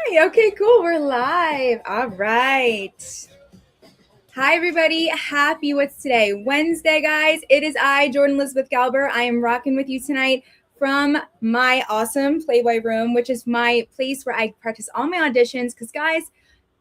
Hi. Okay, cool. We're live. All right. Hi, everybody. Happy what's today? Wednesday, guys. It is I, Jordan Elizabeth Gelber. I am rocking with you tonight from my awesome Playboy room, which is my place where I practice all my auditions. Because, guys,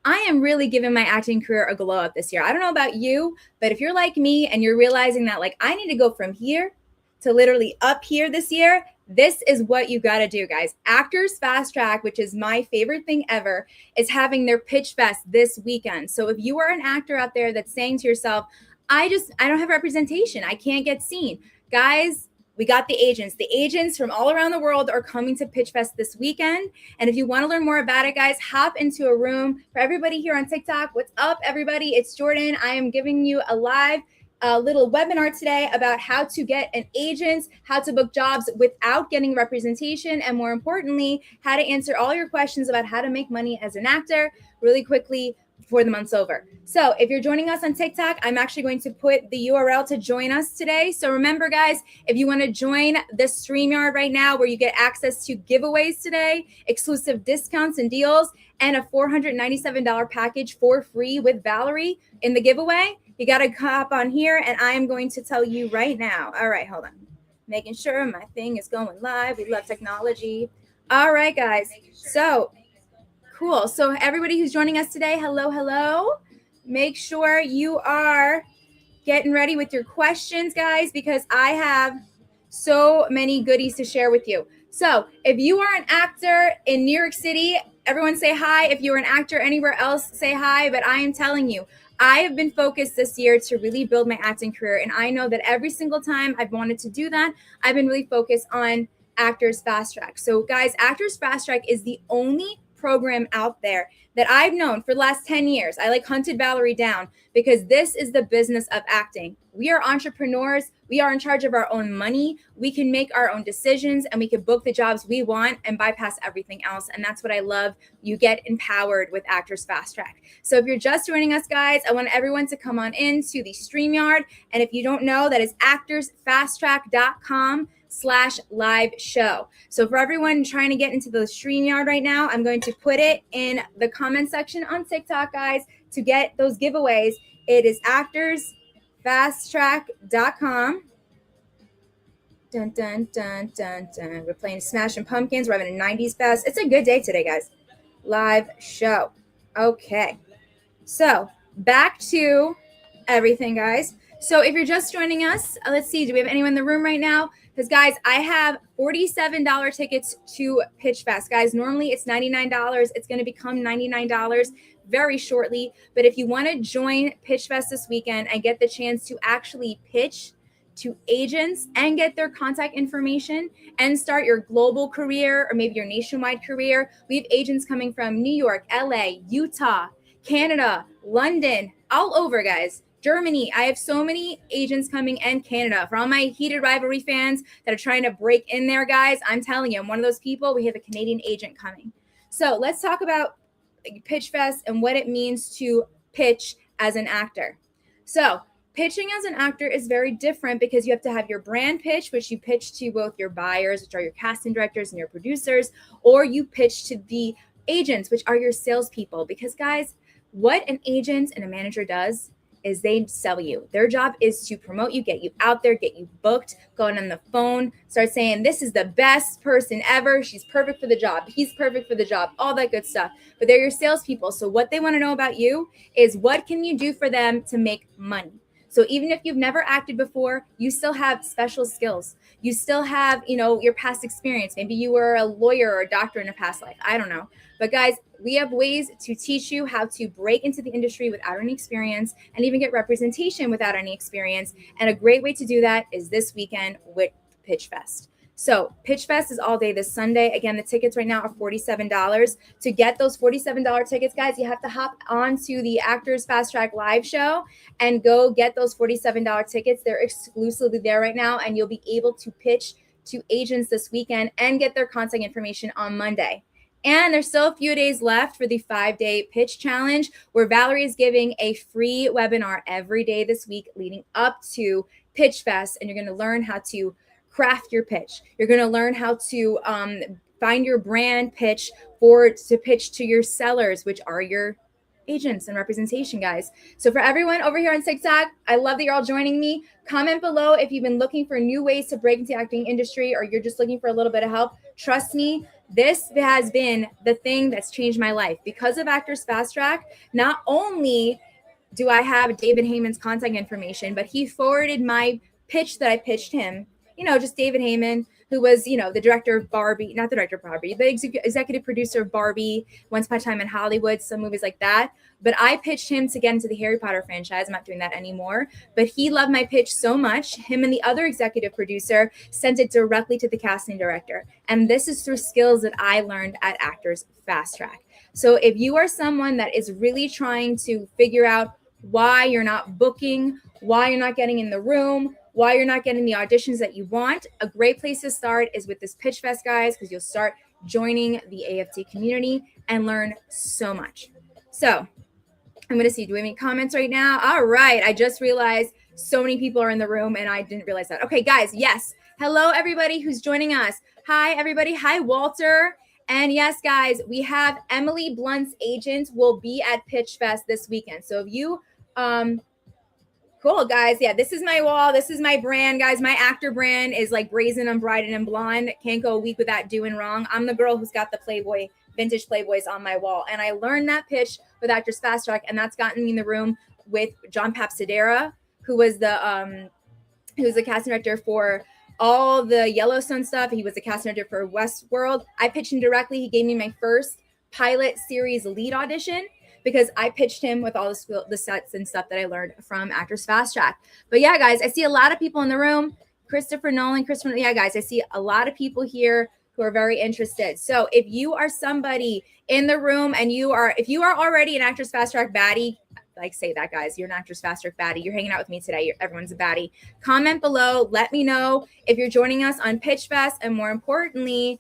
I am really giving my acting career a glow up this year. I don't know about you, but if you're like me and you're realizing that, like, I need to go from here to literally up here this year, this is what you got to do, guys. Actors Fast Track, which is my favorite thing ever, is having their pitch fest this weekend. So if you are an actor out there that's saying to yourself, I don't have representation, I can't get seen, guys, we got the agents. The agents from all around the world are coming to Pitch Fest this weekend. And if you want to learn more about it, guys, hop into a room. For everybody here on TikTok, what's up, everybody? It's Jordan. I am giving you a live little webinar today about how to get an agent, how to book jobs without getting representation, and more importantly, how to answer all your questions about how to make money as an actor really quickly before the month's over. So if you're joining us on TikTok, I'm actually going to put the URL to join us today. So remember, guys, if you want to join the StreamYard right now, where you get access to giveaways today, exclusive discounts and deals, and a $497 package for free with Valorie in the giveaway, you got to hop on here, and I am going to tell you right now. All right, hold on. Making sure my thing is going live. We love technology. All right, guys. So cool. So everybody who's joining us today, hello. Make sure you are getting ready with your questions, guys, because I have so many goodies to share with you. So if you are an actor in New York City, everyone say hi. If you're an actor anywhere else, say hi. But I am telling you, I have been focused this year to really build my acting career. And I know that every single time I've wanted to do that, I've been really focused on Actors Fast Track. So guys, Actors Fast Track is the only program out there that I've known for the last 10 years. I hunted Valorie down because this is the business of acting. We are entrepreneurs. We are in charge of our own money. We can make our own decisions, and we can book the jobs we want and bypass everything else. And that's what I love. You get empowered with Actors Fast Track. So if you're just joining us, guys, I want everyone to come on in to the StreamYard. And if you don't know, that is actorsfasttrack.com/live show. So for everyone trying to get into the StreamYard right now, I'm going to put it in the comment section on TikTok, guys, to get those giveaways. It is actorsfasttrack.com. Dun, dun, dun, dun, dun. We're playing Smashing Pumpkins. We're having a 90s fest. It's a good day today, guys. Live show. Okay. So back to everything, guys. So if you're just joining us, let's see. Do we have anyone in the room right now? Because, guys, I have $47 tickets to Pitch Fest. Guys, normally it's $99. It's going to become $99 very shortly. But if you want to join Pitch Fest this weekend and get the chance to actually pitch to agents and get their contact information and start your global career or maybe your nationwide career, we have agents coming from New York, LA, Utah, Canada, London, all over, guys. Germany. I have so many agents coming, and Canada. For all my heated rivalry fans that are trying to break in there, guys, I'm telling you, I'm one of those people. We have a Canadian agent coming. So let's talk about Pitch Fest and what it means to pitch as an actor. So pitching as an actor is very different because you have to have your brand pitch, which you pitch to both your buyers, which are your casting directors and your producers, or you pitch to the agents, which are your salespeople. Because, guys, what an agent and a manager does is they sell you. Their job is to promote you, get you out there, get you booked, going on the phone, start saying, this is the best person ever. She's perfect for the job. He's perfect for the job, all that good stuff. But they're your salespeople. So what they want to know about you is, what can you do for them to make money? So even if you've never acted before, you still have special skills. You still have, your past experience. Maybe you were a lawyer or a doctor in a past life. I don't know. But guys, we have ways to teach you how to break into the industry without any experience and even get representation without any experience. And a great way to do that is this weekend with Pitch Fest. So Pitch Fest is all day this Sunday. Again, the tickets right now are $47. To get those $47 tickets, guys, you have to hop onto the Actors Fast Track live show and go get those $47 tickets. They're exclusively there right now, and you'll be able to pitch to agents this weekend and get their contact information on Monday. And there's still a few days left for the 5-day pitch challenge, where Valorie is giving a free webinar every day this week leading up to Pitch Fest. And you're going to learn how to craft your pitch. You're going to learn how to find your brand pitch to pitch to your sellers, which are your agents and representation, guys. So for everyone over here on TikTok, I love that you're all joining me. Comment below if you've been looking for new ways to break into the acting industry, or you're just looking for a little bit of help. Trust me, this has been the thing that's changed my life. Because of Actors Fast Track, not only do I have David Heyman's contact information, but he forwarded my pitch that I pitched him, just David Heyman, who was, the director of Barbie, not the director of Barbie, the executive producer of Barbie, Once Upon a Time in Hollywood, some movies like that. But I pitched him to get into the Harry Potter franchise. I'm not doing that anymore. But he loved my pitch so much, him and the other executive producer sent it directly to the casting director. And this is through skills that I learned at Actors Fast Track. So if you are someone that is really trying to figure out why you're not booking, why you're not getting in the room, why you're not getting the auditions that you want, a great place to start is with this Pitch Fest, guys, because you'll start joining the AFT community and learn so much. So I'm going to see, do we have any comments right now? All right. I just realized so many people are in the room and I didn't realize that. Okay, guys. Yes. Hello, everybody who's joining us. Hi, everybody. Hi, Walter. And yes, guys, we have Emily Blunt's agent will be at Pitch Fest this weekend. So if you, cool, guys. Yeah, this is my wall. This is my brand, guys. My actor brand is like brazen, unbridled, and blonde. Can't go a week without doing wrong. I'm the girl who's got the Playboy, vintage Playboys on my wall. And I learned that pitch with Actors Fast Track, and that's gotten me in the room with John Papsidera, who was the casting director for all the Yellowstone stuff. He was the casting director for Westworld. I pitched him directly. He gave me my first pilot series lead audition because I pitched him with all the sets and stuff that I learned from Actors Fast Track. But yeah, guys, I see a lot of people in the room. Christopher Nolan, yeah, guys, I see a lot of people here who are very interested. So if you are somebody in the room and if you are already an Actors Fast Track baddie, like say that, guys, you're an Actors Fast Track baddie. You're hanging out with me today. Everyone's a baddie. Comment below. Let me know if you're joining us on Pitch Fest. And more importantly,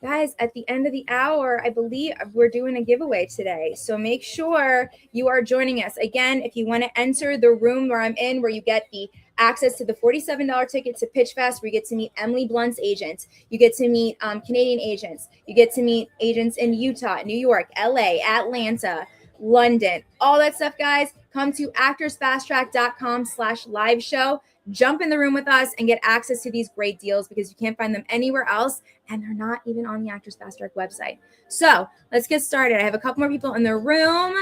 guys, at the end of the hour, I believe we're doing a giveaway today. So make sure you are joining us. Again, if you want to enter the room where I'm in, where you get the access to the $47 ticket to Pitch Fest, where you get to meet Emily Blunt's agents. You get to meet Canadian agents. You get to meet agents in Utah, New York, LA, Atlanta, London, all that stuff, guys. Come to actorsfasttrack.com/live show. Jump in the room with us and get access to these great deals because you can't find them anywhere else. And they're not even on the Actors Fast Track website. So let's get started. I have a couple more people in the room.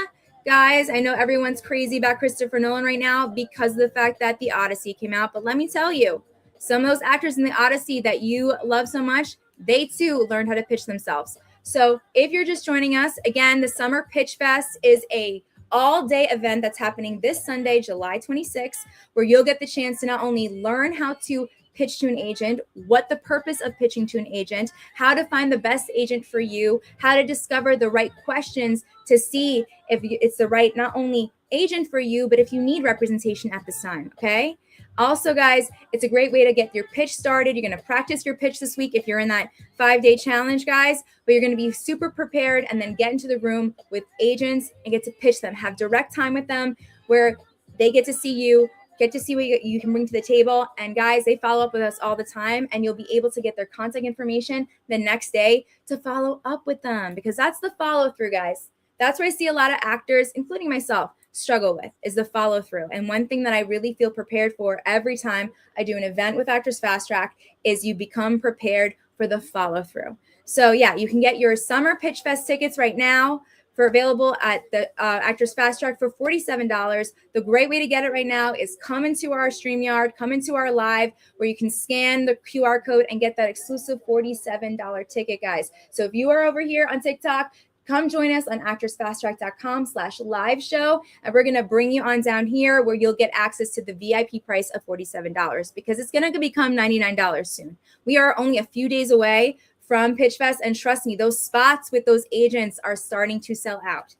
Guys, I know everyone's crazy about Christopher Nolan right now because of the fact that The Odyssey came out. But let me tell you, some of those actors in The Odyssey that you love so much, they too learned how to pitch themselves. So if you're just joining us, again, the Summer Pitch Fest is a all-day event that's happening this Sunday, July 26th, where you'll get the chance to not only learn how to pitch to an agent, what the purpose of pitching to an agent, how to find the best agent for you, how to discover the right questions to see if it's the right, not only agent for you, but if you need representation at this time, okay? Also, guys, it's a great way to get your pitch started. You're going to practice your pitch this week if you're in that 5-day challenge, guys, but you're going to be super prepared and then get into the room with agents and get to pitch them, have direct time with them where they get to see you, get to see what you can bring to the table. And guys, they follow up with us all the time, and you'll be able to get their contact information the next day to follow up with them, because that's the follow through, guys. That's where I see a lot of actors, including myself, struggle with, is the follow through. And one thing that I really feel prepared for every time I do an event with Actors Fast Track is you become prepared for the follow through. So yeah, you can get your Summer Pitch Fest tickets right now for available at the Actors Fast Track for $47. The great way to get it right now is come into our StreamYard, come into our live where you can scan the QR code and get that exclusive $47 ticket, guys. So if you are over here on TikTok, come join us on actorsfasttrack.com/live show. And we're going to bring you on down here where you'll get access to the VIP price of $47 because it's going to become $99 soon. We are only a few days away from Pitch Fest. And trust me, those spots with those agents are starting to sell out.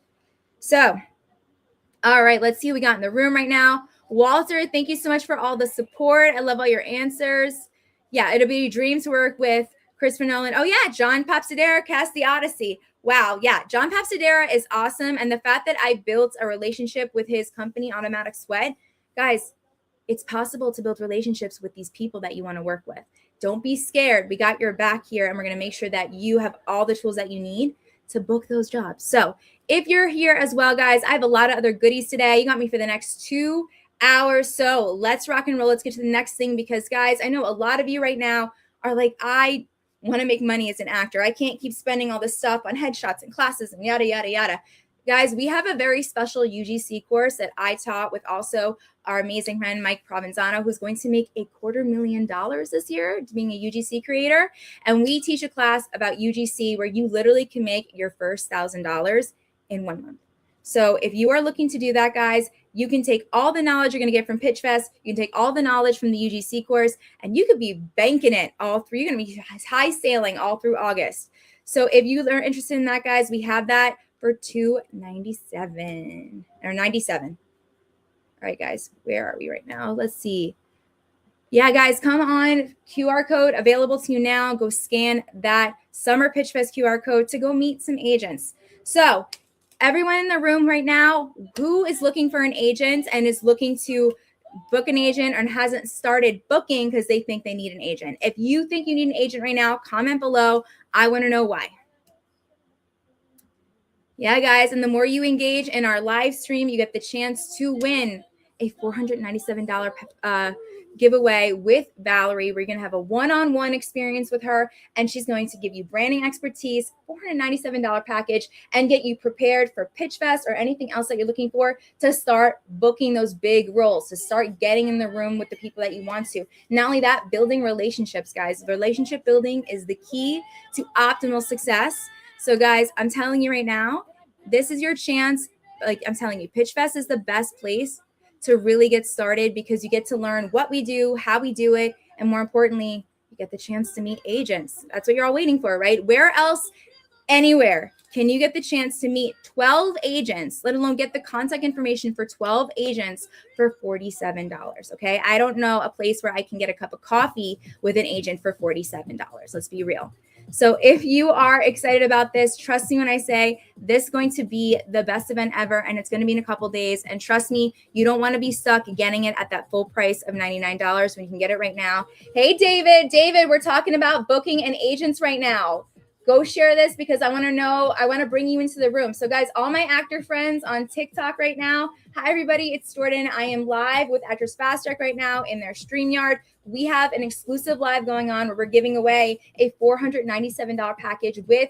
So, all right, let's see what we got in the room right now. Walter, thank you so much for all the support. I love all your answers. Yeah, it'll be a dream to work with Christopher Nolan. Oh yeah, John Papsidera cast The Odyssey. Wow, yeah, John Papsidera is awesome. And the fact that I built a relationship with his company, Automatic Sweat, guys, it's possible to build relationships with these people that you want to work with. Don't be scared. We got your back here, and we're going to make sure that you have all the tools that you need to book those jobs. So if you're here as well, guys, I have a lot of other goodies today. You got me for the next 2 hours. So let's rock and roll. Let's get to the next thing, because guys, I know a lot of you right now are like, I want to make money as an actor. I can't keep spending all this stuff on headshots and classes and yada, yada, yada. Guys, we have a very special UGC course that I taught with also our amazing friend, Mike Provenzano, who's going to make $250,000 this year being a UGC creator. And we teach a class about UGC where you literally can make your first $1,000 in 1 month. So if you are looking to do that, guys, you can take all the knowledge you're going to get from Pitch Fest. You can take all the knowledge from the UGC course, and you could be banking it all through. You're going to be high sailing all through August. So if you are interested in that, guys, we have that for $297 or $97. All right, guys, where are we right now? Let's see. Yeah, guys, come on. QR code available to you now. Go scan that Summer Pitch Fest QR code to go meet some agents. So everyone in the room right now who is looking for an agent and is looking to book an agent and hasn't started booking because they think they need an agent. If you think you need an agent right now, comment below. I want to know why. Yeah, guys, and the more you engage in our live stream, you get the chance to win a $497 giveaway with Valorie. We're going to have a one-on-one experience with her, and she's going to give you branding expertise, $497 package, and get you prepared for Pitch Fest or anything else that you're looking for to start booking those big roles, to start getting in the room with the people that you want to. Not only that, building relationships, guys. Relationship building is the key to optimal success. So guys, I'm telling you right now, this is your chance. Like I'm telling you, Pitch Fest is the best place to really get started because you get to learn what we do, how we do it, and more importantly, you get the chance to meet agents. That's what you're all waiting for, right? Where else, anywhere, can you get the chance to meet 12 agents, let alone get the contact information for 12 agents for $47, okay? I don't know a place where I can get a cup of coffee with an agent for $47. Let's be real. So if you are excited about this, trust me when I say this is going to be the best event ever, and it's going to be in a couple days. And trust me, you don't want to be stuck getting it at that full price of $99 when you can get it right now. Hey, David, we're talking about booking and agents right now. Go share this because I want to know, I want to bring you into the room. So guys, all my actor friends on TikTok right now. Hi, everybody. It's Jordan. I am live with Actors Fast Track right now in their StreamYard. We have an exclusive live going on where we're giving away a $497 package with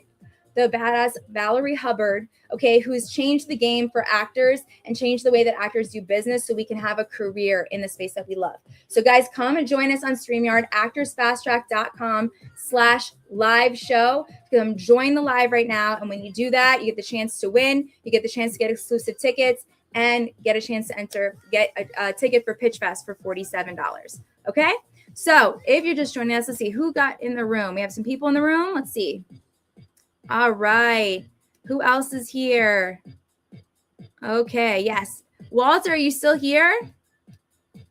the badass Valorie Hubbard, okay, who's changed the game for actors and changed the way that actors do business so we can have a career in the space that we love. So guys, come and join us on StreamYard, actorsfasttrack.com/live show. Come join the live right now. And when you do that, you get the chance to win. You get the chance to get exclusive tickets and get a chance to get a ticket for Pitch Fest for $47. Okay? So if you're just joining us, let's see who got in the room. We have some people in the room. Let's see. All right. Who else is here? Okay. Yes. Walter, are you still here?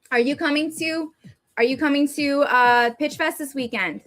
Are you coming to Pitch Fest this weekend?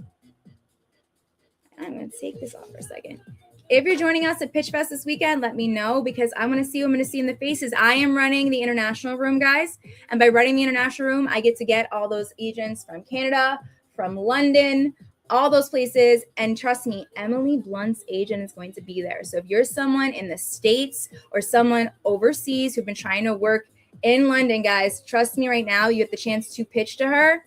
I'm going to take this off for a second. If you're joining us at Pitch Fest this weekend, let me know because I want to see who I'm going to see in the faces. I am running the international room, guys. And by running the international room, I get to get all those agents from Canada, from London, all those places. And trust me, Emily Blunt's agent is going to be there. So if you're someone in the States or someone overseas who've been trying to work in London, guys, trust me right now, you have the chance to pitch to her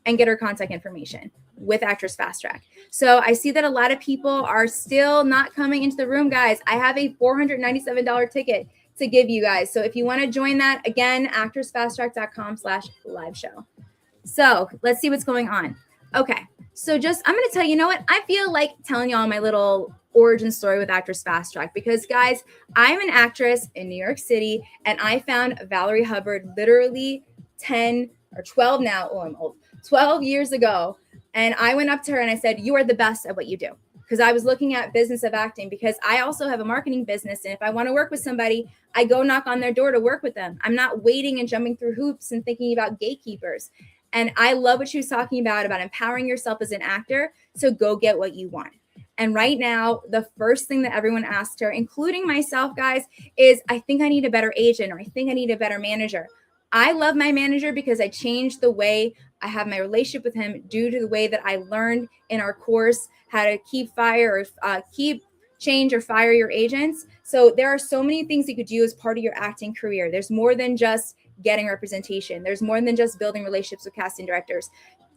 and get her contact information with Actors Fast Track. So I see that a lot of people are still not coming into the room, guys. I have a $497 ticket to give you guys. So if you want to join that, again, actorsfasttrack.com/live show. So let's see what's going on. Okay. So I'm going to tell you, know what? I feel like telling y'all my little origin story with Actors Fast Track because, guys, I'm an actress in New York City, and I found Valorie Hubbard literally 10 or 12 now. Oh, I'm old. 12 years ago. And I went up to her and I said, you are the best at what you do. Because I was looking at business of acting because I also have a marketing business. And if I want to work with somebody, I go knock on their door to work with them. I'm not waiting and jumping through hoops and thinking about gatekeepers. And I love what she was talking about empowering yourself as an actor to go get what you want. And right now, the first thing that everyone asked her, including myself, guys, is I think I need a better agent or I think I need a better manager. I love my manager because I changed the way I have my relationship with him due to the way that I learned in our course how to keep change or fire your agents. So there are so many things you could do as part of your acting career. There's more than just getting representation. There's more than just building relationships with casting directors.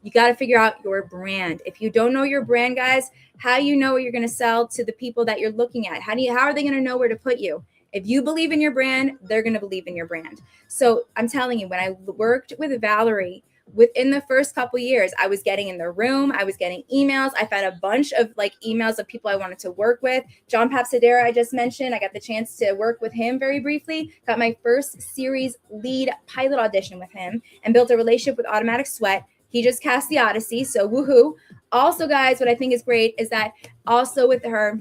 You got to figure out your brand. If you don't know your brand, guys, how do you know what you're going to sell to the people that you're looking at? How are they going to know where to put you? If you believe in your brand, they're going to believe in your brand. So I'm telling you, when I worked with Valorie, within the first couple of years, I was getting in their room. I was getting emails. I found a bunch of emails of people I wanted to work with. John Papsadera, I just mentioned, I got the chance to work with him very briefly, got my first series lead pilot audition with him and built a relationship with Automatic Sweat. He just cast The Odyssey, so woohoo. Also, guys, what I think is great is that also with her,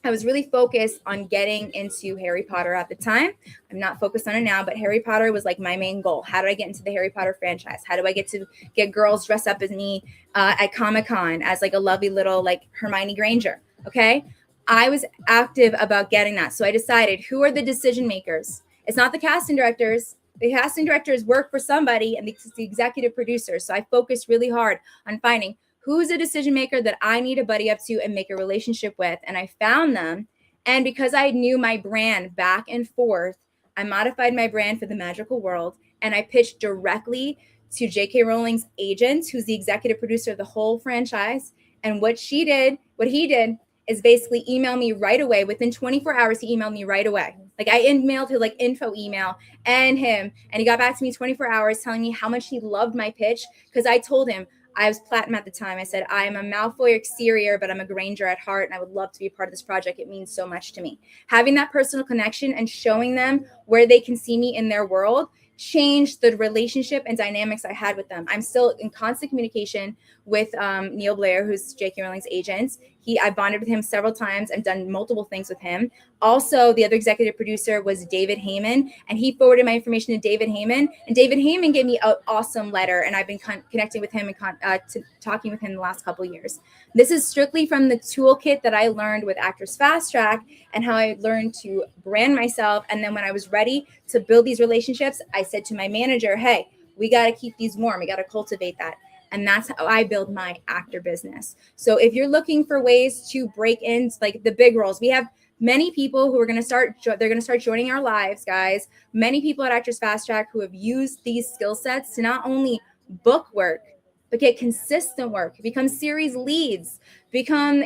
I was really focused on getting into Harry Potter at the time. I'm not focused on it now, but Harry Potter was like my main goal. How do I get into the Harry Potter franchise? How do I get to get girls dressed up as me at Comic-Con as like a lovely little Hermione Granger? Okay. I was active about getting that. So I decided, who are the decision makers? It's not the casting directors. The casting directors work for somebody and it's the executive producers. So I focused really hard on finding who's a decision maker that I need to buddy up to and make a relationship with. And I found them. And because I knew my brand back and forth, I modified my brand for the magical world. And I pitched directly to J.K. Rowling's agent, who's the executive producer of the whole franchise. And what he did is basically email me right away. Within 24 hours, he emailed me right away. I emailed his info email and him. And he got back to me 24 hours telling me how much he loved my pitch. Because I told him, I was platinum at the time. I said, I'm a Malfoy exterior, but I'm a Granger at heart, and I would love to be a part of this project. It means so much to me. Having that personal connection and showing them where they can see me in their world changed the relationship and dynamics I had with them. I'm still in constant communication with Neil Blair, who's J.K. Rowling's agent. I bonded with him several times and done multiple things with him. Also, the other executive producer was David Heyman, and he forwarded my information to David Heyman. And David Heyman gave me an awesome letter, and I've been connecting with him and talking with him the last couple of years. This is strictly from the toolkit that I learned with Actors Fast Track and how I learned to brand myself. And then when I was ready to build these relationships, I said to my manager, hey, we got to keep these warm. We got to cultivate that. And that's how I build my actor business. So if you're looking for ways to break into the big roles, we have many people who are going to start joining our lives, guys. Many people at Actors Fast Track who have used these skill sets to not only book work, but get consistent work, become series leads, become,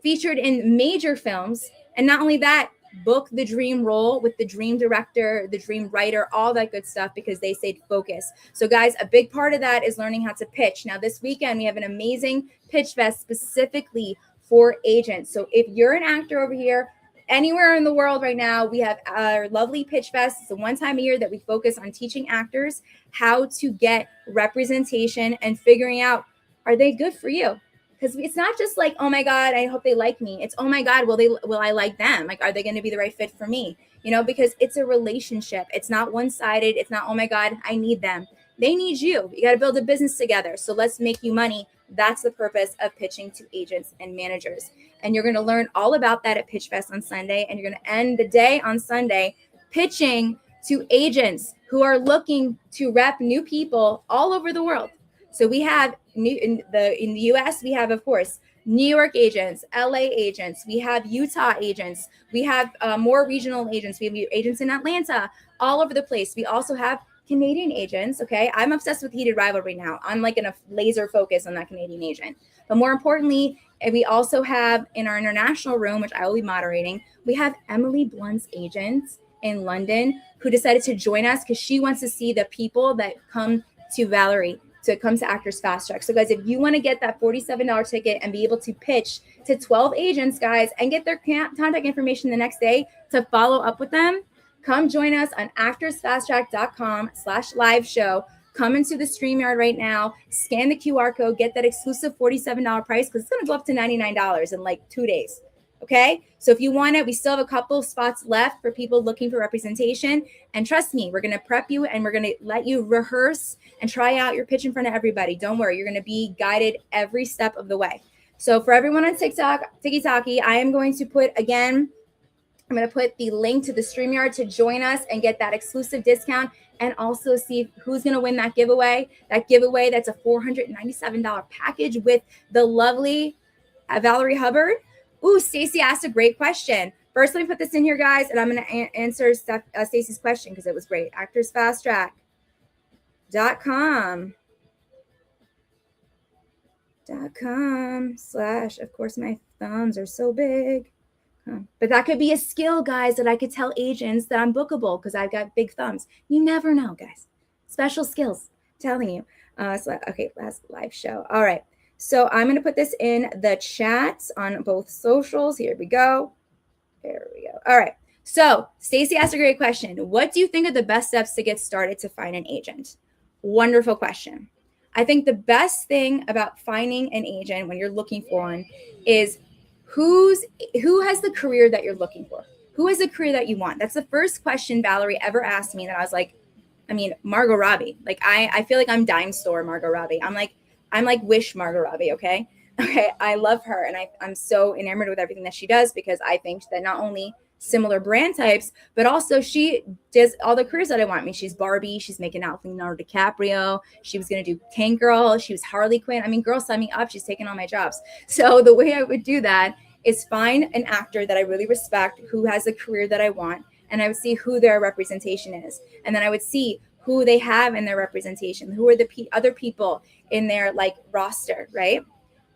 featured in major films. And not only that, book the dream role with the dream director, the dream writer, all that good stuff, because they stayed focused. So guys, a big part of that is learning how to pitch. Now this weekend, we have an amazing pitch fest specifically for agents. So if you're an actor over here, anywhere in the world right now, we have our lovely pitch fest. It's the one time a year that we focus on teaching actors how to get representation and figuring out, are they good for you? Because it's not just oh my God, I hope they like me. It's, oh my God, will I like them? Are they going to be the right fit for me? Because it's a relationship. It's not one-sided. It's not, oh my God, I need them. They need you. You got to build a business together. So let's make you money. That's the purpose of pitching to agents and managers. And you're going to learn all about that at Pitch Fest on Sunday. And you're going to end the day on Sunday pitching to agents who are looking to rep new people all over the world. So we have in the US, we have, of course, New York agents, LA agents, we have Utah agents, we have more regional agents, we have agents in Atlanta, all over the place. We also have Canadian agents. Okay, I'm obsessed with Heated Rivalry now. I'm in a laser focus on that Canadian agent. But more importantly, we also have in our international room, which I will be moderating, we have Emily Blunt's agents in London who decided to join us because she wants to see the people that come to Valorie. So it comes to Actors Fast Track. So guys, if you want to get that $47 ticket and be able to pitch to 12 agents, guys, and get their contact information the next day to follow up with them, come join us on actorsfasttrack.com/live show. Come into the StreamYard right now, scan the QR code, get that exclusive $47 price because it's going to go up to $99 in 2 days. Okay, so if you want it, we still have a couple of spots left for people looking for representation. And trust me, we're going to prep you and we're going to let you rehearse and try out your pitch in front of everybody. Don't worry, you're going to be guided every step of the way. So for everyone on TikTok, Tiki-Taki, I am going to put, again, I'm going to put the link to the StreamYard to join us and get that exclusive discount, and also see who's going to win that giveaway. That giveaway, that's a $497 package with the lovely Valorie Hubbard. Ooh, Stacy asked a great question. First, let me put this in here, guys, and I'm going to answer Stacy's question because it was great. actorsfasttrack.com. / of course my thumbs are so big, but that could be a skill, guys, that I could tell agents that I'm bookable because I've got big thumbs. You never know, guys. Special skills, I'm telling you. Okay, last live show. All right, so I'm going to put this in the chats on both socials. Here we go. There we go. All right, so Stacy asked a great question. What do you think are the best steps to get started to find an agent? Wonderful question. I think the best thing about finding an agent when you're looking for one is who has the career that you're looking for? Who has the career that you want? That's the first question Valorie ever asked me that I was like, I mean, Margot Robbie. Like I feel like I'm dime store Margot Robbie. I'm like Wish Margot Robbie, okay? Okay, I love her, and I'm so enamored with everything that she does because I think that not only similar brand types, but also she does all the careers that I want. I mean, she's Barbie, she's making out with Leonardo DiCaprio, she was going to do Tank Girl, she was Harley Quinn. I mean, girl, sign me up. She's taking all my jobs. So the way I would do that is find an actor that I really respect who has the career that I want, and I would see who their representation is, and then I would see who they have in their representation, who are the other people in their like roster, right?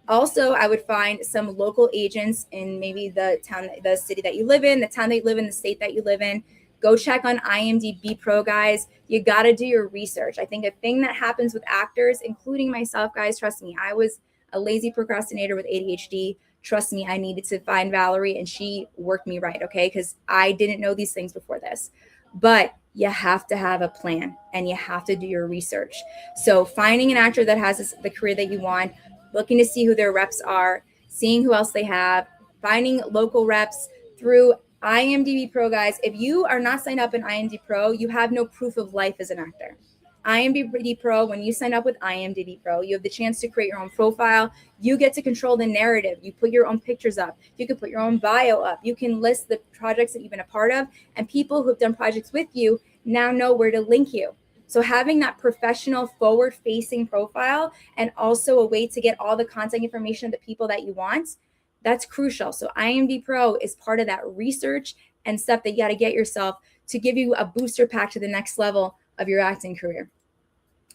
Also, I would find some local agents in maybe the town, the city that you live in, the town that you live in, the state that you live in. Go check on IMDb Pro, guys. You got to do your research. I think a thing that happens with actors, including myself, guys, trust me, I was a lazy procrastinator with ADHD. Trust me, I needed to find Valorie, and she worked me right, okay? Because I didn't know these things before this. But you have to have a plan, and you have to do your research. So finding an actor that has the career that you want, looking to see who their reps are, seeing who else they have, finding local reps through IMDb Pro, guys. If you are not signed up in IMDb Pro, you have no proof of life as an actor. IMDb Pro, when you sign up with IMDb Pro, you have the chance to create your own profile. You get to control the narrative. You put your own pictures up. You can put your own bio up. You can list the projects that you've been a part of, and people who've done projects with you now know where to link you. So having that professional forward-facing profile and also a way to get all the contact information of the people that you want, that's crucial. So IMDb Pro is part of that research and stuff that you got to get yourself to give you a booster pack to the next level of your acting career.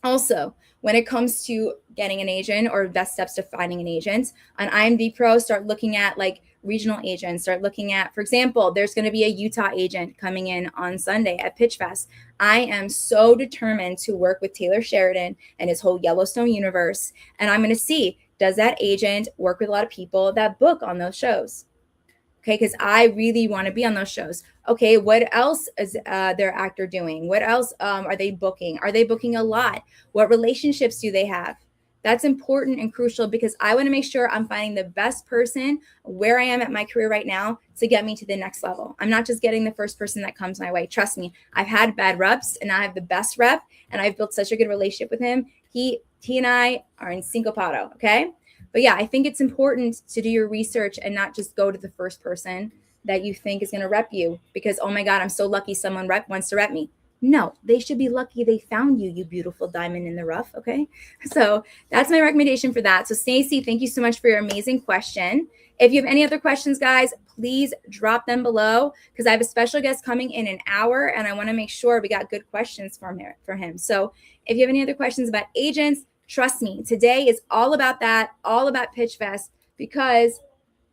Also, when it comes to getting an agent or best steps to finding an agent, on IMDb Pro, start looking at like regional agents. Start looking at, for example, there's going to be a Utah agent coming in on Sunday at Pitch Fest. I am so determined to work with Taylor Sheridan and his whole Yellowstone universe. And I'm going to see, does that agent work with a lot of people that book on those shows? Okay, because I really want to be on those shows. Okay, what else is their actor doing? What else are they booking? Are they booking a lot? What relationships do they have? That's important and crucial because I want to make sure I'm finding the best person where I am at my career right now to get me to the next level. I'm not just getting the first person that comes my way. Trust me, I've had bad reps and I have the best rep, and I've built such a good relationship with him. He and I are in cinco pato, okay? But yeah, I think it's important to do your research and not just go to the first person that you think is going to rep you because, oh my God, I'm so lucky someone wants to rep me. No, they should be lucky they found you, you beautiful diamond in the rough, okay? So that's my recommendation for that. So Stacey, thank you so much for your amazing question. If you have any other questions, guys, please drop them below because I have a special guest coming in an hour and I want to make sure we got good questions for him. So if you have any other questions about agents, trust me, today is all about that, all about Pitch Fest, because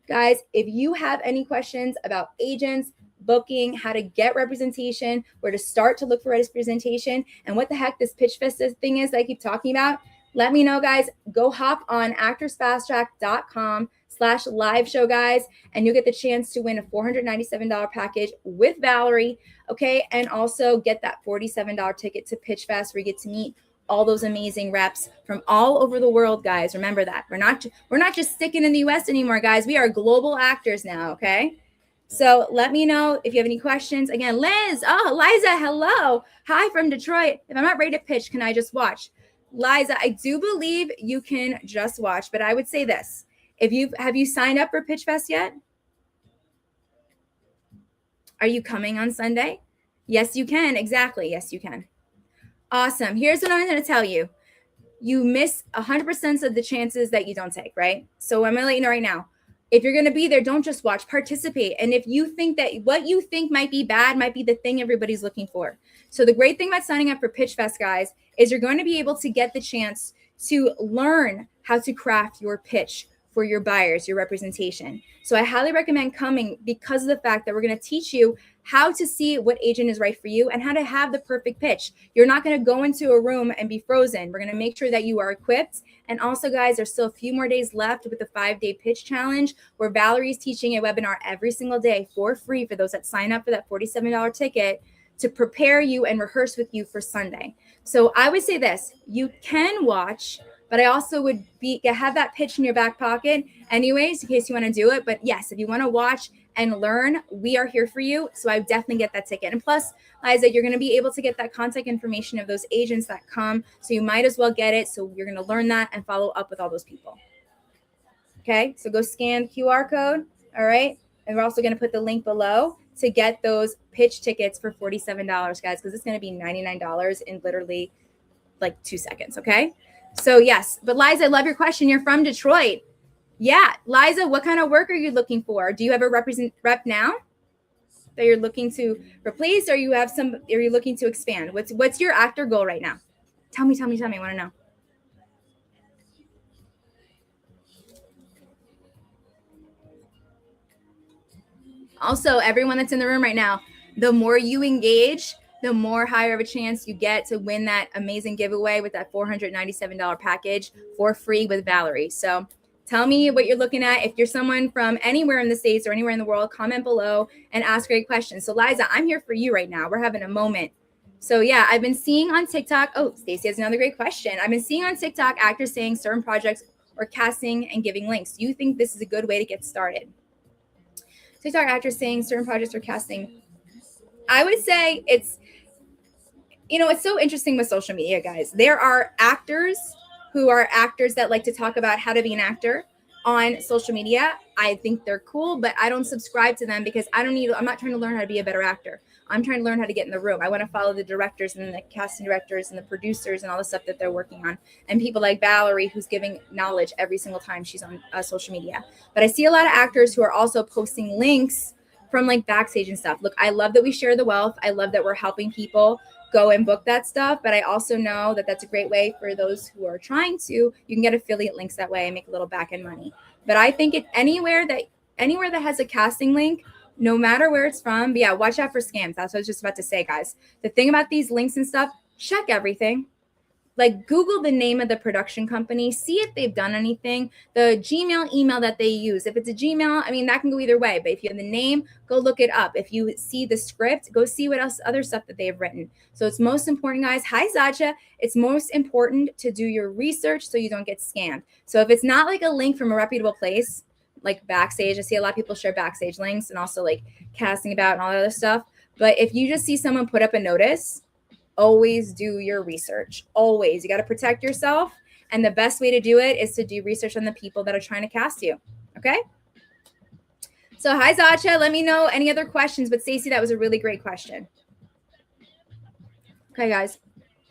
guys, if you have any questions about agents, booking, how to get representation, where to start to look for representation, and what the heck this Pitch Fest thing is that I keep talking about, let me know, guys. Go hop on actorsfasttrack.com/live show, guys, and you'll get the chance to win a $497 package with Valorie, okay? And also get that $47 ticket to Pitch Fest where you get to meet all those amazing reps from all over the world, guys. Remember that. We're not just sticking in the US anymore, guys. We are global actors now, okay? So let me know if you have any questions. Again, Liz, Liza, hello. Hi from Detroit. If I'm not ready to pitch, can I just watch? Liza, I do believe you can just watch, but I would say this. Have you signed up for Pitch Fest yet? Are you coming on Sunday? Yes, you can. Exactly. Yes, you can. Awesome. Here's what I'm going to tell you. You miss 100% of the chances that you don't take, right? So I'm going to let you know right now. If you're going to be there, don't just watch, participate. And if you think that what you think might be bad might be the thing everybody's looking for. So the great thing about signing up for Pitch Fest, guys, is you're going to be able to get the chance to learn how to craft your pitch for your buyers, your representation. So I highly recommend coming because of the fact that we're going to teach you how to see what agent is right for you and how to have the perfect pitch. You're not going to go into a room and be frozen. We're going to make sure that you are equipped. And also, guys, there's still a few more days left with the 5-day pitch challenge where Valerie's teaching a webinar every single day for free for those that sign up for that $47 ticket to prepare you and rehearse with you for Sunday. So I would say this, you can watch, but I also would have that pitch in your back pocket anyways, in case you want to do it. But yes, if you want to watch and learn, we are here for you. So I definitely get that ticket. And plus, Liza, you're going to be able to get that contact information of those agents that come. So you might as well get it. So you're going to learn that and follow up with all those people. Okay, so go scan QR code. All right. And we're also going to put the link below to get those pitch tickets for $47, guys, because it's going to be $99 in literally like 2 seconds. Okay. So yes, but Liza, I love your question. You're from Detroit. Yeah. Liza, what kind of work are you looking for? Do you have a rep now that you're looking to replace, or are you looking to expand? What's your actor goal right now? Tell me. I want to know. Also, everyone that's in the room right now, the more you engage, the more higher of a chance you get to win that amazing giveaway with that $497 package for free with Valorie. So tell me what you're looking at. If you're someone from anywhere in the States or anywhere in the world, comment below and ask great questions. So Liza, I'm here for you right now. We're having a moment. So yeah, I've been seeing on TikTok. Oh, Stacey has another great question. I've been seeing on TikTok actors saying certain projects or casting and giving links. Do you think this is a good way to get started? TikTok actors saying certain projects are casting. I would say it's so interesting with social media, guys. There are actors who are actors that like to talk about how to be an actor on social media. I think they're cool, but I don't subscribe to them because I'm not trying to learn how to be a better actor. I'm trying to learn how to get in the room. I want to follow the directors and the casting directors and the producers and all the stuff that they're working on. And people like Valorie, who's giving knowledge every single time she's on social media. But I see a lot of actors who are also posting links from like backstage and stuff. Look, I love that we share the wealth. I love that we're helping people go and book that stuff. But I also know that that's a great way for those who are trying to, you can get affiliate links that way and make a little back end money. But I think anywhere that has a casting link, no matter where it's from, but yeah, watch out for scams. That's what I was just about to say, guys. The thing about these links and stuff, check everything. Like Google the name of the production company, see if they've done anything, the Gmail email that they use. If it's a Gmail, I mean, that can go either way. But if you have the name, go look it up. If you see the script, go see what else, other stuff that they have written. So it's most important, guys. Hi, Zacha. It's most important to do your research so you don't get scammed. So if it's not like a link from a reputable place, like Backstage, I see a lot of people share Backstage links and also like casting about and all that other stuff. But if you just see someone put up a notice, always do your research. Always. You got to protect yourself. And the best way to do it is to do research on the people that are trying to cast you. Okay. So hi, Zacha. Let me know any other questions. But Stacey, that was a really great question. Okay, guys.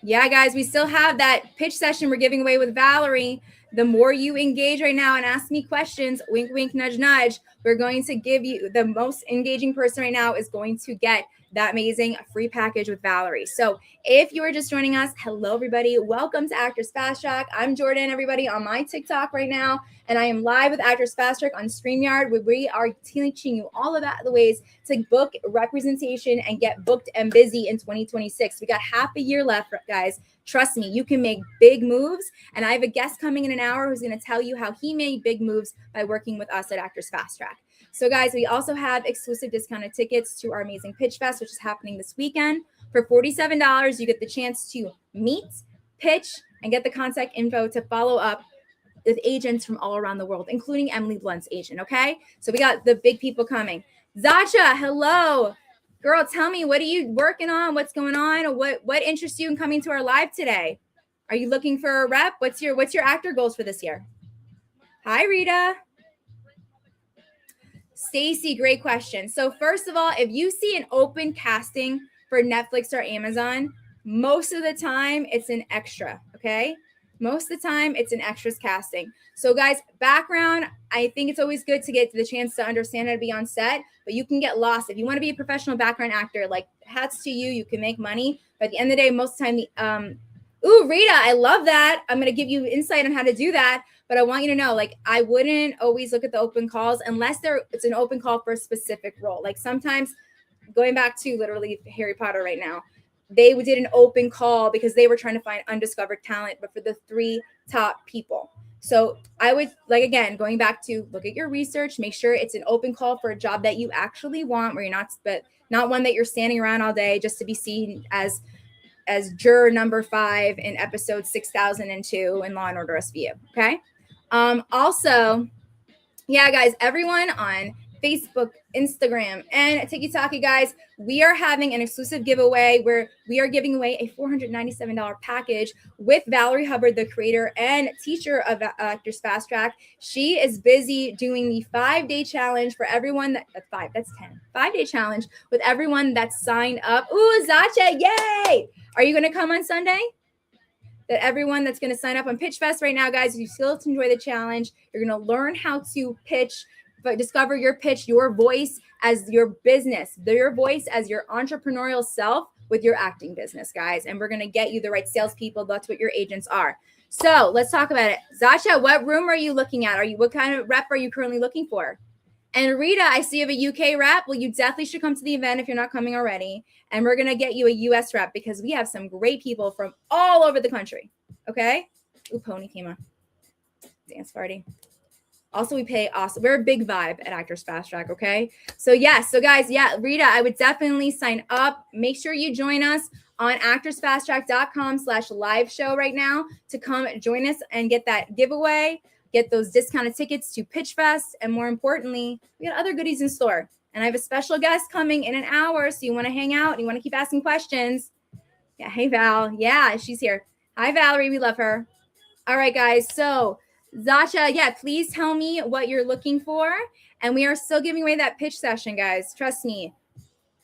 Yeah, guys, we still have that pitch session we're giving away with Valorie. The more you engage right now and ask me questions, wink, wink, nudge, nudge, we're going to give you the most engaging person right now is going to get that amazing free package with Valorie. So if you are just joining us, hello, everybody. Welcome to Actors Fast Track. I'm Jordan, everybody, on my TikTok right now. And I am live with Actors Fast Track on StreamYard, where we are teaching you all about the ways to book representation and get booked and busy in 2026. We got half a year left, guys. Trust me, you can make big moves. And I have a guest coming in an hour who's going to tell you how he made big moves by working with us at Actors Fast Track. So guys, we also have exclusive discounted tickets to our amazing Pitch Fest, which is happening this weekend. For $47, you get the chance to meet, pitch, and get the contact info to follow up with agents from all around the world, including Emily Blunt's agent, okay? So we got the big people coming. Zacha, hello. Girl, tell me, what are you working on? What's going on? Or what interests you in coming to our live today? Are you looking for a rep? What's your actor goals for this year? Hi, Rita. Stacy, great question. So first of all, if you see an open casting for Netflix or Amazon, most of the time it's an extra, okay? Most of the time it's an extras casting. So guys, background, I think it's always good to get the chance to understand how to be on set, but you can get lost. If you want to be a professional background actor, like hats to you, you can make money. But at the end of the day, most of the time, ooh, Rita, I love that. I'm going to give you insight on how to do that. But I want you to know, like, I wouldn't always look at the open calls unless it's an open call for a specific role. Like sometimes, going back to literally Harry Potter right now, they did an open call because they were trying to find undiscovered talent, but for the 3 top people. So I would, like, again, going back to look at your research, make sure it's an open call for a job that you actually want, where you're not one that you're standing around all day just to be seen as juror number 5 in episode 6002 in Law and Order SVU. Okay. Also, yeah, guys, everyone on Facebook, Instagram, and TikTok, guys, we are having an exclusive giveaway where we are giving away a $497 package with Valorie Hubbard, the creator and teacher of Actors Fast Track. She is busy doing the 5-day challenge for everyone that 5-day challenge with everyone that's signed up. Ooh, Zacha, yay! Are you going to come on Sunday? That everyone that's going to sign up on Pitch Fest right now, guys, if you still enjoy the challenge, you're going to learn how to pitch, but discover your pitch, your voice as your business, your voice as your entrepreneurial self with your acting business, guys. And we're going to get you the right salespeople. That's what your agents are. So let's talk about it. Zacha, what room are you looking at? What kind of rep are you currently looking for? And Rita, I see you have a UK rep. Well, you definitely should come to the event if you're not coming already. And we're going to get you a US rep because we have some great people from all over the country. Okay? Ooh, Pony came on. Dance party. Also, we pay awesome. We're a big vibe at Actors Fast Track, okay? So, yes. So, guys, yeah, Rita, I would definitely sign up. Make sure you join us on actorsfasttrack.com/live show right now to come join us and get that giveaway. Get those discounted tickets to Pitch Fest. And more importantly, we got other goodies in store. And I have a special guest coming in an hour. So you want to hang out and you want to keep asking questions. Yeah. Hey, Val. Yeah, she's here. Hi, Valerie. We love her. All right, guys. So Zacha, yeah, please tell me what you're looking for. And we are still giving away that pitch session, guys. Trust me.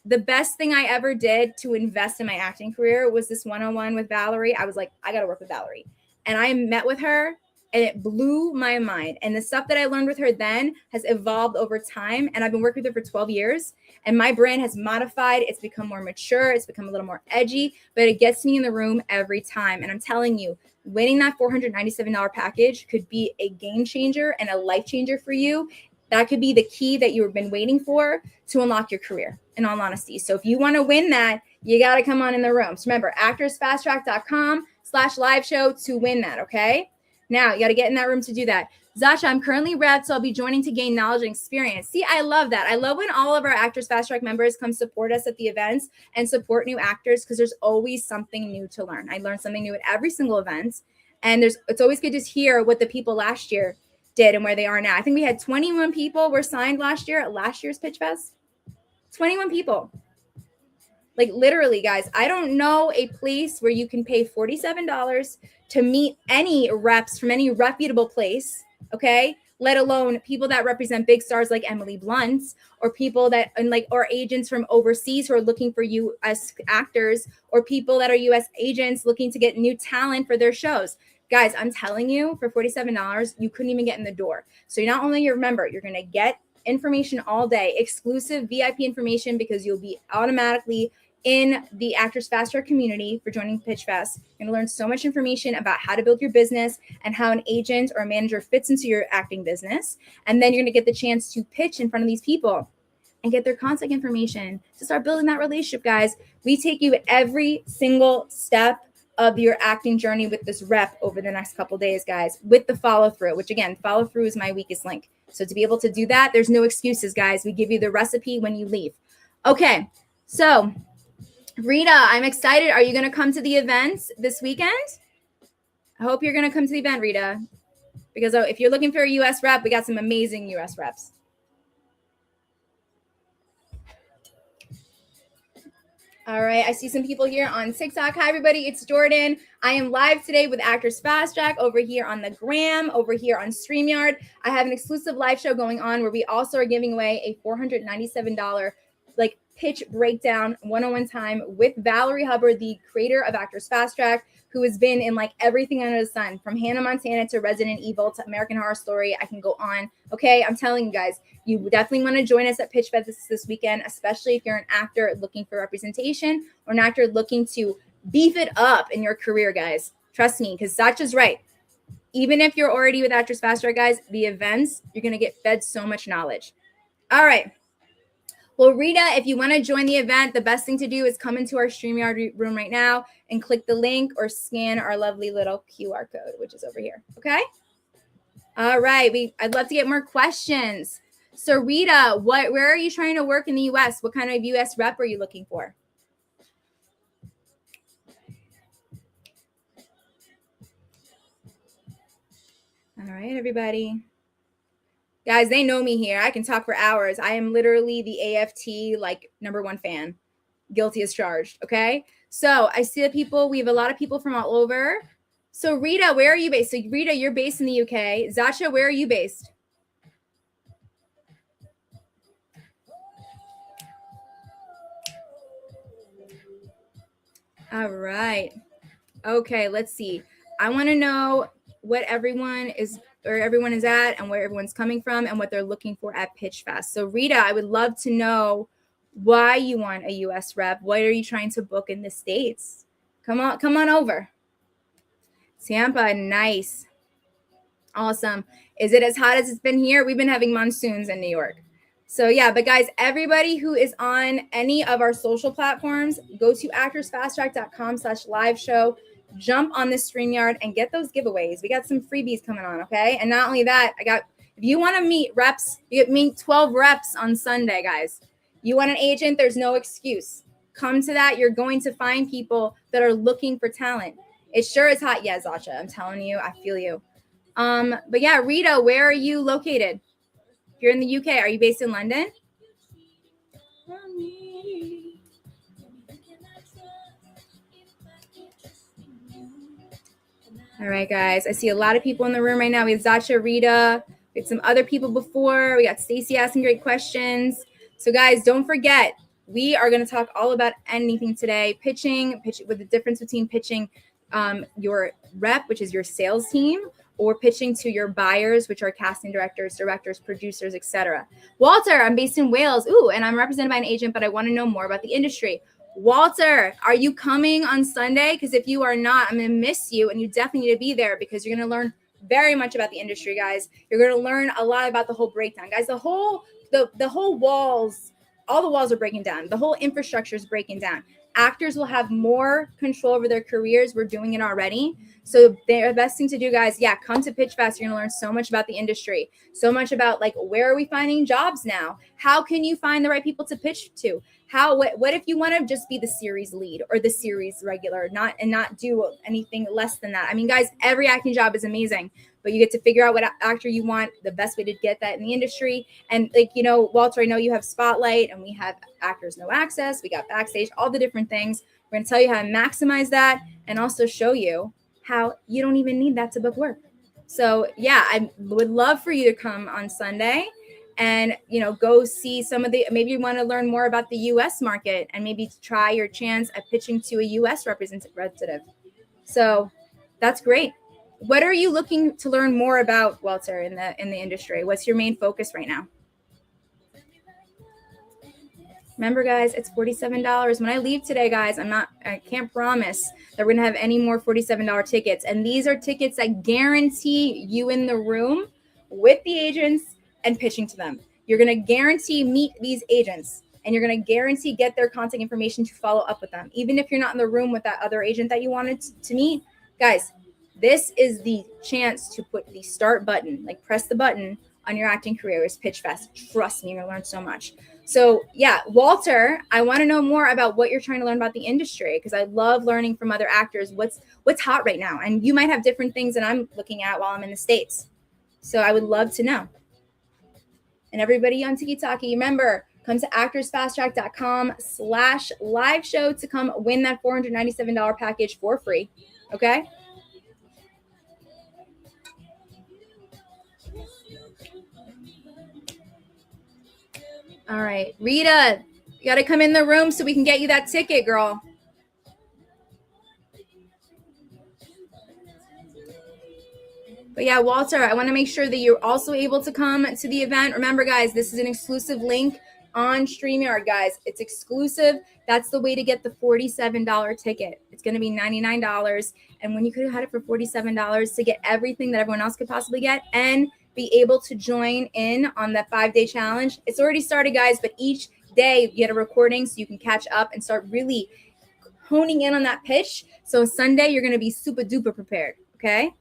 The best thing I ever did to invest in my acting career was this one-on-one with Valerie. I was like, I got to work with Valerie. And I met with her. And it blew my mind. And the stuff that I learned with her then has evolved over time. And I've been working with her for 12 years. And my brand has modified. It's become more mature. It's become a little more edgy. But it gets me in the room every time. And I'm telling you, winning that $497 package could be a game changer and a life changer for you. That could be the key that you've been waiting for to unlock your career, in all honesty. So if you want to win that, you got to come on in the room. So remember, actorsfasttrack.com/live show to win that, okay? Now, you got to get in that room to do that. Zacha, I'm currently repped, so I'll be joining to gain knowledge and experience. See, I love that. I love when all of our Actors Fast Track members come support us at the events and support new actors because there's always something new to learn. I learn something new at every single event. And it's always good to hear what the people last year did and where they are now. I think we had 21 people were signed last year at last year's Pitch Fest. 21 people. Like literally, guys, I don't know a place where you can pay $47 to meet any reps from any reputable place, okay? Let alone people that represent big stars like Emily Blunt or people that or agents from overseas who are looking for you as actors or people that are US agents looking to get new talent for their shows. Guys, I'm telling you, for $47, you couldn't even get in the door. So not only remember, you're going to get information all day, exclusive VIP information because you'll be automatically in the Actors Fast Track community for joining Pitch Fest. You're going to learn so much information about how to build your business and how an agent or a manager fits into your acting business. And then you're going to get the chance to pitch in front of these people and get their contact information to start building that relationship, guys. We take you every single step of your acting journey with this rep over the next couple days, guys, with the follow through, which again, follow through is my weakest link. So to be able to do that, there's no excuses, guys. We give you the recipe when you leave. Okay, so Rita, I'm excited. Are you going to come to the events this weekend? I hope you're going to come to the event, Rita, because if you're looking for a US rep, we got some amazing US reps. All right, I see some people here on TikTok. Hi, everybody. It's Jordan. I am live today with Actors Fast Track over here on the Gram, over here on StreamYard. I have an exclusive live show going on where we also are giving away a $497 pitch breakdown one-on-one time with Valorie Hubbard, the creator of Actors Fast Track, who has been in everything under the sun, from Hannah Montana to Resident Evil to American Horror Story. I can go on. Okay, I'm telling you guys, you definitely want to join us at Pitch Fest this weekend, especially if you're an actor looking for representation or an actor looking to beef it up in your career, guys. Trust me, because Sacha's right. Even if you're already with Actors Fast Track, guys, the events, you're going to get fed so much knowledge. All right. Well, Rita, if you want to join the event, the best thing to do is come into our StreamYard room right now and click the link or scan our lovely little QR code, which is over here. Okay? All right. I'd love to get more questions. So, Rita, where are you trying to work in the U.S.? What kind of U.S. rep are you looking for? All right, everybody. Guys, they know me here. I can talk for hours. I am literally the AFT #1 fan. Guilty as charged. Okay. So I see the people. We have a lot of people from all over. So Rita, where are you based? So Rita, you're based in the UK. Zacha, where are you based? All right. Okay, let's see. I want to know what everyone is at and where everyone's coming from and what they're looking for at Pitch Fest. So Rita, I would love to know why you want a US rep. What are you trying to book in the States? Come on over. Tampa, nice. Awesome. Is it as hot as it's been here? We've been having monsoons in New York. So yeah, but guys, everybody who is on any of our social platforms, go to actorsfasttrack.com/live show. Jump on this StreamYard and get those giveaways. We got some freebies coming on, okay? And not only that, if you want to meet reps, you get meet 12 reps on Sunday, guys. You want an agent, there's no excuse. Come to that. You're going to find people that are looking for talent. It sure is hot. Yeah, Zacha, I'm telling you, I feel you. But yeah, Rita, where are you located? If you're in the UK, are you based in London? All right, guys. I see a lot of people in the room right now. We have Zacha, Rita. We had some other people before. We got Stacy asking great questions. So, guys, don't forget, we are going to talk all about anything today. Pitching with the difference between pitching your rep, which is your sales team, or pitching to your buyers, which are casting directors, producers, etc. Walter, I'm based in Wales. Ooh, and I'm represented by an agent, but I want to know more about the industry. Walter, are you coming on Sunday? Because if you are not, I'm going to miss you, and you definitely need to be there because you're going to learn very much about the industry, guys. You're going to learn a lot about the whole breakdown. Guys, the whole walls, all the walls are breaking down. The whole infrastructure is breaking down. Actors will have more control over their careers. We're doing it already. So the best thing to do, guys, come to Pitch Fest. You're going to learn so much about the industry, so much about where are we finding jobs now? How can you find the right people to pitch to? What if you want to just be the series lead or the series regular, not do anything less than that? I mean, guys, every acting job is amazing, but you get to figure out what actor you want, the best way to get that in the industry. And Walter, I know you have Spotlight and we have Actors No Access. We got Backstage, all the different things. We're going to tell you how to maximize that and also show you how you don't even need that to book work. So yeah, I would love for you to come on Sunday and, go see maybe you want to learn more about the U.S. market and maybe try your chance at pitching to a U.S. representative. So that's great. What are you looking to learn more about, Walter, in the industry? What's your main focus right now? Remember, guys, it's $47. When I leave today, guys, I can't promise that we're going to have any more $47 tickets. And these are tickets that guarantee you in the room with the agents and pitching to them. You're going to guarantee meet these agents and you're going to guarantee get their contact information to follow up with them. Even if you're not in the room with that other agent that you wanted to meet, guys, this is the chance to put the start button, press the button on your acting career is Pitch Fest. Trust me, you're going to learn so much. So yeah, Walter, I want to know more about what you're trying to learn about the industry because I love learning from other actors. What's hot right now? And you might have different things that I'm looking at while I'm in the States. So I would love to know. And everybody on TikTok, remember, Come to actorsfasttrack.com/live show to come win that $497 package for free. Okay. All right, Rita, you got to come in the room so we can get you that ticket, girl. But yeah, Walter, I want to make sure that you're also able to come to the event. Remember, guys, this is an exclusive link on StreamYard, guys. It's exclusive. That's the way to get the $47 ticket. It's going to be $99. And when you could have had it for $47 to get everything that everyone else could possibly get and be able to join in on that 5-day challenge. It's already started, guys, but each day you get a recording so you can catch up and start really honing in on that pitch. So Sunday, you're going to be super duper prepared. Okay.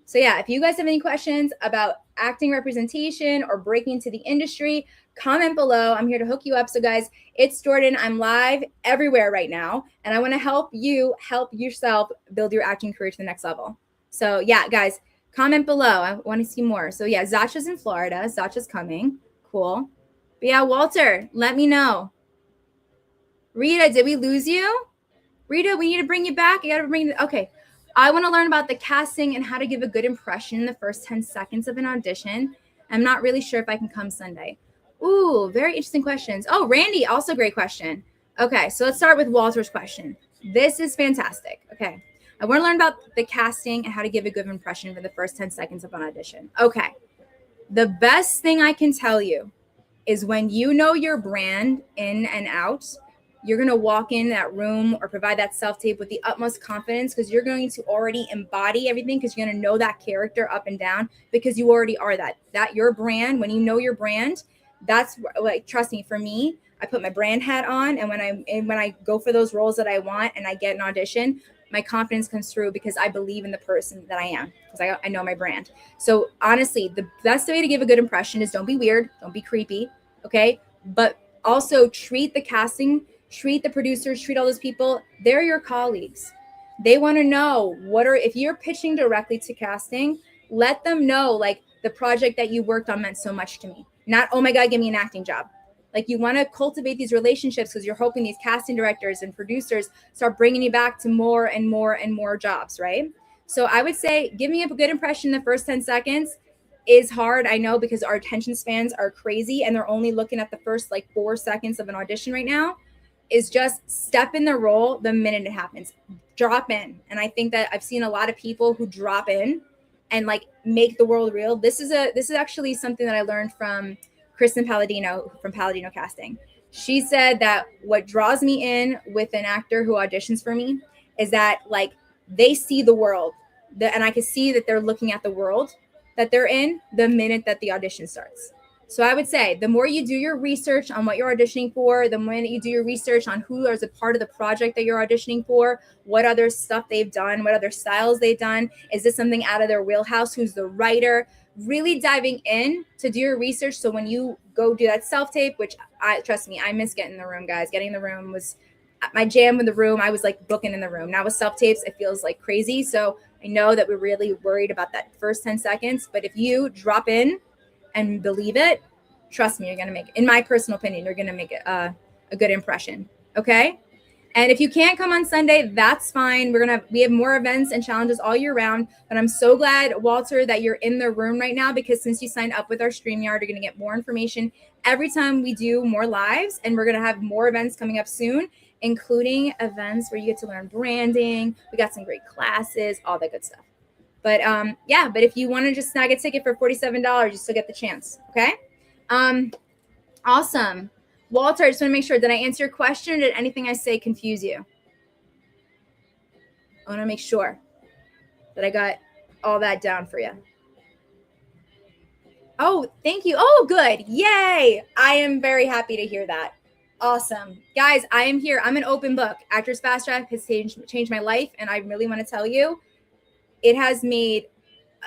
So yeah, if you guys have any questions about acting representation or breaking into the industry, comment below. I'm here to hook you up. So guys, it's Jordan. I'm live everywhere right now, and I want to help you help yourself build your acting career to the next level. So yeah, guys, comment below. I want to see more. So yeah, Zacha's in Florida. Zacha's coming. Cool. But yeah, Walter, let me know. Rita, did we lose you? Rita, we need to bring you back. You got to bring okay. I want to learn about the casting and how to give a good impression in the first 10 seconds of an audition. I'm not really sure if I can come Sunday. Ooh, very interesting questions. Oh, Randy, also great question. Okay, so let's start with Walter's question. This is fantastic. Okay, I want to learn about the casting and how to give a good impression for the first 10 seconds of an audition. Okay, the best thing I can tell you is when you know your brand in and out, you're going to walk in that room or provide that self-tape with the utmost confidence because you're going to already embody everything because you're going to know that character up and down because you already are that your brand. When you know your brand, that's like, trust me, for me, I put my brand hat on. And when I go for those roles that I want and I get an audition, my confidence comes through because I believe in the person that I am because I know my brand. So honestly, the best way to give a good impression is don't be weird. Don't be creepy. Okay. But also treat the casting, treat the producers, treat all those people. They're your colleagues. They want to know if you're pitching directly to casting, let them know like the project that you worked on meant so much to me. Not, oh my God, give me an acting job. Like you want to cultivate these relationships because you're hoping these casting directors and producers start bringing you back to more and more and more jobs, right? So I would say give me a good impression in the first 10 seconds is hard. I know because our attention spans are crazy and they're only looking at the first like 4 seconds of an audition right now. Is just step in the role the minute it happens. Drop in. And I think that I've seen a lot of people who drop in and like make the world real. This is actually something that I learned from Kristen Palladino from Palladino Casting. She said that what draws me in with an actor who auditions for me is that like they see the world and I can see that they're looking at the world that they're in the minute that the audition starts. So I would say the more you do your research on what you're auditioning for, the more that you do your research on who is a part of the project that you're auditioning for, what other stuff they've done, what other styles they've done. Is this something out of their wheelhouse? Who's the writer? Really diving in to do your research. So when you go do that self-tape, which trust me, I miss getting in the room, guys. Getting in the room was my jam in the room. I was like booking in the room. Now with self-tapes, it feels like crazy. So I know that we're really worried about that first 10 seconds. But if you drop in and believe it, trust me, you're going to make, in my personal opinion, you're going to make a good impression. Okay. And if you can't come on Sunday, that's fine. We have more events and challenges all year round, but I'm so glad, Walter, that you're in the room right now, because since you signed up with our StreamYard, you're going to get more information every time we do more lives, and we're going to have more events coming up soon, including events where you get to learn branding. We got some great classes, all that good stuff. But but if you want to just snag a ticket for $47, you still get the chance. Okay. Awesome. Walter, I just want to make sure, did I answer your question, or did anything I say confuse you? I want to make sure that I got all that down for you. Oh, thank you. Oh, good. Yay. I am very happy to hear that. Awesome. Guys, I am here. I'm an open book. Actors Fast Track has changed my life, and I really want to tell you, it has made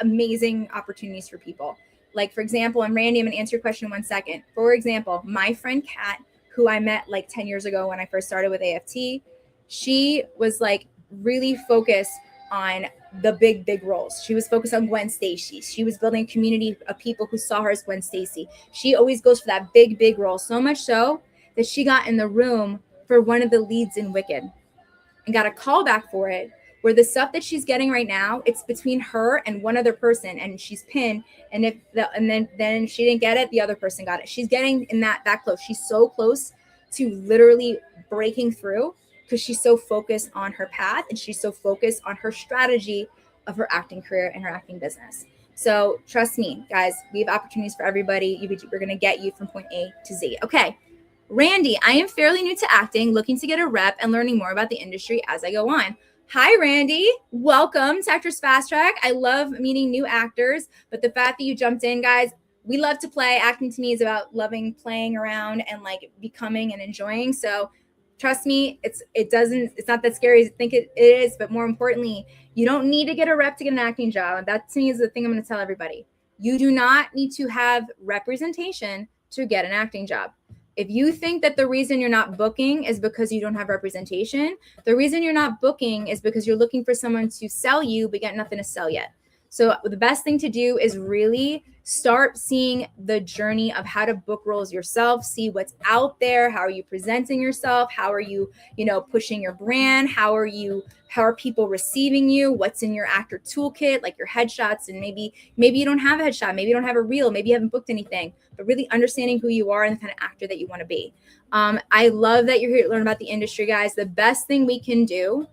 amazing opportunities for people. Like, for example, and Randy, I'm going to answer your question in 1 second. For example, my friend Kat, who I met like 10 years ago when I first started with AFT, she was like really focused on the big roles. She was focused on Gwen Stacy. She was building a community of people who saw her as Gwen Stacy. She always goes for that big role, so much so that she got in the room for one of the leads in Wicked and got a call back for it, where the stuff that she's getting right now, it's between her and one other person, and she's pinned. And then she didn't get it, the other person got it. She's getting in that close. She's so close to literally breaking through because she's so focused on her path and she's so focused on her strategy of her acting career and her acting business. So trust me, guys, we have opportunities for everybody. We're going to get you from point A to Z. Okay. Randy, I am fairly new to acting, looking to get a rep and learning more about the industry as I go on. Hi, Randy. Welcome to Actors Fast Track. I love meeting new actors, but the fact that you jumped in, guys, we love to play. Acting to me is about loving playing around and like becoming and enjoying. So trust me, it's not that scary as you think it is, but more importantly, you don't need to get a rep to get an acting job. That to me is the thing I'm going to tell everybody. You do not need to have representation to get an acting job. If you think that the reason you're not booking is because you don't have representation, the reason you're not booking is because you're looking for someone to sell you, but got nothing to sell yet. So the best thing to do is really start seeing the journey of how to book roles yourself, see what's out there. How are you presenting yourself? How are you, pushing your brand? How are people receiving you? What's in your actor toolkit, like your headshots? And maybe you don't have a headshot. Maybe you don't have a reel. Maybe you haven't booked anything, but really understanding who you are and the kind of actor that you want to be. I love that you're here to learn about the industry, guys. The best thing we can do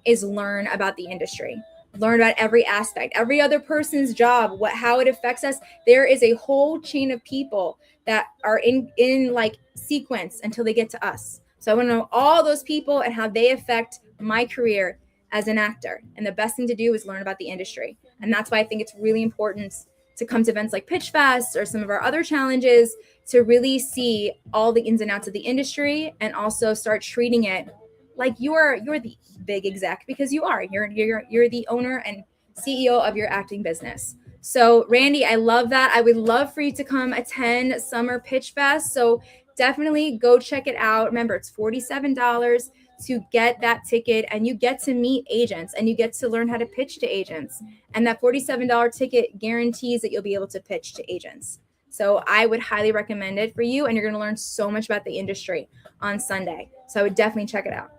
is learn about the industry. Learn about every aspect, every other person's job, how it affects us. There is a whole chain of people that are in like sequence until they get to us. So I want to know all those people and how they affect my career as an actor. And the best thing to do is learn about the industry. And that's why I think it's really important to come to events like Pitch Fest or some of our other challenges to really see all the ins and outs of the industry and also start treating it like you're the big exec, because you are. You're the owner and CEO of your acting business. So Randy, I love that. I would love for you to come attend Summer Pitch Fest. So definitely go check it out. Remember, it's $47 to get that ticket, and you get to meet agents and you get to learn how to pitch to agents. And that $47 ticket guarantees that you'll be able to pitch to agents. So I would highly recommend it for you, and you're going to learn so much about the industry on Sunday. So I would definitely check it out.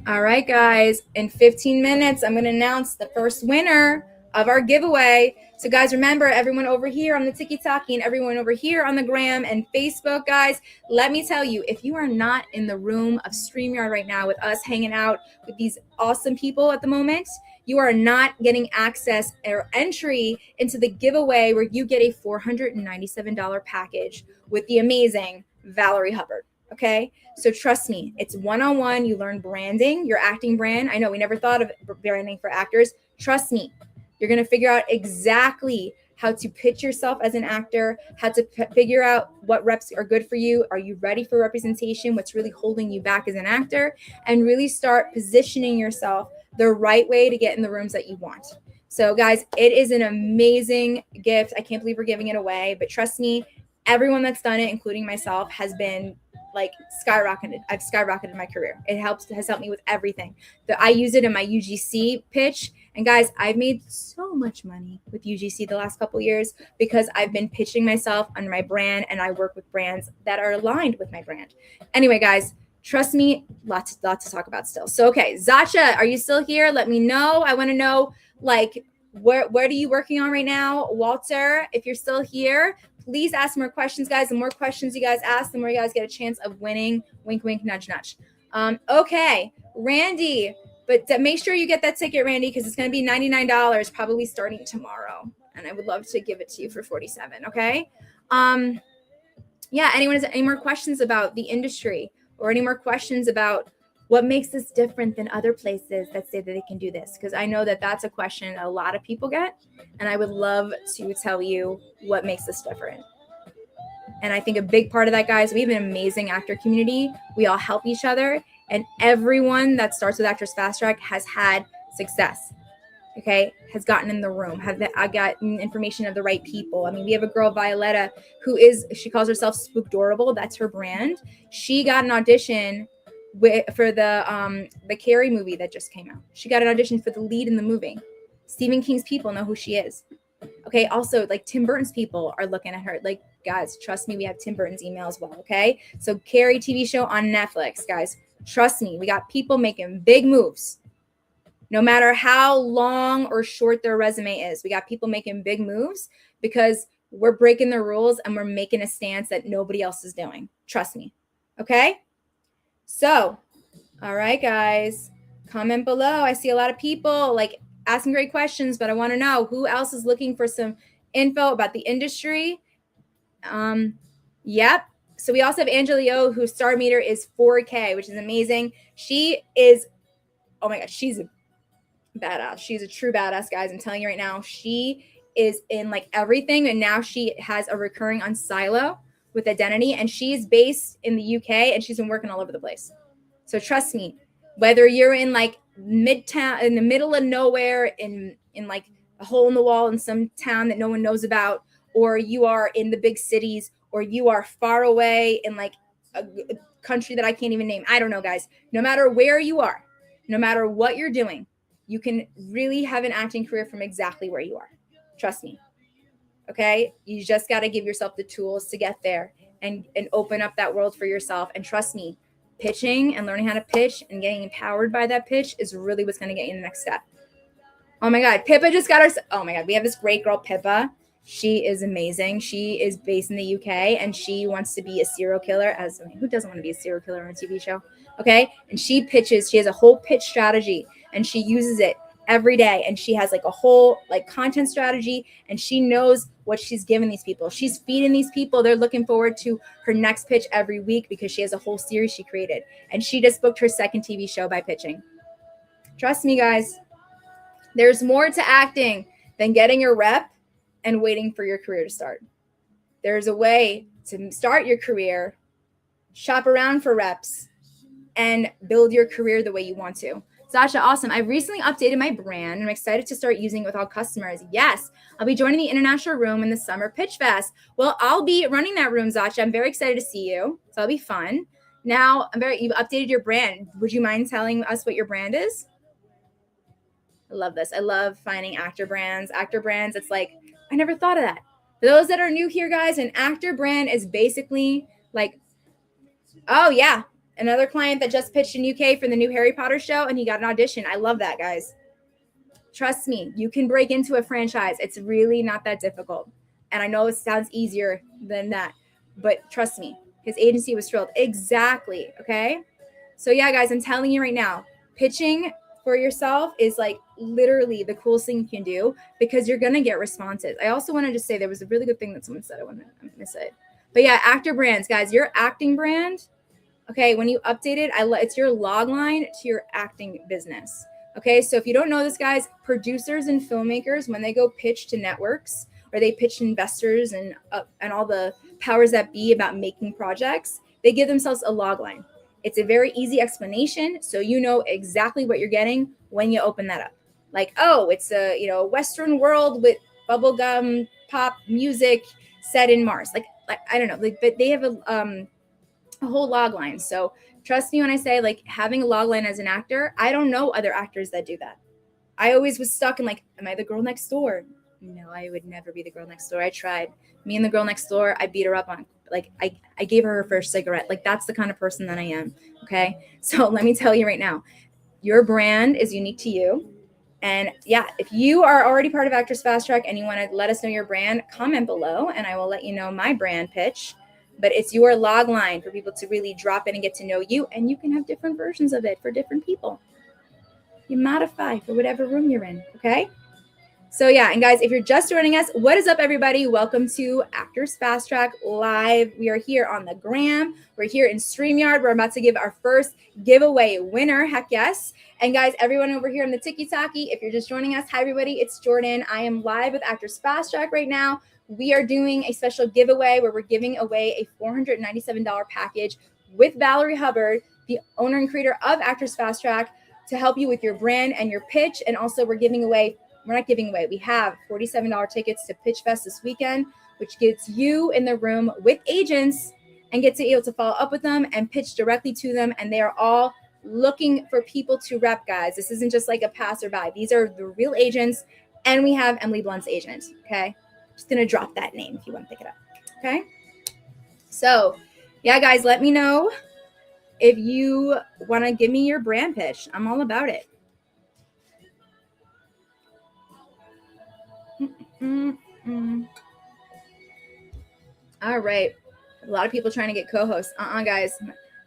All right, guys, in 15 minutes, I'm going to announce the first winner of our giveaway. So guys, remember, everyone over here on the Tiki-Taki and everyone over here on the Gram and Facebook, guys, let me tell you, if you are not in the room of StreamYard right now with us hanging out with these awesome people at the moment, you are not getting access or entry into the giveaway where you get a $497 package with the amazing Valorie Hubbard. Okay. So trust me, it's one-on-one. You learn branding, your acting brand. I know we never thought of branding for actors. Trust me, you're going to figure out exactly how to pitch yourself as an actor, how to figure out what reps are good for you. Are you ready for representation? What's really holding you back as an actor? And really start positioning yourself the right way to get in the rooms that you want. So guys, it is an amazing gift. I can't believe we're giving it away, but trust me, everyone that's done it, including myself, has been like skyrocketed. I've skyrocketed my career. It has helped me with everything. I use it in my UGC pitch. And guys, I've made so much money with UGC the last couple of years because I've been pitching myself under my brand, and I work with brands that are aligned with my brand. Anyway, guys, trust me, lots to talk about still. So, okay, Zacha, are you still here? Let me know. I want to know, like, what are you working on right now? Walter, if you're still here, please ask more questions, guys. The more questions you guys ask, the more you guys get a chance of winning. Wink, wink, nudge, nudge. Okay, Randy, but make sure you get that ticket, Randy, because it's going to be $99 probably starting tomorrow. And I would love to give it to you for $47, okay? Yeah, anyone has any more questions about the industry or any more questions about what makes this different than other places that say that they can do this? Because I know that that's a question a lot of people get, and I would love to tell you what makes this different. And I think a big part of that, guys, we have an amazing actor community. We all help each other, and everyone that starts with Actors Fast Track has had success. okay, has gotten in the room, I gotten information of the right people. I mean, we have a girl, Violetta, she calls herself Spookdorable. That's her brand. She got an audition for the Carrie movie that just came out. She got an audition for the lead in the movie. Stephen King's people know who she is. Okay, also, like, Tim Burton's people are looking at her. Like, guys, trust me, we have Tim Burton's email as well, okay? So Carrie TV show on Netflix, guys, trust me, we got people making big moves. No matter how long or short their resume is, we got people making big moves because we're breaking the rules and we're making a stance that nobody else is doing. Trust me, okay? So, all right, guys, comment below. I see a lot of people like asking great questions, but I want to know who else is looking for some info about the industry. Yep. So we also have Angela, whose star meter is 4K, which is amazing. She is, oh my gosh, she's a badass. She's a true badass, guys. I'm telling you right now, she is in like everything. And now she has a recurring on Silo with Identity, and she's based in the UK and she's been working all over the place. So trust me, whether you're in like midtown, in the middle of nowhere, in like a hole in the wall in some town that no one knows about, or you are in the big cities, or you are far away in like a country that I can't even name. I don't know, guys. No matter where you are, no matter what you're doing, you can really have an acting career from exactly where you are. Trust me. Okay? You just got to give yourself the tools to get there and open up that world for yourself. And trust me, pitching and learning how to pitch and getting empowered by that pitch is really what's going to get you in the next step. Oh my God, Pippa just got her. Oh my God, we have this great girl, Pippa. She is amazing. She is based in the UK and she wants to be a serial killer. Who doesn't want to be a serial killer on a TV show? Okay. And she has a whole pitch strategy and she uses it every day. And she has like a whole like content strategy and she knows what she's giving these people. She's feeding these people. They're looking forward to her next pitch every week because she has a whole series she created. And she just booked her second TV show by pitching. Trust me, guys. There's more to acting than getting your rep and waiting for your career to start. There's a way to start your career, shop around for reps, and build your career the way you want to. Sasha, awesome. I've recently updated my brand and I'm excited to start using it with all customers. Yes, I'll be joining the International Room in the Summer Pitch Fest. Well, I'll be running that room, Sasha. I'm very excited to see you. So that'll be fun. Now, you've updated your brand. Would you mind telling us what your brand is? I love this. I love finding actor brands. Actor brands, it's like, I never thought of that. For those that are new here, guys, an actor brand is basically like, oh yeah, another client that just pitched in UK for the new Harry Potter show and he got an audition. I love that, guys. Trust me, you can break into a franchise. It's really not that difficult. And I know it sounds easier than that, but trust me, his agency was thrilled. Exactly, okay? So yeah, guys, I'm telling you right now, pitching for yourself is like literally the coolest thing you can do because you're going to get responses. I also want to just say there was a really good thing that someone said. I'm going to say it. But yeah, actor brands, guys, your acting brand, okay, when you update it, it's your log line to your acting business. Okay, so if you don't know this, guys, producers and filmmakers, when they go pitch to networks or they pitch to investors and all the powers that be about making projects, they give themselves a log line. It's a very easy explanation, so you know exactly what you're getting when you open that up. Like, oh, it's a Western world with bubblegum pop music set in Mars. Like I don't know, but they have a whole log line. So trust me when I say like having a log line as an actor. I don't know other actors that do that. I always was stuck in like, am I the girl next door? No, I would never be the girl next door. I tried. Me and the girl next door, I beat her up on. Like I gave her first cigarette. Like that's the kind of person that I am. Okay. So let me tell you right now, your brand is unique to you. And yeah, if you are already part of Actors Fast Track and you want to let us know your brand, comment below and I will let you know my brand pitch. But it's your log line for people to really drop in and get to know you. And you can have different versions of it for different people. You modify for whatever room you're in. Okay. So yeah, and guys, if you're just joining us, what is up, everybody? Welcome to Actors Fast Track Live. We are here on the gram. We're here in StreamYard. We're about to give our first giveaway winner. Heck yes. And guys, everyone over here on the Tiki-Taki, if you're just joining us, hi, everybody. It's Jordan. I am live with Actors Fast Track right now. We are doing a special giveaway where we're giving away a $497 package with Valorie Hubbard, the owner and creator of Actors Fast Track, to help you with your brand and your pitch. And also we're not giving away. We have $47 tickets to Pitch Fest this weekend, which gets you in the room with agents and get to be able to follow up with them and pitch directly to them. And they are all looking for people to rep, guys. This isn't just like a passerby. These are the real agents. And we have Emily Blunt's agent. Okay. Just going to drop that name if you want to pick it up. Okay. So yeah, guys, let me know if you want to give me your brand pitch. I'm all about it. All right. A lot of people trying to get co-hosts. Guys.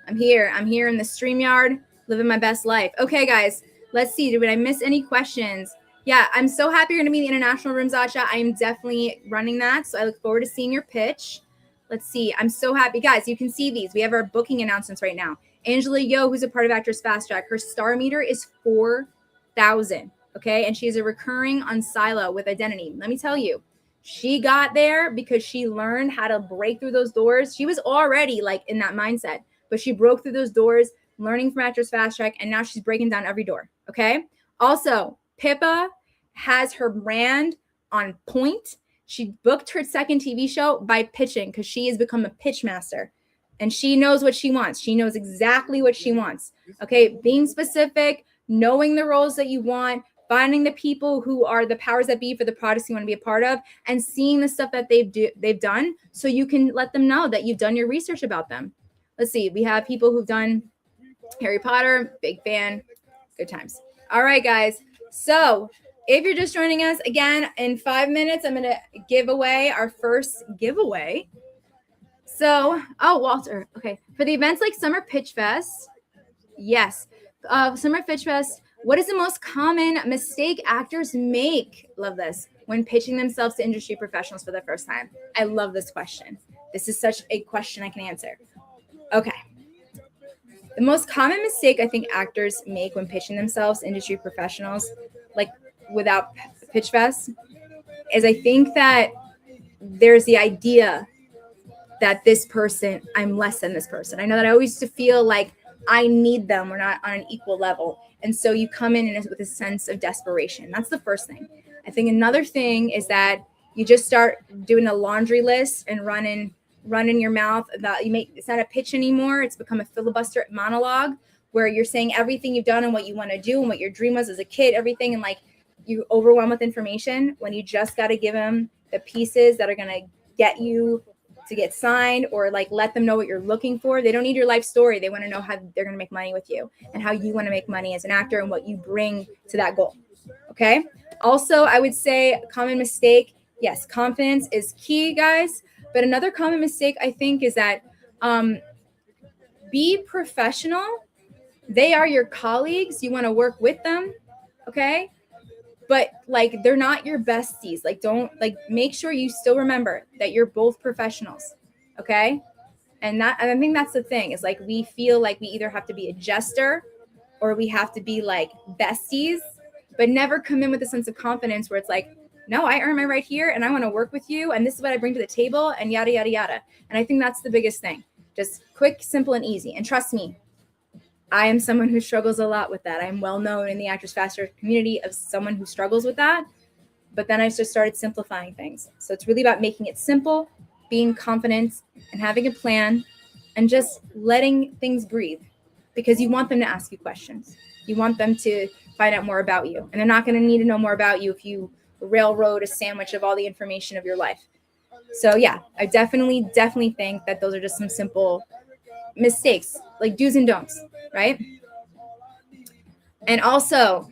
I'm here in the StreamYard, living my best life. Okay, guys, let's see. Did I miss any questions? Yeah, I'm so happy you're going to be in the international room, Zasha. I am definitely running that. So I look forward to seeing your pitch. Let's see. I'm so happy. Guys, you can see these. We have our booking announcements right now. Angela Yo, who's a part of Actors Fast Track, her star meter is 4,000. Okay, and she's a recurring on Silo with Identity. Let me tell you, she got there because she learned how to break through those doors. She was already like in that mindset, but she broke through those doors, learning from Actors Fast Track, and now she's breaking down every door. Okay. Also, Pippa has her brand on point. She booked her second TV show by pitching because she has become a pitch master. And she knows what she wants. She knows exactly what she wants. Okay. Being specific, knowing the roles that you want, finding the people who are the powers that be for the products you want to be a part of, and seeing the stuff that they've done so you can let them know that you've done your research about them. Let's see. We have people who've done Harry Potter, big fan, good times. All right, guys. So if you're just joining us, again, in 5 minutes, I'm going to give away our first giveaway. So, Walter. Okay. For the events like Summer Pitch Fest, yes. Summer Pitch Fest, what is the most common mistake actors make? Love this. When pitching themselves to industry professionals for the first time. I love this question. This is such a question I can answer. Okay. The most common mistake I think actors make when pitching themselves to industry professionals, like without Pitch Fest, is I think that there's the idea that this person, I'm less than this person. I know that I always used to feel like I need them. We're not on an equal level. And so you come in with a sense of desperation. That's the first thing. I think another thing is that you just start doing a laundry list and running your mouth about it's not a pitch anymore. It's become a filibuster monologue where you're saying everything you've done and what you want to do and what your dream was as a kid, everything. And like you overwhelm with information when you just got to give them the pieces that are going to get you to get signed, or like let them know what you're looking for. They don't need your life story. They want to know how they're going to make money with you and how you want to make money as an actor and what you bring to that goal. Okay. Also, I would say common mistake. Yes. Confidence is key, guys. But another common mistake I think is that be professional. They are your colleagues. You want to work with them. Okay. But like, they're not your besties. Like, don't make sure you still remember that you're both professionals. Okay. And I think that's the thing is like, we feel like we either have to be a jester or we have to be like besties, but never come in with a sense of confidence where it's like, no, I earn my right here and I want to work with you. And this is what I bring to the table and yada, yada, yada. And I think that's the biggest thing. Just quick, simple, and easy. And trust me, I am someone who struggles a lot with that. I'm well known in the Actors Fast Track community as someone who struggles with that. But then I just started simplifying things. So it's really about making it simple, being confident, and having a plan, and just letting things breathe. Because you want them to ask you questions. You want them to find out more about you. And they're not going to need to know more about you if you railroad a sandwich of all the information of your life. So yeah, I definitely think that those are just some simple mistakes, like do's and don'ts, right? And also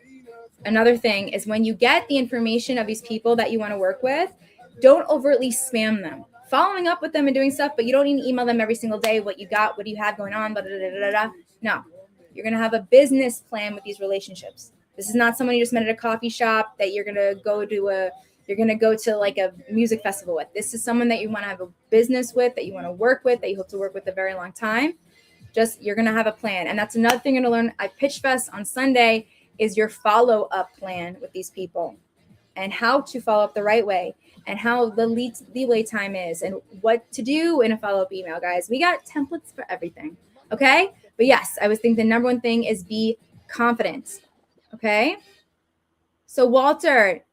another thing is when you get the information of these people that you want to work with, don't overtly spam them. Following up with them and doing stuff, but you don't need to email them every single day what you got, what do you have going on, blah, blah, blah, blah, blah. No, you're going to have a business plan with these relationships. This is not someone you just met at a coffee shop that you're going to go to like a music festival with. This is someone that you want to have a business with, that you want to work with, that you hope to work with a very long time. Just, you're going to have a plan. And that's another thing you're going to learn at Pitch Fest on Sunday is your follow-up plan with these people and how to follow up the right way and how the leeway time is and what to do in a follow-up email, guys. We got templates for everything. Okay. But yes, I was thinking the number one thing is be confident. Okay. So Walter,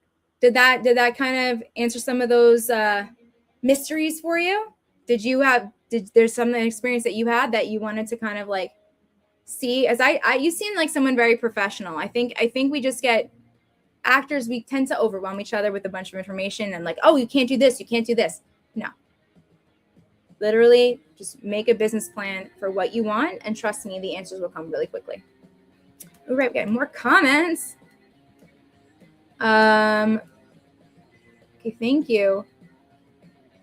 did that kind of answer some of those mysteries for you? There's some experience that you had that you wanted to kind of like see? As you seem like someone very professional. I think we just get actors, we tend to overwhelm each other with a bunch of information and like, oh, you can't do this, you can't do this. No. Literally just make a business plan for what you want, and trust me, the answers will come really quickly. All right, we got more comments. Okay, thank you.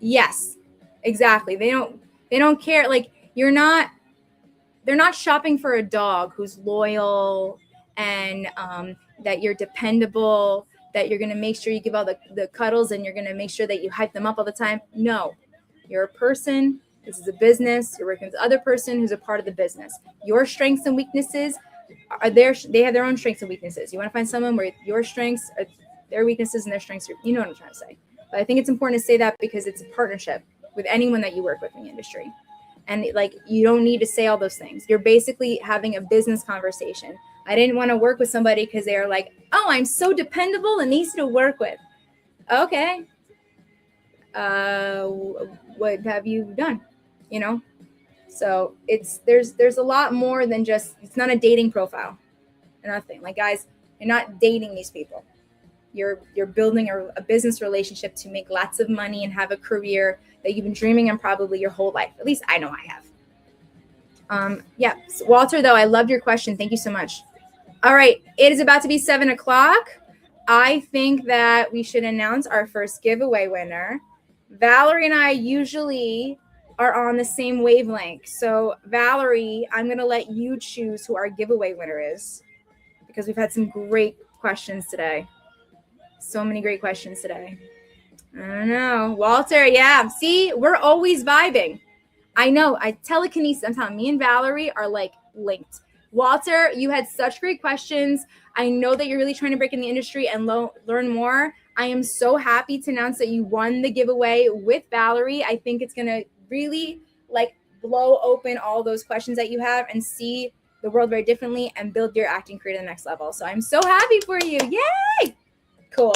Yes, exactly. They don't care. Like, they're not shopping for a dog who's loyal and that you're dependable, that you're going to make sure you give all the cuddles and you're going to make sure that you hype them up all the time. No, you're a person. This is a business. You're working with other person who's a part of the business. Your strengths and weaknesses are they have their own strengths and weaknesses. You want to find someone where your strengths are their weaknesses and their strengths are, you know what I'm trying to say. But I think it's important to say that because it's a partnership with anyone that you work with in the industry. And like, you don't need to say all those things. You're basically having a business conversation. I didn't want to work with somebody because they are like, oh, I'm so dependable and easy to work with. Okay. What have you done? You know? So there's a lot more than just, it's not a dating profile. Nothing. Like, guys, you're not dating these people. You're building a business relationship to make lots of money and have a career that you've been dreaming of probably your whole life. At least I know I have. Yeah. So Walter, though, I loved your question. Thank you so much. All right. It is about to be 7:00. I think that we should announce our first giveaway winner. Valorie and I usually are on the same wavelength. So Valorie, I'm going to let you choose who our giveaway winner is, because we've had some great questions today. So many great questions today. I don't know. Walter, yeah. See, we're always vibing. I know. Telekinesis. I'm telling you, me and Valorie are like linked. Walter, you had such great questions. I know that you're really trying to break in the industry and learn more. I am so happy to announce that you won the giveaway with Valorie. I think it's going to really like blow open all those questions that you have and see the world very differently and build your acting career to the next level. So I'm so happy for you. Yay! Cool.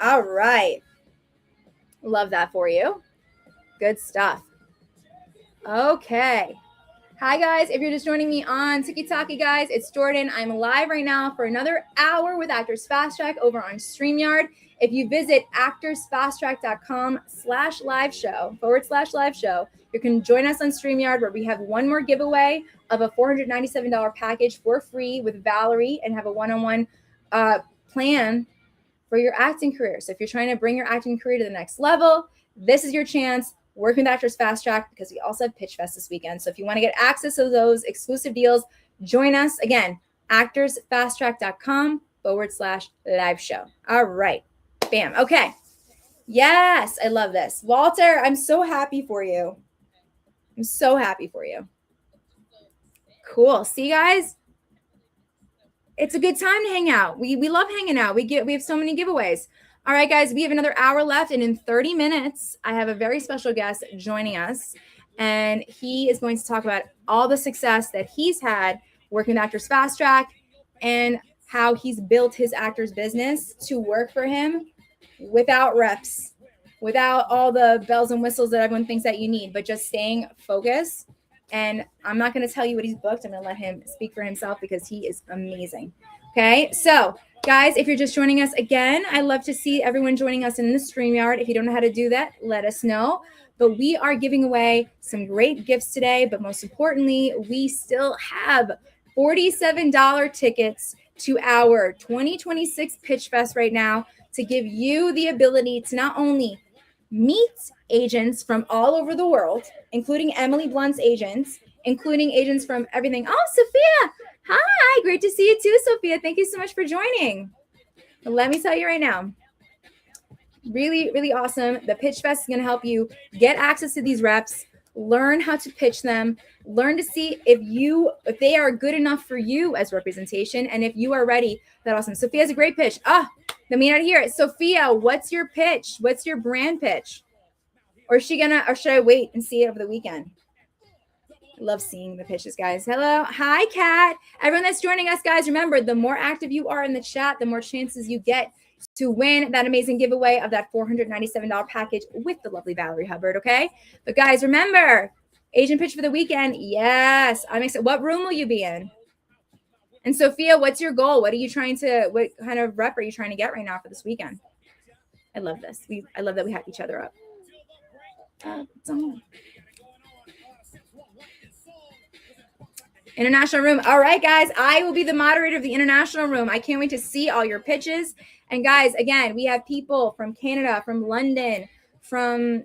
All right. Love that for you. Good stuff. Okay. Hi, guys. If you're just joining me on TikTok, guys, it's Jordan. I'm live right now for another hour with Actors Fast Track over on StreamYard. If you visit actorsfasttrack.com/live show, you can join us on StreamYard, where we have one more giveaway of a $497 package for free with Valorie and have a one-on-one plan for your acting career. So if you're trying to bring your acting career to the next level, this is your chance. Work with Actors Fast Track, because we also have Pitch Fest this weekend. So if you want to get access to those exclusive deals, join us. Again, actorsfasttrack.com/live show. All right. Bam. Okay. Yes, I love this. Walter, I'm so happy for you. I'm so happy for you. Cool. See, guys? It's a good time to hang out. We love hanging out. We have so many giveaways. All right, guys, we have another hour left. And in 30 minutes, I have a very special guest joining us. And he is going to talk about all the success that he's had working with Actors Fast Track and how he's built his actor's business to work for him without reps, without all the bells and whistles that everyone thinks that you need, but just staying focused. And I'm not going to tell you what he's booked. I'm going to let him speak for himself because he is amazing. Okay, so guys, if you're just joining us again, I love to see everyone joining us in the StreamYard. If you don't know how to do that, let us know. But we are giving away some great gifts today. But most importantly, we still have $47 tickets to our 2026 Pitch Fest right now to give you the ability to not only meet agents from all over the world, including Emily Blunt's agents, including agents from everything. Oh, Sophia. Hi. Great to see you too, Sophia. Thank you so much for joining. Let me tell you right now, really, really awesome. The Pitch Fest is going to help you get access to these reps, learn how to pitch them, learn to see if they are good enough for you as representation, and if you are ready. That's awesome. Sophia has a great pitch. Let me not hear it. Sophia, what's your pitch? What's your brand pitch? Or should I wait and see it over the weekend? Love seeing the pitches, guys. Hello. Hi, Kat. Everyone that's joining us, guys, remember, the more active you are in the chat, the more chances you get to win that amazing giveaway of that $497 package with the lovely Valorie Hubbard, okay? But, guys, remember, Asian pitch for the weekend. Yes. I'm excited. What room will you be in? And, Sophia, what's your goal? What kind of rep are you trying to get right now for this weekend? I love this. I love that we hype each other up. International room. All right, guys, I will be the moderator of the international room. I can't wait to see all your pitches. And guys, again, we have people from Canada, from London, from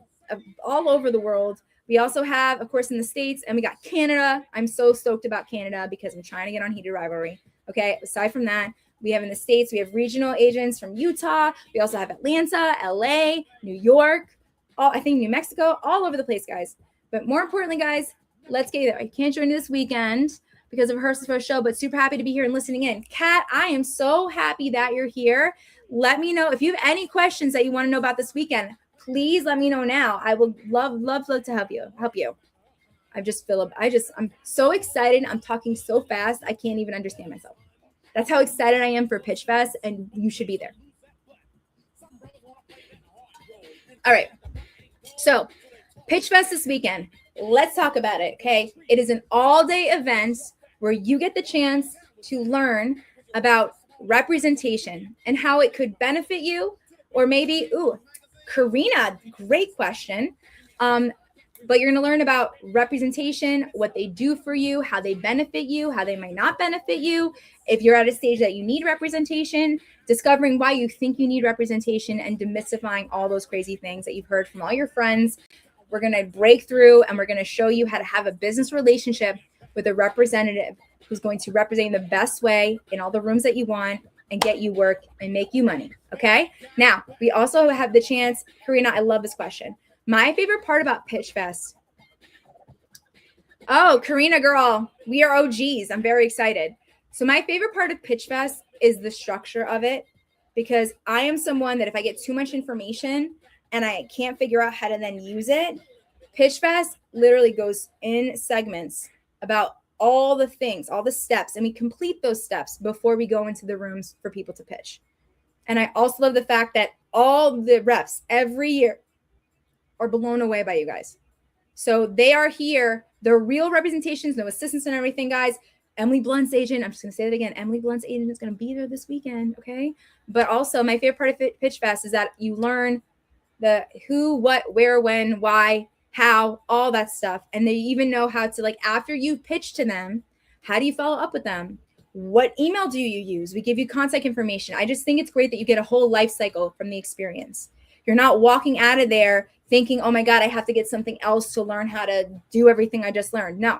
all over the world. We also have, of course, in the States, and we got Canada. I'm so stoked about Canada because I'm trying to get on Heated Rivalry. Okay, aside from that, we have in the States, we have regional agents from Utah. We also have Atlanta, LA, New York, I think New Mexico, all over the place, guys. But more importantly, guys, let's get there. I can't join you this weekend because of rehearsals for a show, but super happy to be here and listening in. Kat, I am so happy that you're here. Let me know if you have any questions that you want to know about this weekend. Please let me know now. I will love to help you. I'm so excited. I'm talking so fast. I can't even understand myself. That's how excited I am for Pitch Fest, and you should be there. All right. So, Pitch Fest this weekend. Let's talk about it, okay? It is an all-day event where you get the chance to learn about representation and how it could benefit you, or maybe, Karina, great question. But you're going to learn about representation, what they do for you, how they benefit you, how they might not benefit you. If you're at a stage that you need representation, discovering why you think you need representation, and demystifying all those crazy things that you've heard from all your friends. We're going to break through and we're going to show you how to have a business relationship with a representative who's going to represent you the best way in all the rooms that you want and get you work and make you money. Okay. Now, we also have the chance, Karina, I love this question. My favorite part about Pitch Fest. Oh, Karina, girl, we are OGs. I'm very excited. So my favorite part of Pitch Fest is the structure of it, because I am someone that if I get too much information and I can't figure out how to then use it, Pitch Fest literally goes in segments about all the things, all the steps, and we complete those steps before we go into the rooms for people to pitch. And I also love the fact that all the reps every year are blown away by you guys. So they are here. They're real representations, no assistants and everything, guys. Emily Blunt's agent, I'm just going to say that again. Emily Blunt's agent is going to be there this weekend, okay? But also, my favorite part of Pitch Fest is that you learn the who, what, where, when, why, how, all that stuff. And they even know how to, like, after you pitch to them, how do you follow up with them? What email do you use? We give you contact information. I just think it's great that you get a whole life cycle from the experience. You're not walking out of there thinking, oh my God, I have to get something else to learn how to do everything I just learned. No.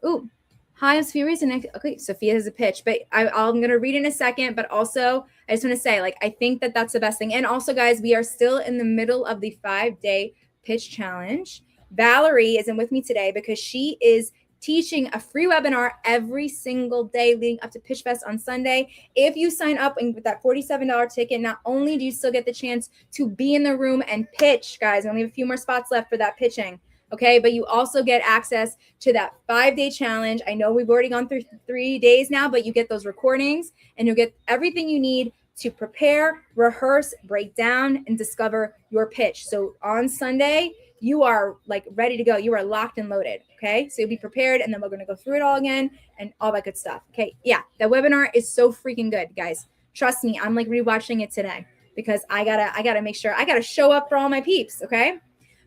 Ooh. Hi, I'm Sophia. Okay, Sophia has a pitch, but I'm going to read in a second. But also, I just want to say, like, I think that that's the best thing. And also, guys, we are still in the middle of the 5-day pitch challenge. Valorie isn't with me today because she is teaching a free webinar every single day leading up to Pitch Fest on Sunday. If you sign up and with that $47 ticket, not only do you still get the chance to be in the room and pitch, guys, we only have a few more spots left for that pitching. Okay, but you also get access to that 5-day challenge. I know we've already gone through 3 days now, but you get those recordings and you'll get everything you need to prepare, rehearse, break down, and discover your pitch. So on Sunday, you are like ready to go. You are locked and loaded. Okay, so you'll be prepared, and then we're going to go through it all again and all that good stuff. Okay, yeah, that webinar is so freaking good, guys. Trust me, I'm like rewatching it today because I gotta make sure I gotta show up for all my peeps. Okay.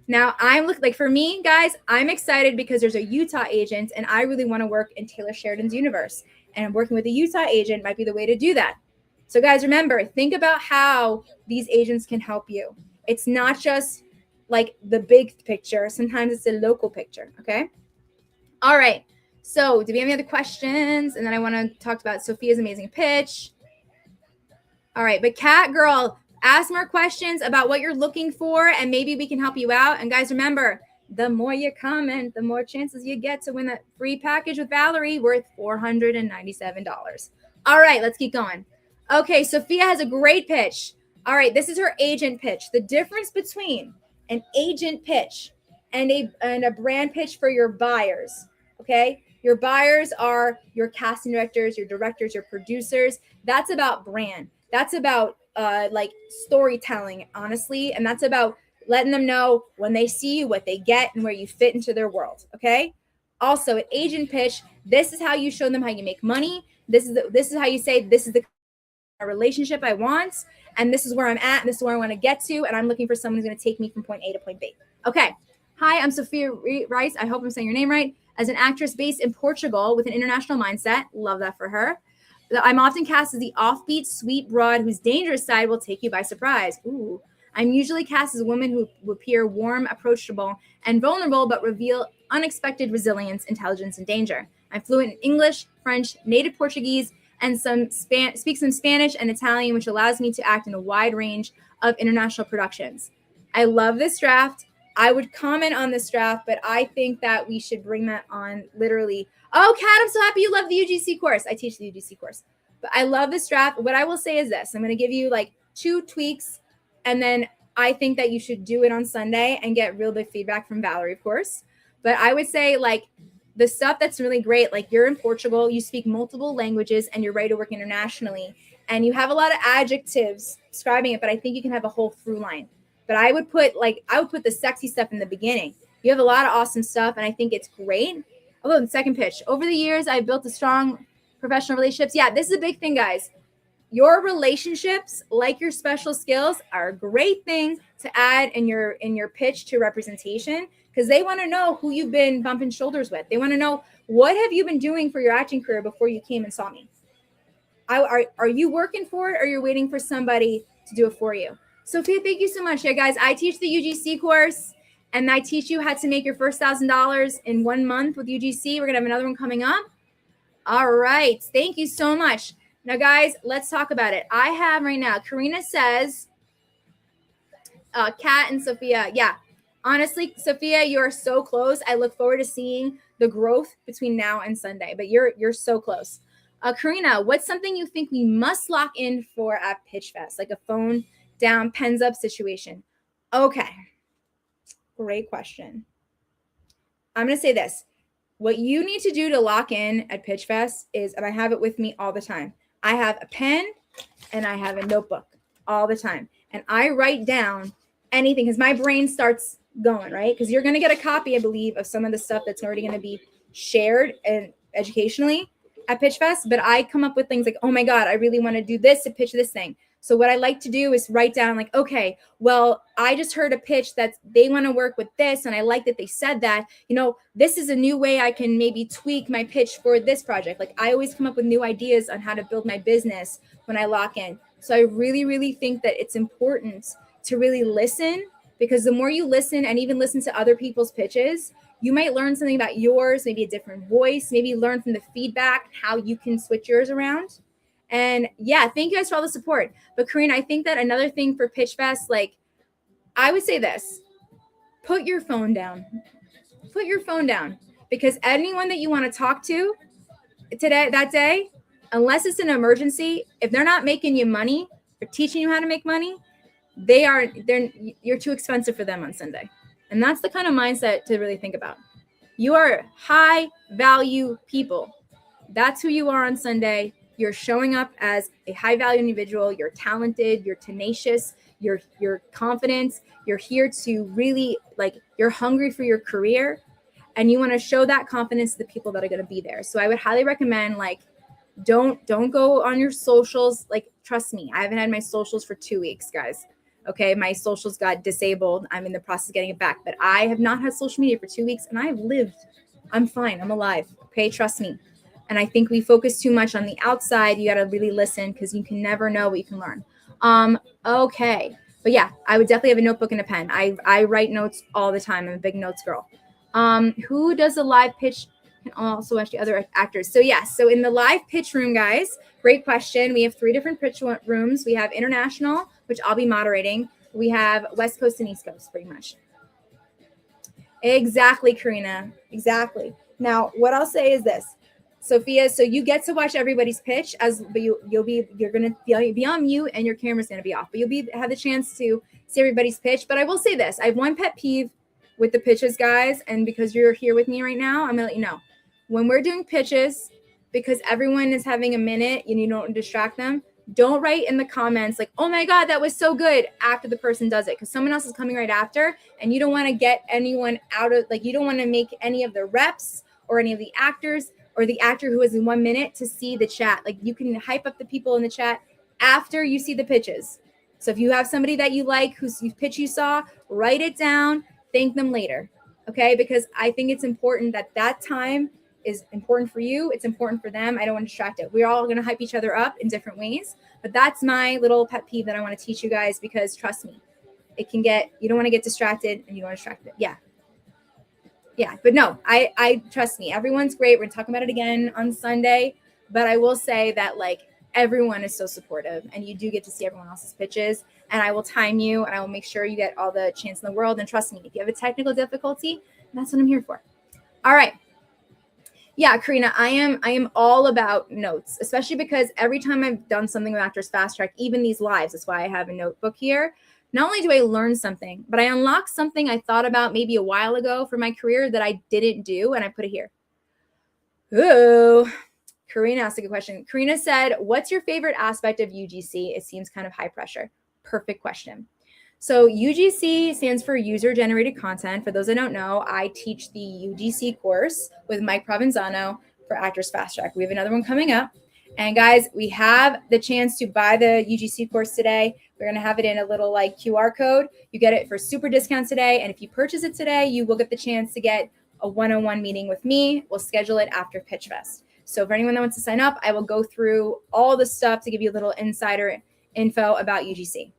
Now, for me, guys, I'm excited because there's a Utah agent and I really want to work in Taylor Sheridan's universe. And working with a Utah agent might be the way to do that. So, guys, remember, think about how these agents can help you. It's not just like the big picture. Sometimes it's a local picture, okay? All right. So, do we have any other questions? And then I want to talk about Sophia's amazing pitch. All right. But Cat Girl, ask more questions about what you're looking for, and maybe we can help you out. And guys, remember, the more you comment, the more chances you get to win that free package with Valorie worth $497. All right, let's keep going. Okay, Sophia has a great pitch. All right, this is her agent pitch. The difference between an agent pitch and a brand pitch for your buyers. Okay, your buyers are your casting directors, your directors, your producers. That's about brand. That's about like storytelling, honestly, and that's about letting them know when they see you what they get and where you fit into their world. Okay. Also, an agent pitch. This is how you show them how you make money. This is how you say this is the relationship I want, and this is where I'm at, and this is where I want to get to, and I'm looking for someone who's going to take me from point A to point B. Okay. Hi, I'm Sophia Rice. I hope I'm saying your name right. As an actress based in Portugal with an international mindset, love that for her. I'm often cast as the offbeat, sweet broad whose dangerous side will take you by surprise. Ooh. I'm usually cast as a woman who appear warm, approachable, and vulnerable, but reveal unexpected resilience, intelligence, and danger. I'm fluent in English, French, native Portuguese, and speak some Spanish and Italian, which allows me to act in a wide range of international productions. I love this draft. I would comment on this draft, but I think that we should bring that on literally. Oh, Kat, I'm so happy you love the UGC course. I teach the UGC course. But I love this draft. What I will say is this. I'm going to give you like 2 tweaks, and then I think that you should do it on Sunday and get real big feedback from Valorie, of course. But I would say like the stuff that's really great, like you're in Portugal, you speak multiple languages, and you're ready to work internationally, and you have a lot of adjectives describing it, but I think you can have a whole through line. But I would put the sexy stuff in the beginning. You have a lot of awesome stuff, and I think it's great. Although the second pitch, over the years, I've built a strong professional relationships. Yeah, this is a big thing, guys. Your relationships, like your special skills, are a great thing to add in your pitch to representation, because they want to know who you've been bumping shoulders with. They want to know, what have you been doing for your acting career before you came and saw me? Are you working for it, or you're waiting for somebody to do it for you? Sophia, thank you so much. Yeah, guys, I teach the UGC course, and I teach you how to make your first $1,000 in 1 month with UGC. We're going to have another one coming up. All right. Thank you so much. Now, guys, let's talk about it. I have right now, Karina says, Kat and Sophia. Yeah, honestly, Sophia, you are so close. I look forward to seeing the growth between now and Sunday, but you're so close. Karina, what's something you think we must lock in for at Pitch Fest, like a phone down, pens up situation? Okay. Great question. I'm going to say this. What you need to do to lock in at Pitch Fest is, and I have it with me all the time, I have a pen and I have a notebook all the time. And I write down anything, because my brain starts going, right? Because you're going to get a copy, I believe, of some of the stuff that's already going to be shared and educationally at Pitch Fest. But I come up with things like, oh my God, I really want to do this to pitch this thing. So what I like to do is write down like, okay, well, I just heard a pitch that they want to work with this, and I like that they said that, this is a new way I can maybe tweak my pitch for this project. Like, I always come up with new ideas on how to build my business when I lock in. So I really, really think that it's important to really listen, because the more you listen and even listen to other people's pitches, you might learn something about yours, maybe a different voice, maybe learn from the feedback, how you can switch yours around. And yeah, thank you guys for all the support. But Karina, I think that another thing for Pitch Fest, like, I would say this, put your phone down. Put your phone down, because anyone that you want to talk to that day, unless it's an emergency, if they're not making you money or teaching you how to make money, you're too expensive for them on Sunday. And that's the kind of mindset to really think about. You are high value people. That's who you are on Sunday. You're showing up as a high value individual. You're talented. You're tenacious. You're confident. You're here to really, like, you're hungry for your career, and you want to show that confidence to the people that are going to be there. So I would highly recommend, like, don't go on your socials. Like, trust me, I haven't had my socials for 2 weeks, guys. Okay, my socials got disabled. I'm in the process of getting it back, but I have not had social media for 2 weeks, and I've lived. I'm fine. I'm alive. Okay, trust me. And I think we focus too much on the outside. You got to really listen, because you can never know what you can learn. Okay. But yeah, I would definitely have a notebook and a pen. I write notes all the time. I'm a big notes girl. Who does a live pitch and also watch the other actors? So yeah, so in the live pitch room, guys, great question. We have 3 different pitch rooms. We have international, which I'll be moderating. We have West Coast and East Coast, pretty much. Exactly, Karina. Exactly. Now, what I'll say is this. Sophia, so you get to watch everybody's pitch, but you're gonna be on mute, and your camera's gonna be off, but you'll have the chance to see everybody's pitch. But I will say this: I have one pet peeve with the pitches, guys, and because you're here with me right now, I'm gonna let you know when we're doing pitches, because everyone is having a minute and you don't distract them. Don't write in the comments like, oh my God, that was so good after the person does it, because someone else is coming right after and you don't want to get anyone out of, like, you don't want to make any of the reps or any of the actors or the actor who is in 1 minute to see the chat. Like, you can hype up the people in the chat after you see the pitches. So if you have somebody that you like whose pitch you saw, write it down, thank them later. Okay, because I think it's important that time is important for you. It's important for them. I don't want to distract it. We're all going to hype each other up in different ways, but that's my little pet peeve that I want to teach you guys, because trust me, it can get, you don't want to get distracted and you don't want to distract it. Yeah. But no, I trust me. Everyone's great. We're talking about it again on Sunday, but I will say that like everyone is so supportive and you do get to see everyone else's pitches, and I will time you and I will make sure you get all the chance in the world. And trust me, if you have a technical difficulty, that's what I'm here for. All right. Yeah, Karina, I am all about notes, especially because every time I've done something with Actors Fast Track, even these lives, that's why I have a notebook here. Not only do I learn something, but I unlock something I thought about maybe a while ago for my career that I didn't do, and I put it here. Ooh, Karina asked a good question. Karina said, what's your favorite aspect of UGC? It seems kind of high pressure. Perfect question. So UGC stands for User Generated Content. For those that don't know, I teach the UGC course with Mike Provenzano for Actors Fast Track. We have another one coming up. And guys, we have the chance to buy the UGC course today. We're going to have it in a little like QR code. You get it for super discount today. And if you purchase it today, you will get the chance to get a one-on-one meeting with me. We'll schedule it after Pitch Fest. So for anyone that wants to sign up, I will go through all the stuff to give you a little insider info about UGC.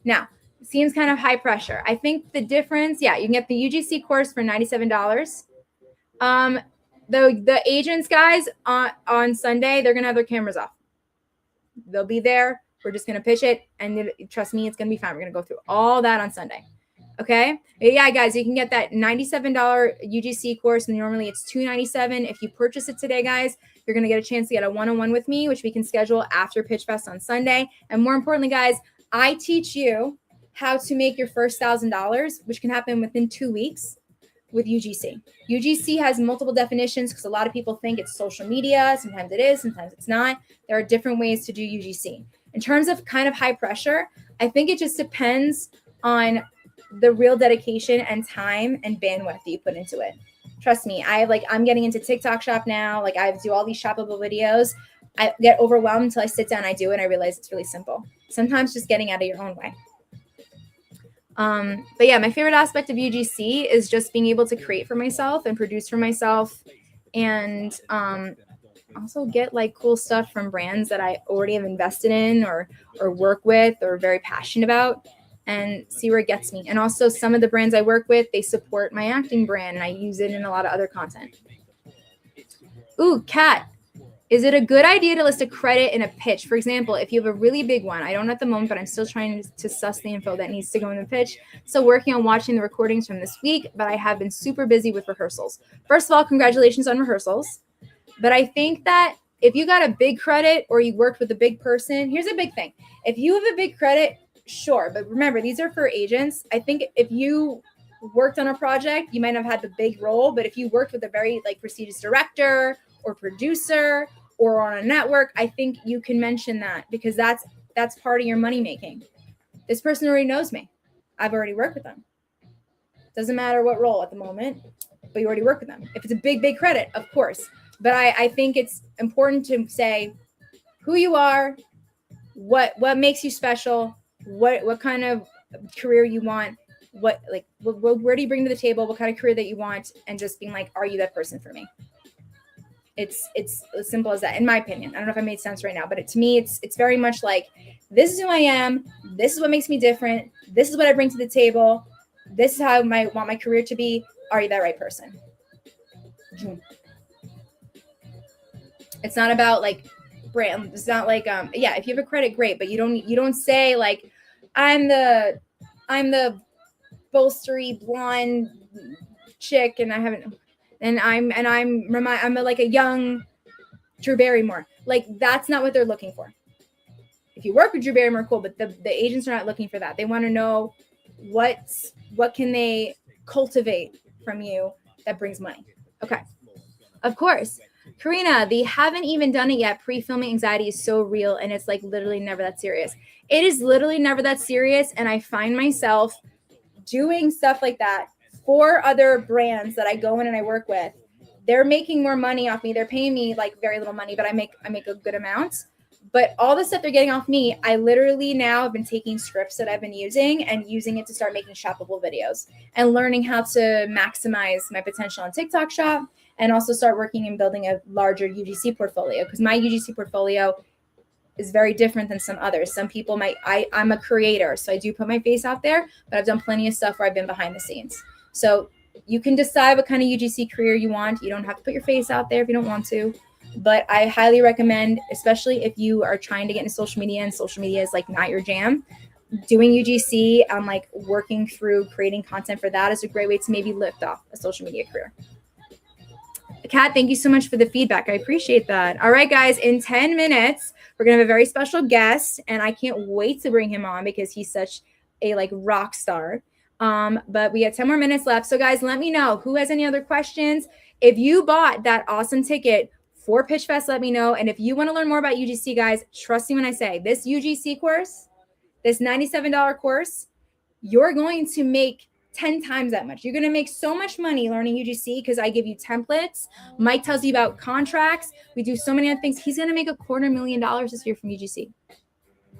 Now, seems kind of high pressure. I think the difference, yeah, you can get the UGC course for $97. The agents, guys, on Sunday, they're going to have their cameras off. They'll be there. We're just going to pitch it. And trust me, it's going to be fine. We're going to go through all that on Sunday. Okay. Yeah, guys, you can get that $97 UGC course. And normally it's $297. If you purchase it today, guys, you're going to get a chance to get a one-on-one with me, which we can schedule after Pitch Fest on Sunday. And more importantly, guys, I teach you how to make your first $1,000, which can happen within 2 weeks with UGC. UGC has multiple definitions because a lot of people think it's social media. Sometimes it is, sometimes it's not. There are different ways to do UGC. In terms of kind of high pressure, I think it just depends on the real dedication and time and bandwidth that you put into it. Trust me, I'm getting into TikTok shop now. Like, I do all these shoppable videos. I get overwhelmed until I sit down, I do it, and I realize it's really simple. Sometimes just getting out of your own way. But yeah, my favorite aspect of UGC is just being able to create for myself and produce for myself, and also get like cool stuff from brands that I already have invested in or work with or very passionate about, and see where it gets me. And also some of the brands I work with, they support my acting brand and I use it in a lot of other content. Ooh, Kat. Is it a good idea to list a credit in a pitch? For example, if you have a really big one, I don't at the moment, but I'm still trying to suss the info that needs to go in the pitch. Still working on watching the recordings from this week, but I have been super busy with rehearsals. First of all, congratulations on rehearsals. But I think that if you got a big credit or you worked with a big person, here's a big thing. If you have a big credit, sure. But remember, these are for agents. I think if you worked on a project, you might have had the big role. But if you worked with a very like prestigious director or producer or on a network, I think you can mention that, because that's part of your money making. This person already knows me. I've already worked with them. Doesn't matter what role at the moment, but you already work with them. If it's a big, big credit, of course. But I think it's important to say who you are, what makes you special, what kind of career you want, where do you bring to the table, what kind of career that you want, and just being like, are you that person for me? It's as simple as that, in my opinion. I don't know if I made sense right now, but to me, it's very much like, this is who I am. This is what makes me different. This is what I bring to the table. This is how I want my career to be. Are you that right person? It's not about like brand. It's not like, yeah, if you have a credit, great. But you don't say like, I'm the bolstery blonde chick and I'm like a young Drew Barrymore. Like, that's not what they're looking for. If you work with Drew Barrymore, cool, but the agents are not looking for that. They want to know what can they cultivate from you that brings money. Okay. Of course. Karina, the haven't even done it yet. Pre-filming anxiety is so real, and it's like literally never that serious. It is literally never that serious. And I find myself doing stuff like that for other brands that I go in and I work with. They're making more money off me. They're paying me like very little money, but I make a good amount. But all the stuff they're getting off me, I literally now have been taking scripts that I've been using and using it to start making shoppable videos and learning how to maximize my potential on TikTok Shop, and also start working and building a larger UGC portfolio, because my UGC portfolio is very different than some others. Some people I'm a creator, so I do put my face out there, but I've done plenty of stuff where I've been behind the scenes. So you can decide what kind of UGC career you want. You don't have to put your face out there if you don't want to, but I highly recommend, especially if you are trying to get into social media and social media is like not your jam, doing UGC and like working through creating content for that is a great way to maybe lift off a social media career. Kat, thank you so much for the feedback. I appreciate that. All right, guys, in 10 minutes, we're going to have a very special guest, and I can't wait to bring him on because he's such a like rock star. But we have 10 more minutes left. So guys, let me know who has any other questions. If you bought that awesome ticket for Pitch Fest, let me know. And if you want to learn more about UGC, guys, trust me when I say this UGC course, this $97 course, you're going to make 10 times that much. You're going to make so much money learning UGC because I give you templates. Mike tells you about contracts. We do so many other things. He's going to make $250,000 this year from UGC.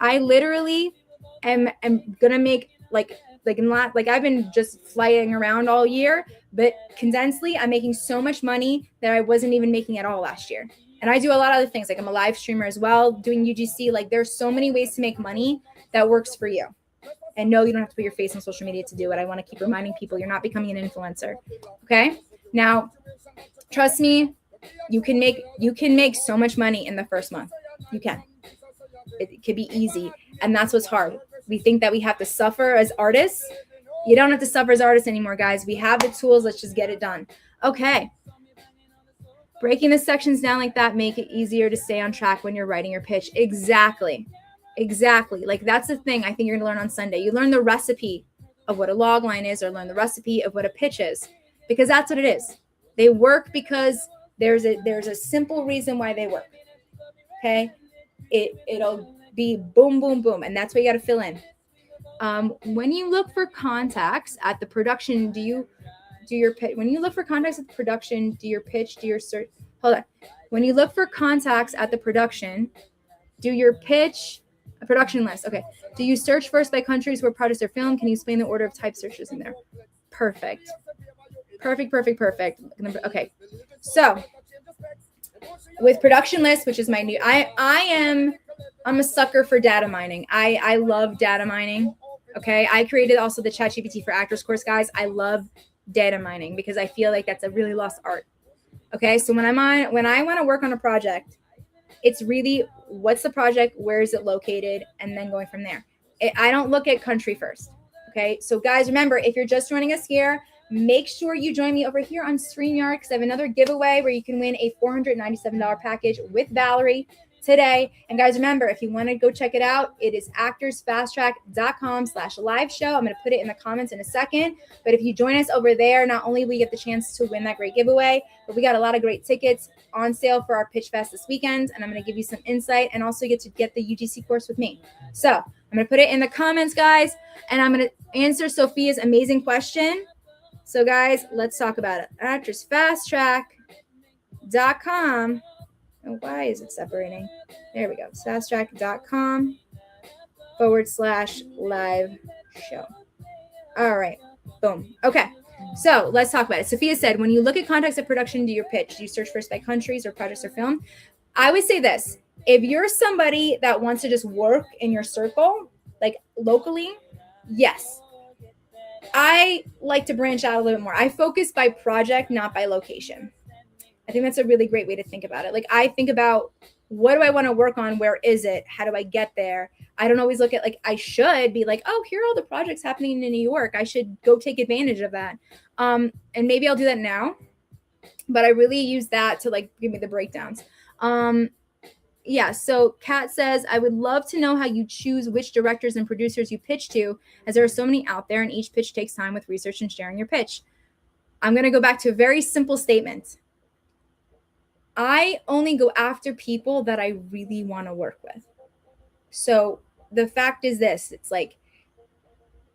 I literally am going to make like I've been just flying around all year, but condensedly, I'm making so much money that I wasn't even making at all last year. And I do a lot of other things. Like I'm a live streamer as well, doing UGC. Like there's so many ways to make money that works for you. And no, you don't have to put your face on social media to do it. I want to keep reminding people you're not becoming an influencer. Okay. Now, trust me, you can make so much money in the first month. You can. It could be easy. And that's what's hard. We think that we have to suffer as artists. You don't have to suffer as artists anymore, guys. We have the tools. Let's just get it done. Okay. Breaking the sections down like that make it easier to stay on track when you're writing your pitch. Exactly. Like that's the thing I think you're going to learn on Sunday. You learn the recipe of what a log line is, or learn the recipe of what a pitch is, because that's what it is. They work because there's a simple reason why they work. Okay. It'll be boom, boom, boom. And that's what you got to fill in. When you look for contacts at the production, when you look for contacts at the production, do your pitch, do your search. Hold on. When you look for contacts at the production, do your pitch, a production list. Okay. Do you search first by countries where projects are filmed? Can you explain the order of type searches in there? Perfect. Okay. So with production list, which is my new, I'm a sucker for data mining. I love data mining. Okay. I created also the ChatGPT for Actors course, guys. I love data mining because I feel like that's a really lost art. Okay. So when I want to work on a project, it's really, what's the project? Where is it located? And then going from there. I don't look at country first. Okay. So guys, remember, if you're just joining us here, make sure you join me over here on StreamYard, because I have another giveaway where you can win a $497 package with Valorie today. And guys, remember, if you want to go check it out, it is actorsfasttrack.com/live show. I'm going to put it in the comments in a second. But if you join us over there, not only we get the chance to win that great giveaway, but we got a lot of great tickets on sale for our Pitch Fest this weekend. And I'm going to give you some insight, and also get to get the UGC course with me. So I'm going to put it in the comments, guys, and I'm going to answer Sophia's amazing question. So guys, let's talk about it. actorsfasttrack.com. Oh, why is it separating? There we go. fasttrack.com/live show. All right. Boom. Okay. So let's talk about it. Sophia said, when you look at contacts of production, do your pitch? Do you search first by countries or projects or film? I would say this. If you're somebody that wants to just work in your circle, like locally, yes. I like to branch out a little bit more. I focus by project, not by location. I think that's a really great way to think about it. Like I think about, what do I want to work on? Where is it? How do I get there? I don't always look at, like, I should be like, oh, here are all the projects happening in New York. I should go take advantage of that. And maybe I'll do that now, but I really use that to like give me the breakdowns. Yeah, so Kat says, I would love to know how you choose which directors and producers you pitch to, as there are so many out there and each pitch takes time with research and sharing your pitch. I'm going to go back to a very simple statement. I only go after people that I really want to work with. So the fact is this, it's like,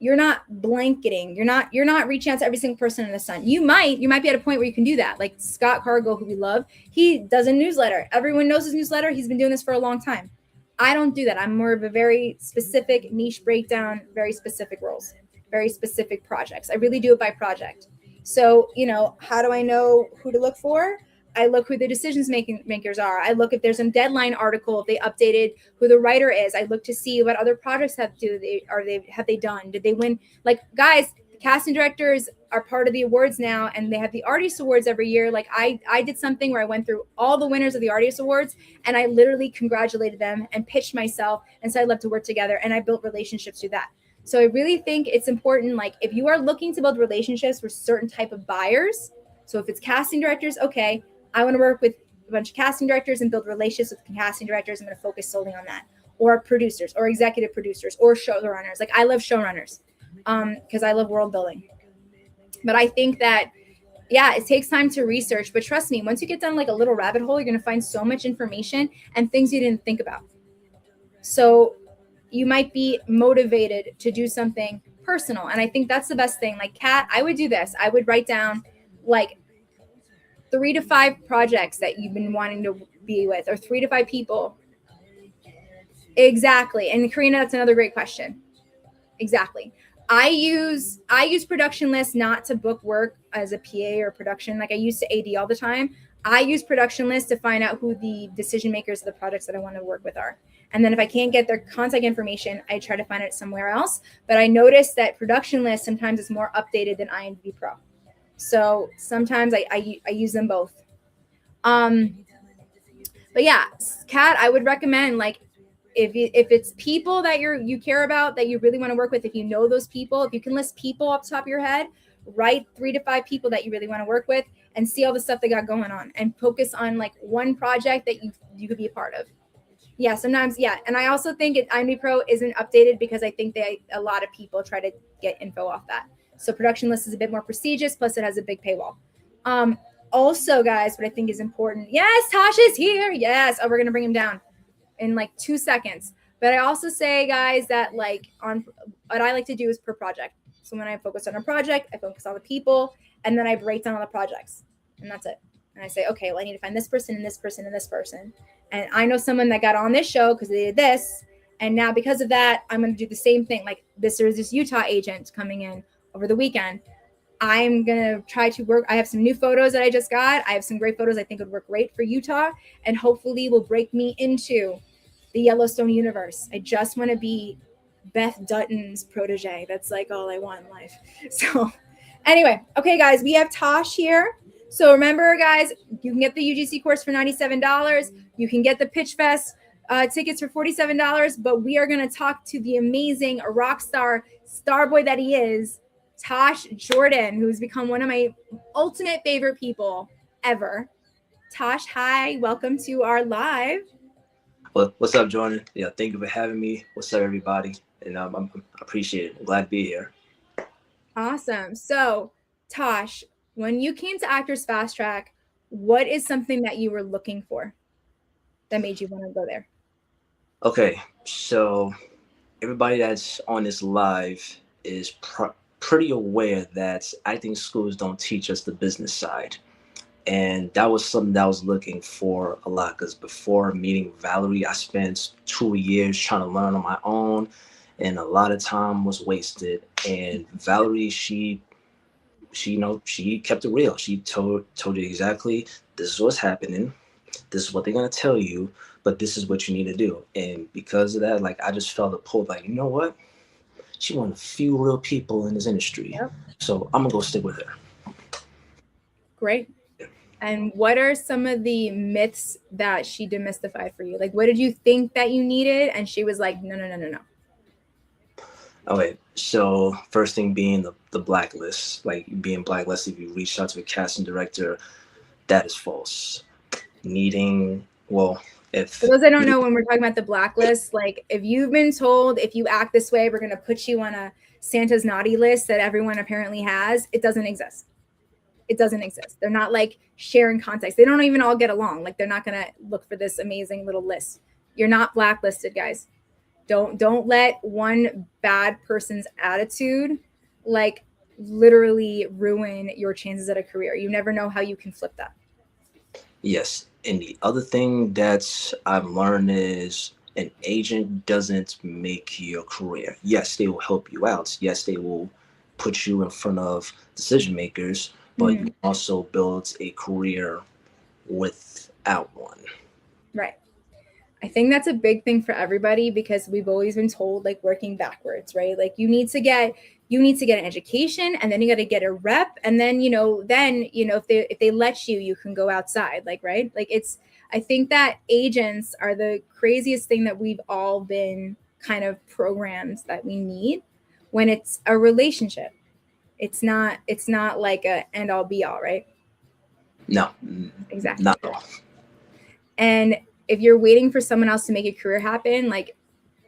you're not blanketing. You're not reaching out to every single person in the sun. You might be at a point where you can do that. Like Scott Cargill, who we love, he does a newsletter. Everyone knows his newsletter. He's been doing this for a long time. I don't do that. I'm more of a very specific niche breakdown, very specific roles, very specific projects. I really do it by project. So, how do I know who to look for? I look who the decisions makers are. I look if there's a deadline article, if they updated who the writer is. I look to see what other projects have they done? Did they win? Like, guys, casting directors are part of the awards now, and they have the Artist Awards every year. Like I did something where I went through all the winners of the Artist Awards, and I literally congratulated them and pitched myself and said I'd love to work together, and I built relationships through that. So I really think it's important, like if you are looking to build relationships with certain type of buyers, so if it's casting directors, okay, I want to work with a bunch of casting directors and build relationships with casting directors. I'm going to focus solely on that. Or producers, or executive producers, or showrunners. Like I love showrunners because I love world building. But I think that, yeah, it takes time to research. But trust me, once you get down like a little rabbit hole, you're going to find so much information and things you didn't think about. So you might be motivated to do something personal. And I think that's the best thing. Like Kat, I would do this. I would write down like 3 to 5 projects that you've been wanting to be with, or 3 to 5 people. Exactly. And Karina, that's another great question. Exactly. I use production lists not to book work as a PA or production. Like I used to AD all the time. I use production lists to find out who the decision makers of the projects that I want to work with are. And then if I can't get their contact information, I try to find it somewhere else. But I noticed that production lists sometimes is more updated than IMDb Pro. So sometimes I use them both. But yeah, Kat, I would recommend, like, if it's people that you care about, that you really want to work with, if you know those people, if you can list people off the top of your head, write 3 to 5 people that you really want to work with and see all the stuff they got going on and focus on like one project that you could be a part of. Yeah, sometimes, yeah. And I also think IMDb Pro isn't updated because I think a lot of people try to get info off that. So production list is a bit more prestigious, plus it has a big paywall. Also, guys, what I think is important. Yes, Tasha's here. Yes. Oh, we're going to bring him down in like 2 seconds. But I also say, guys, that like on what I like to do is per project. So when I focus on a project, I focus on the people, and then I break down all the projects, and that's it. And I say, okay, well, I need to find this person and this person and this person. And I know someone that got on this show because they did this. And now because of that, I'm going to do the same thing. Like there's this Utah agent coming in over the weekend. I'm going to try to work. I have some new photos that I just got. I have some great photos I think would work great for Utah and hopefully will break me into the Yellowstone universe. I just want to be Beth Dutton's protege. That's like all I want in life. So anyway, okay, guys, we have Tosh here. So remember, guys, you can get the UGC course for $97. You can get the Pitch Fest tickets for $47. But we are going to talk to the amazing rock star boy that he is, Tosh Jordan, who's become one of my ultimate favorite people ever. Tosh, hi. Welcome to our live. Well, what's up, Jordan? Yeah, thank you for having me. What's up, everybody? And I appreciate it. I'm glad to be here. Awesome. So, Tosh, when you came to Actors Fast Track, what is something that you were looking for that made you want to go there? Okay, so everybody that's on this live is pretty aware that acting schools don't teach us the business side. And that was something that I was looking for a lot, because before meeting Valorie, I spent 2 years trying to learn on my own, and a lot of time was wasted. And Valorie, she kept it real. She told you exactly, this is what's happening, this is what they're gonna tell you, but this is what you need to do. And because of that, like, I just felt a pull, like, you know what? She one of the few real people in this industry. Yep. So I'm gonna go stick with her. Great. And what are some of the myths that she demystified for you? Like, what did you think that you needed? And she was like, no. Okay, so first thing being the blacklist, like being blacklisted if you reach out to a casting director, that is false. If For those that don't know, when we're talking about the blacklist, like if you've been told if you act this way, we're going to put you on a Santa's naughty list that everyone apparently has, it doesn't exist. It doesn't exist. They're not like sharing context. They don't even all get along. Like they're not going to look for this amazing little list. You're not blacklisted, guys. Don't let one bad person's attitude like literally ruin your chances at a career. You never know how you can flip that. Yes, and the other thing that I've learned is an agent doesn't make your career. Yes, they will help you out. Yes, they will put you in front of decision makers, but you also build a career without one. Right. I think that's a big thing for everybody because we've always been told like working backwards, right? Like you need to get an education and then you got to get a rep and then if they let you, you can go outside, like, right? Like I think that agents are the craziest thing that we've all been kind of programmed that we need when it's a relationship. It's not like a end all be all, right? No, Exactly. not at all. And if you're waiting for someone else to make a career happen, like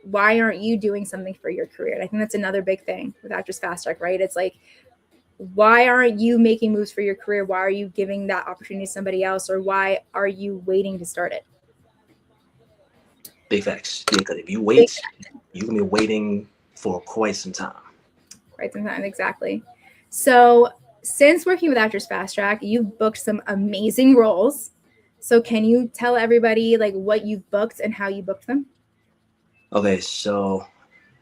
why aren't you doing something for your career? And I think that's another big thing with Actors Fast Track, right? It's like, why aren't you making moves for your career? Why are you giving that opportunity to somebody else? Or why are you waiting to start it? Big facts. Yeah, because if you wait, you can be waiting for quite some time. Quite some time, exactly. So since working with Actors Fast Track, you've booked some amazing roles. So can you tell everybody like what you've booked and how you booked them? Okay, so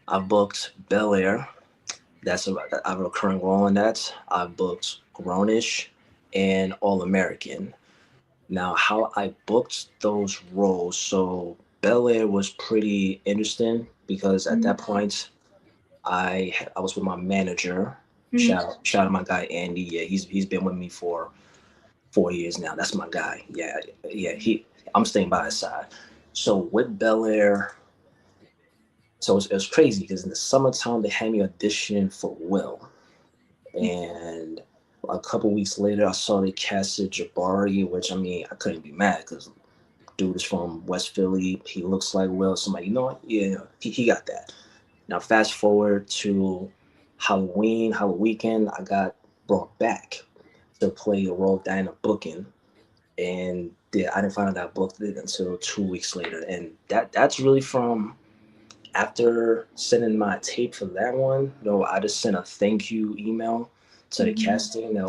I booked Bel Air. I have a recurring role in that. I booked Grownish and All American. Now, how I booked those roles, so Bel Air was pretty interesting because at that point, I was with my manager. Shout out my guy Andy. Yeah, he's been with me for 4 years now. That's my guy. Yeah, yeah. I'm staying by his side. So with Bel Air, so it was crazy because in the summertime they had me audition for Will, and a couple weeks later I saw they casted Jabari, which I mean I couldn't be mad because dude is from West Philly. He looks like Will. So I'm like, you know what? Yeah, he got that. Now fast forward to Halloween weekend, I got brought back to play a role that I ended up booking, and I didn't find out that I booked it until 2 weeks later, and that's really from after sending my tape for that one. I just sent a thank you email to the casting.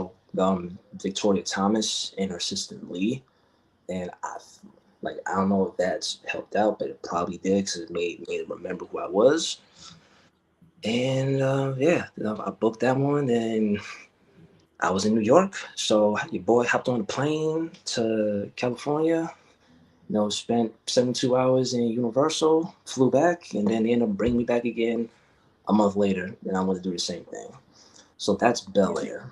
Victoria Thomas and her assistant Lee, and I don't know if that's helped out, but it probably did because it made me remember who I was. And I booked that one, and I was in New York, so your boy hopped on a plane to California. Spent 72 hours in Universal, flew back, and then they ended up bringing me back again a month later. And I want to do the same thing. So that's Bel Air.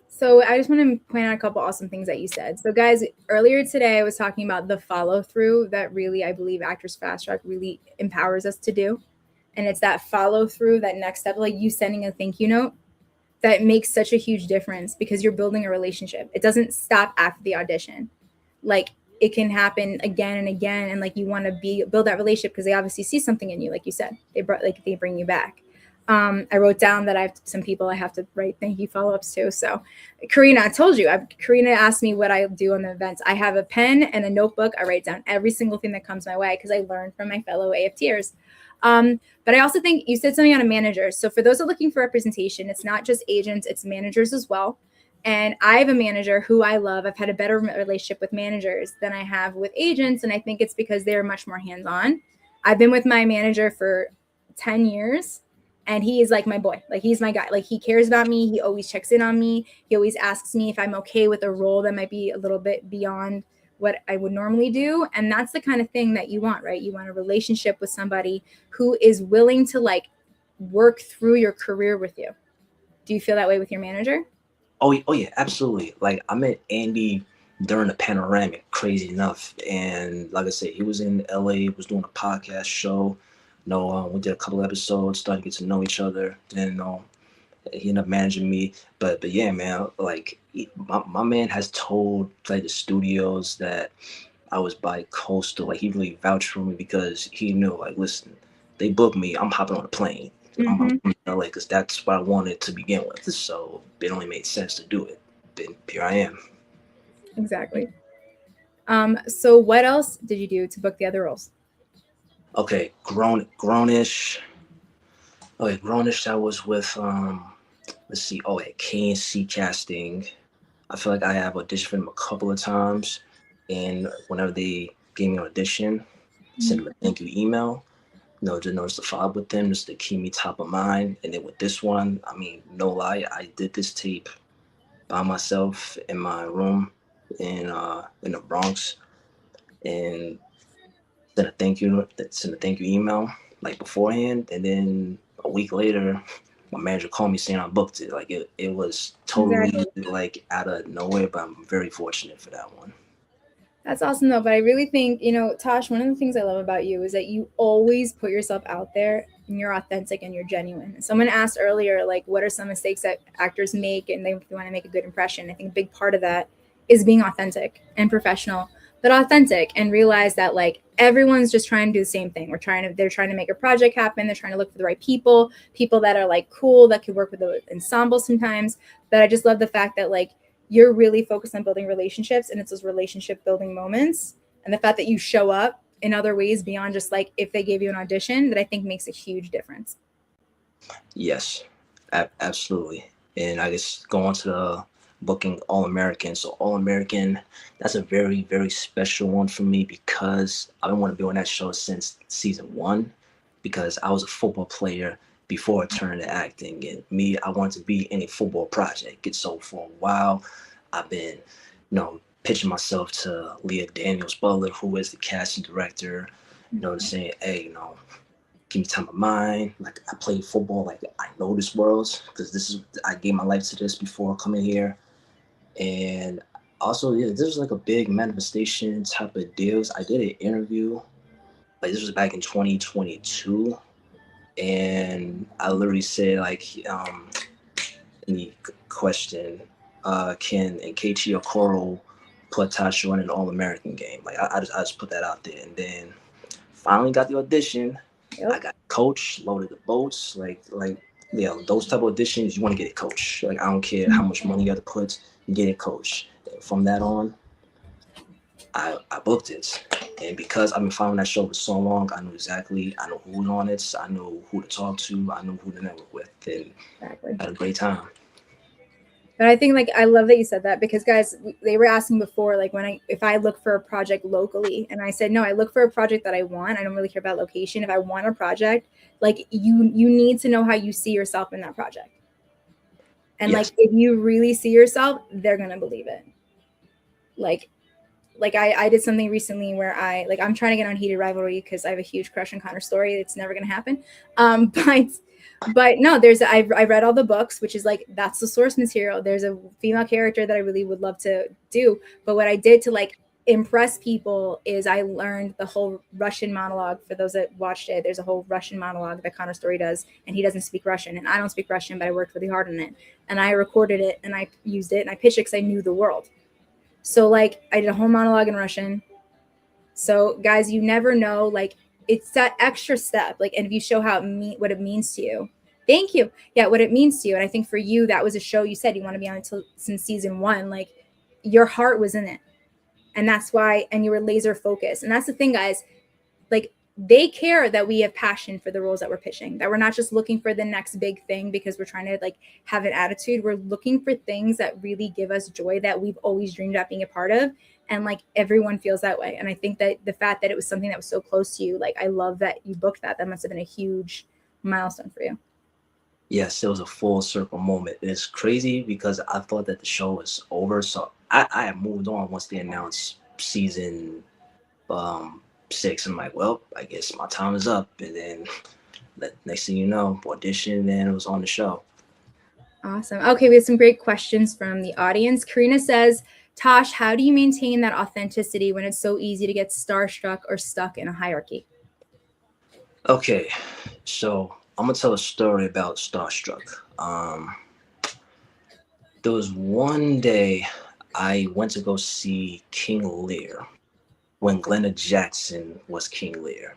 So I just want to point out a couple awesome things that you said. So guys, earlier today I was talking about the follow through that really I believe Actors Fast Track really empowers us to do. And it's that follow through, that next step, like you sending a thank you note, that makes such a huge difference because you're building a relationship. It doesn't stop after the audition. Like it can happen again and again, and like you want to build that relationship because they obviously see something in you, like you said. They bring you back. I wrote down that I have some people I have to write thank you follow-ups to. So Karina, I told you, Karina asked me what I do on the events. I have a pen and a notebook. I write down every single thing that comes my way because I learned from my fellow AFTers. But I also think you said something on a manager. So for those who are looking for representation, it's not just agents, it's managers as well. And I have a manager who I love. I've had a better relationship with managers than I have with agents. And I think it's because they're much more hands-on. I've been with my manager for 10 years. And he is like my boy. Like he's my guy. Like he cares about me. He always checks in on me. He always asks me if I'm okay with a role that might be a little bit beyond what I would normally do. And that's the kind of thing that you want, right? You want a relationship with somebody who is willing to like work through your career with you. Do you feel that way with your manager? Oh yeah, absolutely. Like I met Andy during the panoramic, crazy enough. And like I said, he was in LA, was doing a podcast show. We did a couple episodes, started to get to know each other. Then he ended up managing me. But yeah, man, like my man has told like the studios that I was bi-coastal. Like he really vouched for me because he knew, like, listen, they booked me. I'm hopping on a plane. I'm Mm-hmm. from LA because that's what I wanted to begin with. So it only made sense to do it. Then here I am. Exactly. So what else did you do to book the other roles? Okay, grownish. Okay, grownish. I was with let's see. Oh, at KNC Casting. I feel like I have auditioned for them a couple of times, and whenever they gave me an audition, send them a thank you email. Just to follow up with them, just to keep me top of mind. And then with this one, I mean, no lie, I did this tape by myself in my room in the Bronx, and sent a thank you email like beforehand, and then a week later, my manager called me saying I booked it. Like it was totally Exactly. like out of nowhere, but I'm very fortunate for that one. That's awesome though. But I really think, Tosh, one of the things I love about you is that you always put yourself out there and you're authentic and you're genuine. Someone asked earlier, like, what are some mistakes that actors make and they want to make a good impression? I think a big part of that is being authentic and professional, but authentic, and realize that like everyone's just trying to do the same thing. They're trying to make a project happen. They're trying to look for the right people that are like cool, that could work with the ensemble sometimes. But I just love the fact that like you're really focused on building relationships, and it's those relationship building moments and the fact that you show up in other ways beyond just like if they gave you an audition, that I think makes a huge difference. Yes, absolutely. And I guess go on to the booking All American. So All American, that's a very, very special one for me because I've been wanting to be on that show since season one, because I was a football player before I turned to acting. And me, I wanted to be in a football project. And so for a while, I've been, pitching myself to Leah Daniels Butler, who is the casting director, saying, hey, give me time of mind. Like I played football, like I know this world because I gave my life to this before coming here. And also, yeah, this was like a big manifestation type of deals. I did an interview, like this was back in 2022, and I literally said like, in the question, can Nkechi Okoro put Tasha on an All-American game? Like I just put that out there, and then finally got the audition. I Yep. got coach, loaded the boats, yeah, those type of auditions, you want to get a coach. Like I don't care how much money you have to put, you get a coach. And from that on, I booked it. And because I've been following that show for so long, I know who was on it, I know who to talk to, I know who to network with, and Exactly. I had a great time. But I think like I love that you said that, because guys, they were asking before like if I look for a project locally, and I said no, I look for a project that I want. I don't really care about location. If I want a project, like you need to know how you see yourself in that project. And Yes. like if you really see yourself, they're going to believe it. Like I did something recently where I'm trying to get on Heated Rivalry because I have a huge crush on Connor Story. It's never going to happen. But no, I read all the books, which is like, that's the source material. There's a female character that I really would love to do. But what I did to like impress people is I learned the whole Russian monologue. For those that watched it, there's a whole Russian monologue that Connor Story does, and he doesn't speak Russian, and I don't speak Russian, but I worked really hard on it, and I recorded it, and I used it, and I pitched it because I knew the world. So like I did a whole monologue in Russian. So guys, you never know, like it's that extra step. Like, and if you show what it means to you, thank you. Yeah, what it means to you. And I think for you, that was a show you said you want to be on until since season one. Like your heart was in it. And that's why, and you were laser focused. And that's the thing, guys, like they care that we have passion for the roles that we're pitching, that we're not just looking for the next big thing because we're trying to like have an attitude. We're looking for things that really give us joy, that we've always dreamed about being a part of. And like everyone feels that way. And I think that the fact that it was something that was so close to you, like I love that you booked that. That must have been a huge milestone for you. Yes, it was a full circle moment. It's crazy because I thought that the show was over. So I had moved on once they announced season 6. I'm like, well, I guess my time is up. And then the next thing you know, audition, and it was on the show. Awesome. Okay, we have some great questions from the audience. Karina says, Tosh, how do you maintain that authenticity when it's so easy to get starstruck or stuck in a hierarchy? Okay, so I'm gonna tell a story about Starstruck. There was one day I went to go see King Lear, when Glenda Jackson was King Lear.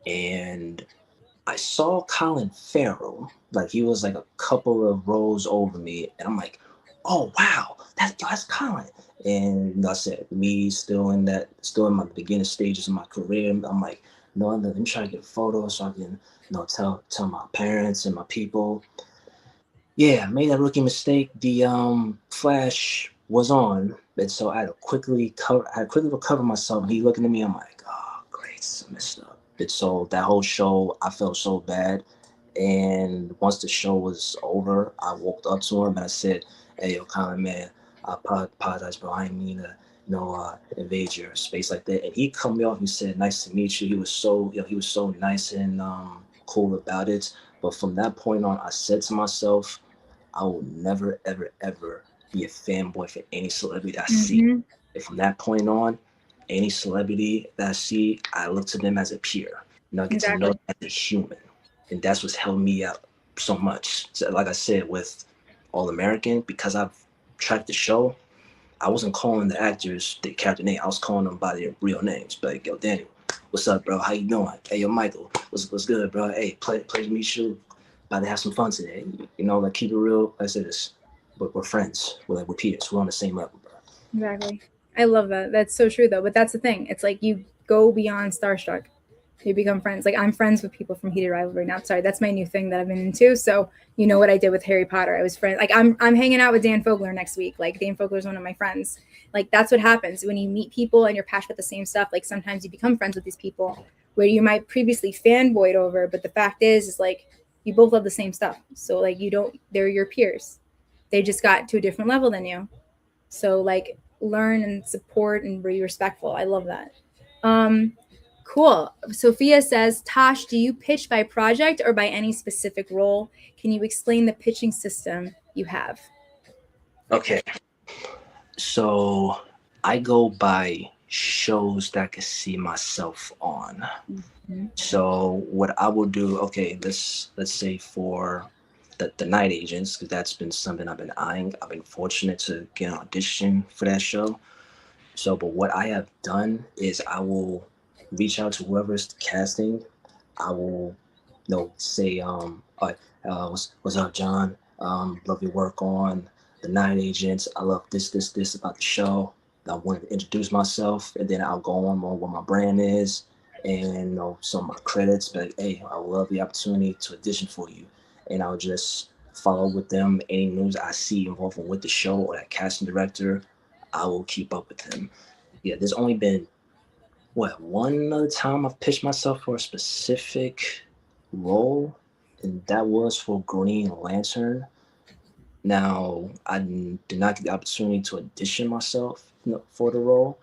And I saw Colin Farrell, like he was like a couple of rows over me, and I'm like, oh wow, that's Colin. And like I said, me still in my beginning stages of my career, I'm like, no, let me try to get a photo so I can, tell my parents and my people. Yeah, I made that rookie mistake. The flash was on, and so I had to quickly recover myself. And he looking at me, I'm like, oh, great, I messed up. And so that whole show, I felt so bad. And once the show was over, I walked up to him and I said, "Hey, yo, Colin, man, I apologize, bro. I didn't mean to, invade your space like that." And he cut me off. He said, "Nice to meet you." He was so nice and cool about it. But from that point on, I said to myself, I will never, ever, ever be a fanboy for any celebrity that I see. Mm-hmm. And from that point on, any celebrity that I see, I look to them as a peer. I get to know Exactly. them as a human. And that's what's held me up so much. So, like I said, with All American, because I've tracked the show, I wasn't calling the actors the character name. I was calling them by their real names. Like, yo, Daniel, what's up, bro? How you doing? Hey, yo, Michael, what's good, bro? Hey, pleasure to meet you. About to have some fun today. Like keep it real. Like I said this, but we're friends. We're peers. We're on the same level, bro. Exactly. I love that. That's so true, though. But that's the thing. It's like you go beyond starstruck. You become friends. Like I'm friends with people from Heated Rivalry now. Sorry, that's my new thing that I've been into. So you know what I did with Harry Potter. I was friends. Like I'm hanging out with Dan Fogler next week. Like Dan Fogler is one of my friends. Like that's what happens when you meet people and you're passionate about the same stuff. Like sometimes you become friends with these people where you might previously fanboyed over, but the fact is like you both love the same stuff. So like you don't. They're your peers. They just got to a different level than you. So like learn and support and be respectful. I love that. Um, cool. Sophia says, Tosh, do you pitch by project or by any specific role? Can you explain the pitching system you have? Okay, so I go by shows that I can see myself on. Mm-hmm. So what I will do, okay, let's say for the Night Agents, because that's been something I've been eyeing. I've been fortunate to get an audition for that show. So, but what I have done is I will reach out to whoever's casting. I will, say, what's up, John? Love your work on the Night Agents. I love this about the show. I wanted to introduce myself, and then I'll go on what my brand is, and some of my credits. But hey, I would love the opportunity to audition for you, and I'll just follow with them. Any news I see involving with the show or that casting director, I will keep up with him. Yeah, there's only been one other time I've pitched myself for a specific role, and that was for Green Lantern. Now, I did not get the opportunity to audition myself, for the role,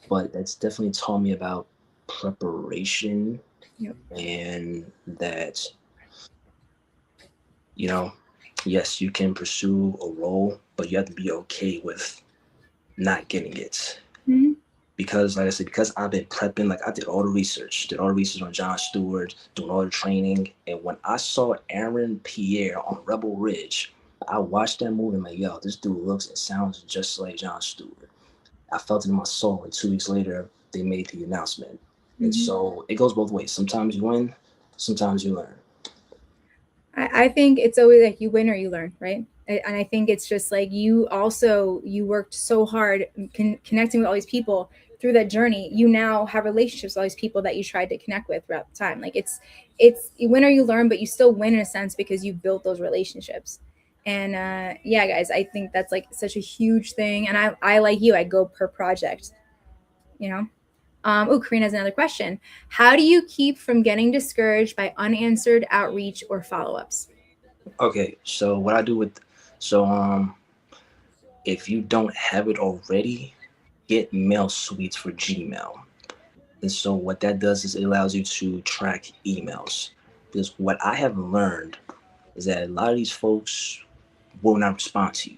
but that's definitely taught me about preparation Yep. and that, yes, you can pursue a role, but you have to be okay with not getting it. Mm-hmm. Because like I said, because I've been prepping, like I did all the research on Jon Stewart, doing all the training. And when I saw Aaron Pierre on Rebel Ridge, I watched that movie and I'm like, yo, this dude looks and sounds just like Jon Stewart. I felt it in my soul, and 2 weeks later, they made the announcement. Mm-hmm. And so it goes both ways. Sometimes you win, sometimes you learn. I think it's always like you win or you learn, right? And I think it's just like you worked so hard connecting with all these people through that journey. You now have relationships with all these people that you tried to connect with throughout the time. Like it's you win or you learn, but you still win in a sense because you built those relationships. And yeah, guys, I think that's like such a huge thing. And I like you, I go per project, you know. Oh, Karina has another question. How do you keep from getting discouraged by unanswered outreach or follow-ups? Okay, so what I do if you don't have it already, get mail suites for Gmail. And so what that does is it allows you to track emails. Because what I have learned is that a lot of these folks will not respond to you.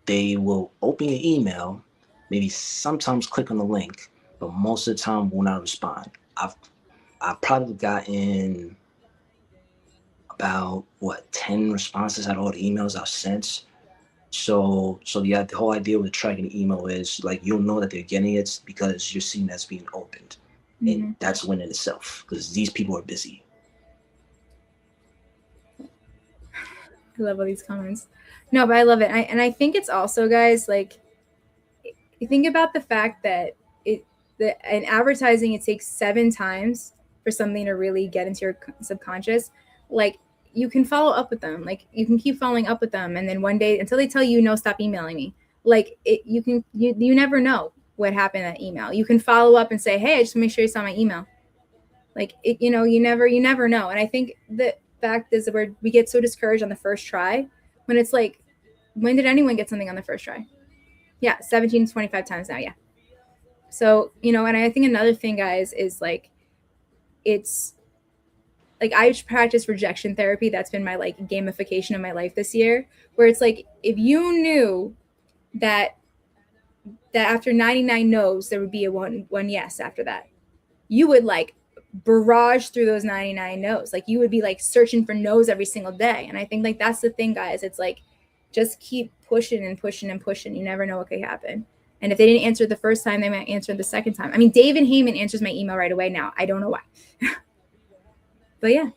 They will open your email, maybe sometimes click on the link, but most of the time will not respond. I've probably gotten about 10 responses out of all the emails I've sent. So yeah, the whole idea with tracking the email is like you'll know that they're getting it because you're seeing that's being opened, and that's win in itself because these people are busy. I love all these comments. No, but I love it. And I think it's also, guys, like, you think about the fact that in advertising, it takes 7 times for something to really get into your subconscious. Like, you can follow up with them. Like, you can keep following up with them. And then one day, until they tell you, no, stop emailing me. Like, you never know what happened in that email. You can follow up and say, hey, I just want to make sure you saw my email. Like, you never know. And I think the fact is that we get so discouraged on the first try, when it's like, when did anyone get something on the first try? Yeah, 17 to 25 times now. Yeah. So, and I think another thing, guys, is like, it's like, I practice rejection therapy. That's been my like gamification of my life this year, where it's like, if you knew that after 99 no's, there would be a one yes after that, you would like barrage through those 99 no's. Like, you would be like searching for no's every single day. And I think like that's the thing, guys. It's like, just keep pushing and pushing and pushing. You never know what could happen. And if they didn't answer the first time, they might answer the second time. I mean, David Heyman answers my email right away now. I don't know why. But yeah.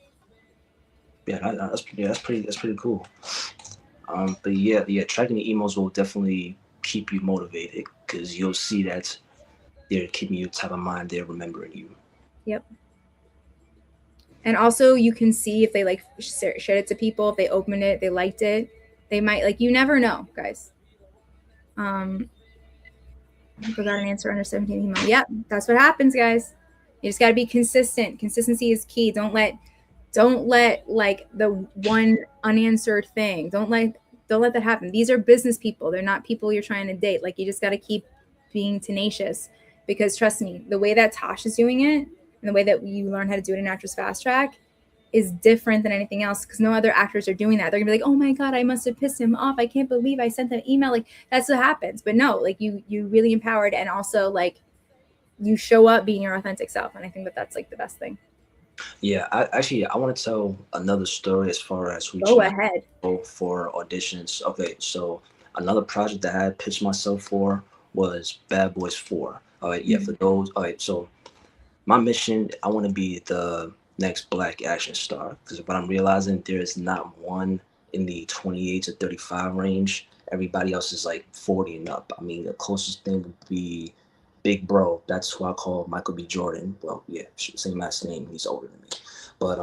Yeah, that's pretty cool. But yeah, tracking the emails will definitely keep you motivated because you'll see that they're keeping you top of mind. They're remembering you. Yep. And also, you can see if they like shared it to people, if they opened it, they liked it. They might, like, you never know, guys. People got an answer under 17 email. Yeah, that's what happens, guys. You just got to be consistent. Consistency is key. Don't let like the one unanswered thing. Don't let that happen. These are business people. They're not people you're trying to date. Like, you just got to keep being tenacious, because trust me, the way that Tosh is doing it and the way that you learn how to do it in Actors Fast Track is different than anything else, because no other actors are doing that. They're gonna be like, oh my God, I must have pissed him off. I can't believe I sent that email. Like, that's what happens. But no, like, you really empowered, and also like you show up being your authentic self. And I think that that's like the best thing. Yeah, I want to tell another story as far as Go ahead. For auditions. Okay, so another project that I had pitched myself for was Bad Boys 4. All right, yeah, for those. All right, so my mission, I want to be the next Black action star, because what I'm realizing, there is not one in the 28 to 35 range. Everybody else is like 40 and up. I mean, the closest thing would be Big Bro. That's who I call Michael B. Jordan. Well, yeah, same last name. He's older than me. But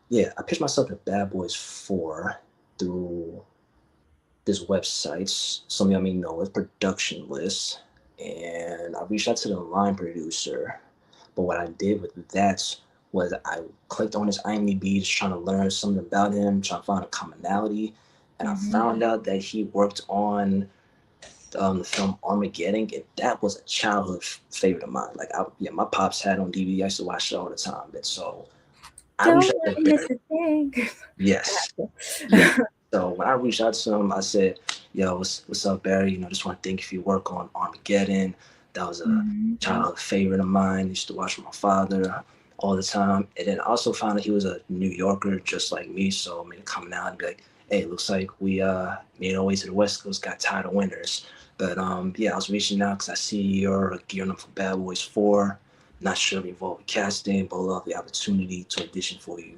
yeah, I pitched myself at Bad Boys 4 through this website. Some of y'all may know it, Production List. And I reached out to the line producer. But what I did with that was I clicked on his IMDb, just trying to learn something about him, trying to find a commonality. And I found out that he worked on the film Armageddon, and that was a childhood favorite of mine. Like, my pops had on DVD. I used to watch it all the time. And so I reached out to him. Yes. Yeah. So when I reached out to him, I said, yo, what's up, Barry? Just want to thank you for your work on Armageddon. That was a childhood favorite of mine. I used to watch with my father all the time. And then I also found that he was a New Yorker just like me. So I made a coming out and be like, hey, it looks like we made our way to the West Coast, got tired of winters. But yeah, I was reaching out because I see you're gearing up for Bad Boys 4. Not sure if you're involved with casting, but love the opportunity to audition for you.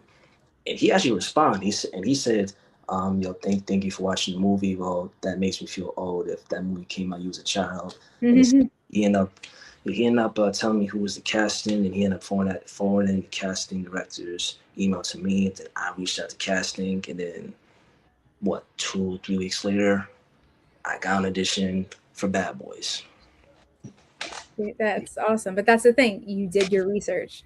And he actually responded. He said, yo, thank you for watching the movie. Well, that makes me feel old. If that movie came out, you was a child. And he ended up telling me who was the casting, and he ended up forwarding the casting director's email to me. And then I reached out to casting, and then 2-3 weeks later, I got an audition for Bad Boys. That's awesome. But that's the thing. You did your research.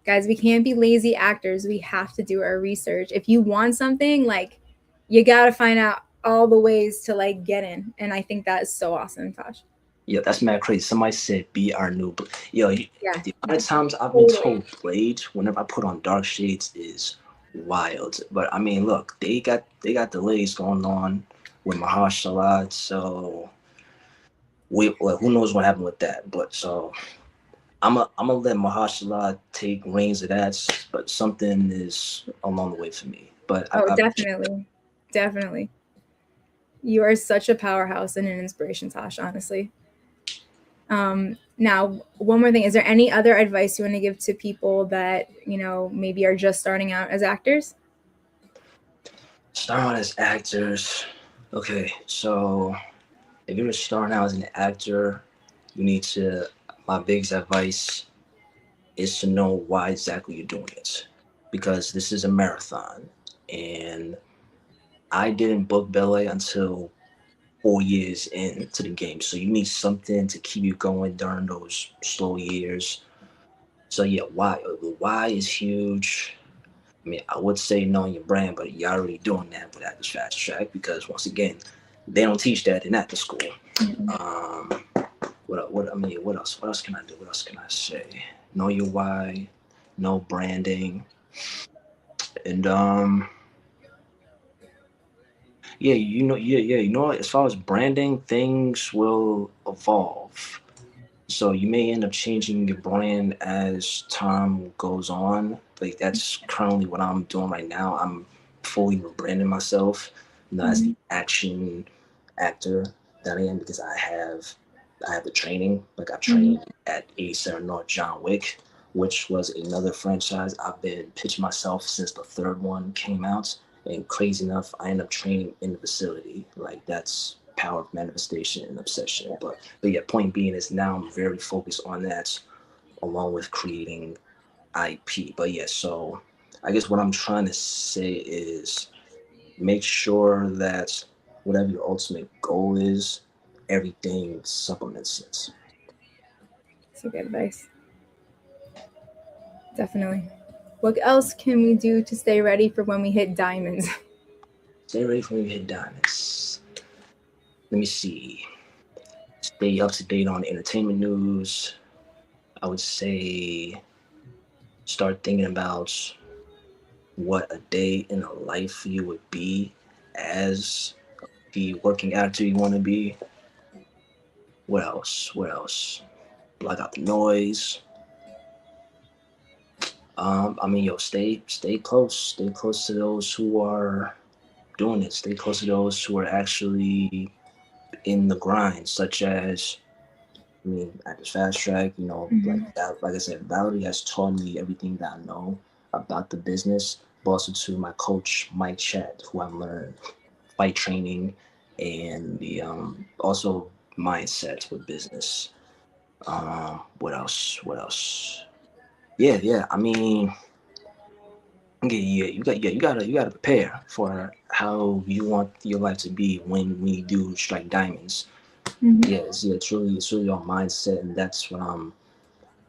Guys, we can't be lazy actors. We have to do our research. If you want something, like, you got to find out all the ways to like get in. And I think that is so awesome, Tosh. Yeah, that's mad crazy. Somebody said, be our new the amount of times I've been told Blade whenever I put on dark shades is wild. But I mean, look, they got delays going on with Mahershala, so who knows what happened with that. But so I'm gonna let Mahershala take reins of that, but something is along the way for me. But definitely. You are such a powerhouse and an inspiration, Tosh, honestly. Now, one more thing. Is there any other advice you want to give to people that, maybe are just starting out as actors? Starting out as actors. Okay, so if you're starting out as an actor, you need to, my biggest advice is to know why exactly you're doing it. Because this is a marathon. And I didn't book ballet until 4 years into the game. So you need something to keep you going during those slow years. So yeah, why? The why is huge. I mean, I would say knowing your brand, but you're already doing that with Actors Fast Track because once again, they don't teach that in acting school. Um, what else? What else can I do? What else can I say? Know your why, know branding, and yeah, you know, as far as branding, things will evolve. So you may end up changing your brand as time goes on. Like that's currently what I'm doing right now. I'm fully rebranding myself, not as the action actor that I am because I have the training. Like I've trained at 87 North John Wick, which was another franchise I've been pitching myself since the third one came out. And crazy enough, I end up training in the facility. Like that's power of manifestation and obsession. But yeah, point being is now I'm very focused on that along with creating IP. But yeah, so I guess what I'm trying to say is make sure that whatever your ultimate goal is, everything supplements it. That's a good advice. Definitely. What else can we do to stay ready for when we hit diamonds? Stay ready for when you hit diamonds. Let me see. Stay up to date on entertainment news. I would say start thinking about what a day in a life for you would be as the working actor you want to be. What else? What else? Block out the noise. I mean, yo, stay close to those who are doing it. Stay close to those who are actually in the grind, such as, I mean, at the fast track, like that, like I said, Valerie has taught me everything that I know about the business, but also to my coach, Mike Chat, who I've learned fight training and the also mindset with business. What else? What else? Yeah. I mean, yeah. You gotta prepare for how you want your life to be when you do strike diamonds. It's really your mindset, and that's what I'm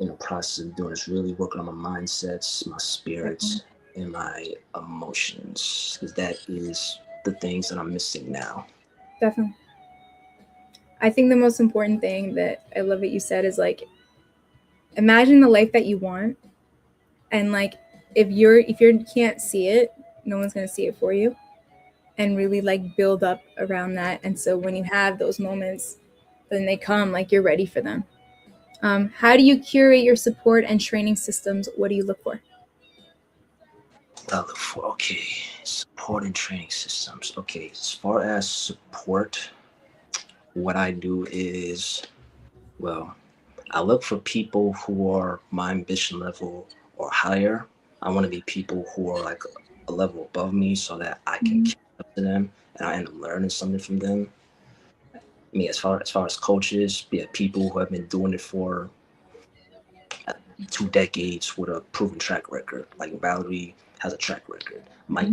in the process of doing. Is really working on my mindsets, my Definitely. spirits, and my emotions, because that is the things that I'm missing now. Definitely. I think the most important thing that I love that you said is like imagine the life that you want, and like if you can't see it, no one's going to see it for you, and really like build up around that. And so when you have those moments, then they come like you're ready for them. How do you curate your support and training systems? What do you look for? I look for, okay, support and training systems. Okay, as far as support, what I do is, well, I look for people who are my ambition level or higher. I want to be people who are like a level above me so that I can catch up to them and I end up learning something from them. I mean, as far as coaches, yeah, people who have been doing it for 2 decades with a proven track record. Like Valerie has a track record. Mike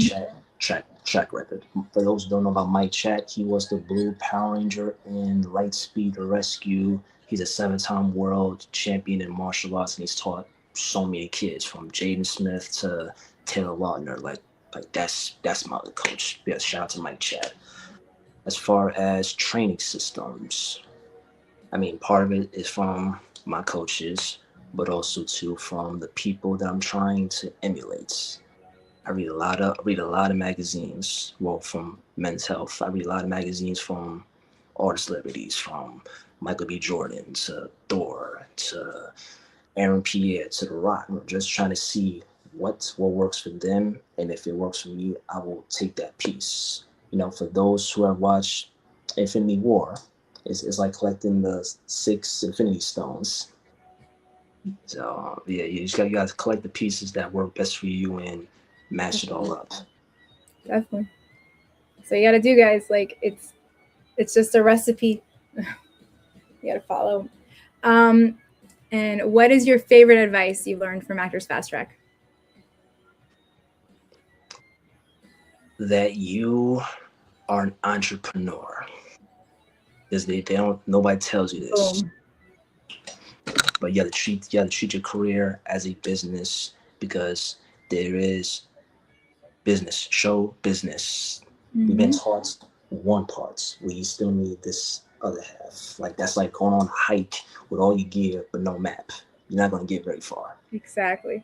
Chat track record. For those who don't know about Mike Chat, he was the Blue Power Ranger in Lightspeed Rescue. He's a 7-time world champion in martial arts, and he's taught so many kids from Jaden Smith to Taylor Lautner. Like that's my other coach. Yeah, shout out to Mike Chat. As far as training systems, I mean, part of it is from my coaches, but also too from the people that I'm trying to emulate. I read a lot of magazines. Well, from Men's Health, I read a lot of magazines from artist celebrities, from Michael B. Jordan to Thor to Aaron Pierre to The Rock. I'm just trying to see what works for them, and if it works for me, I will take that piece. For those who have watched Infinity War. It's like collecting the 6 Infinity Stones. So yeah, you got to collect the pieces that work best for you and match it all up. Definitely. So you got to do, guys. Like it's just a recipe. You got to follow. And what is your favorite advice you've learned from Actors Fast Track? That you are an entrepreneur. Because they don't, nobody tells you this. Boom. But you got to treat your career as a business, because there is business, show business. We've been taught one part. We still need this other half. Like that's like going on a hike with all your gear but no map. You're not going to get very far. Exactly.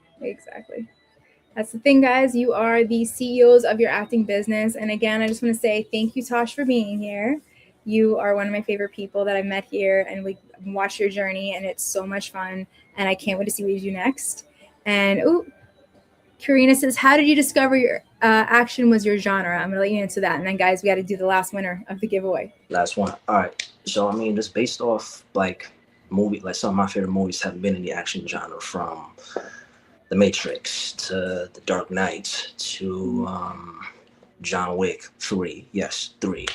That's the thing, guys. You are the CEOs of your acting business. And again, I just want to say thank you, Tosh, for being here. You are one of my favorite people that I've met here, and we watched your journey, and it's so much fun. And I can't wait to see what you do next. And Karina says, how did you discover your action was your genre? I'm going to let you answer that. And then, guys, we got to do the last winner of the giveaway. Last one. All right. So, I mean, just based off like some of my favorite movies have been in the action genre, from The Matrix to The Dark Knight to John Wick 3. Yes, 3.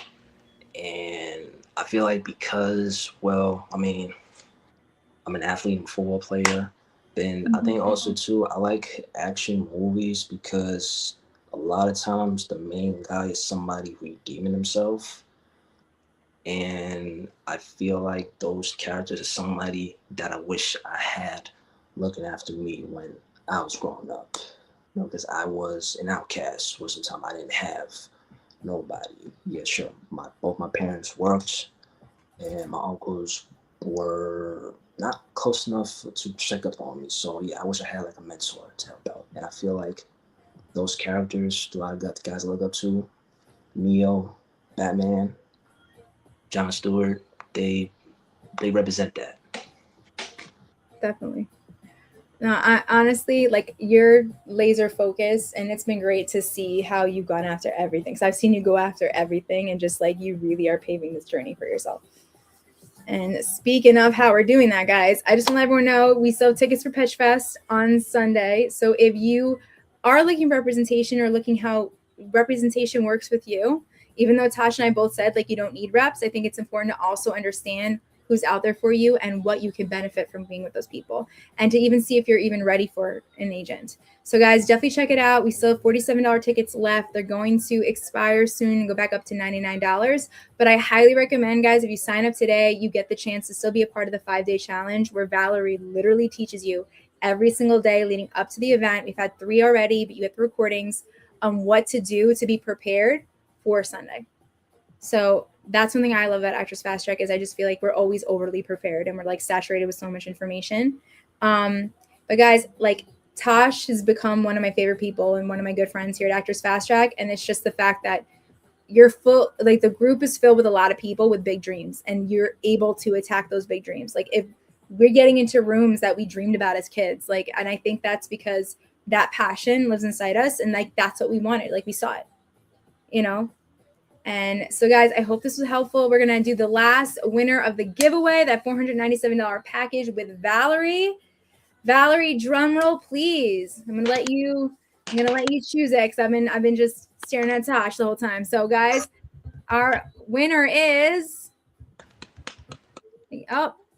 And I feel like because, well, I mean, I'm an athlete and football player. Then I think also too, I like action movies because a lot of times the main guy is somebody redeeming himself. And I feel like those characters are somebody that I wish I had looking after me when I was growing up. Because I was an outcast for some time. I didn't have nobody. Yeah, sure. Both my parents worked, and my uncles were not close enough to check up on me. So yeah, I wish I had like a mentor to help out. And I feel like those characters, do I got the guys I look up to, Neo, Batman, John Stewart, they represent that. Definitely. No, I honestly, like, you're laser focused, and it's been great to see how you've gone after everything. So I've seen you go after everything, and just like you really are paving this journey for yourself. And speaking of how we're doing that, guys, I just want to let everyone know we sell tickets for Pitch Fest on Sunday. So if you are looking for representation or looking how representation works with you, even though Tasha and I both said like you don't need reps, I think it's important to also understand who's out there for you and what you can benefit from being with those people, and to even see if you're even ready for an agent. So guys, definitely check it out. We still have $47 tickets left. They're going to expire soon and go back up to $99. But I highly recommend, guys, if you sign up today, you get the chance to still be a part of the 5-day challenge, where Valorie literally teaches you every single day leading up to the event. We've had 3 already, but you get the recordings on what to do to be prepared for Sunday. So that's one thing I love about Actors Fast Track, is I just feel like we're always overly prepared and we're like saturated with so much information. But guys, like, Tosh has become one of my favorite people and one of my good friends here at Actors Fast Track. And it's just the fact that you're full, like, the group is filled with a lot of people with big dreams, and you're able to attack those big dreams. Like, if we're getting into rooms that we dreamed about as kids, like, and I think that's because that passion lives inside us, and like that's what we wanted. Like, we saw it, you know. And so, guys, I hope this was helpful. We're going to do the last winner of the giveaway, that $497 package with Valorie. Valorie, drum roll, please. I'm going to let you choose it, because I've been just staring at Tosh the whole time. So, guys, our winner is,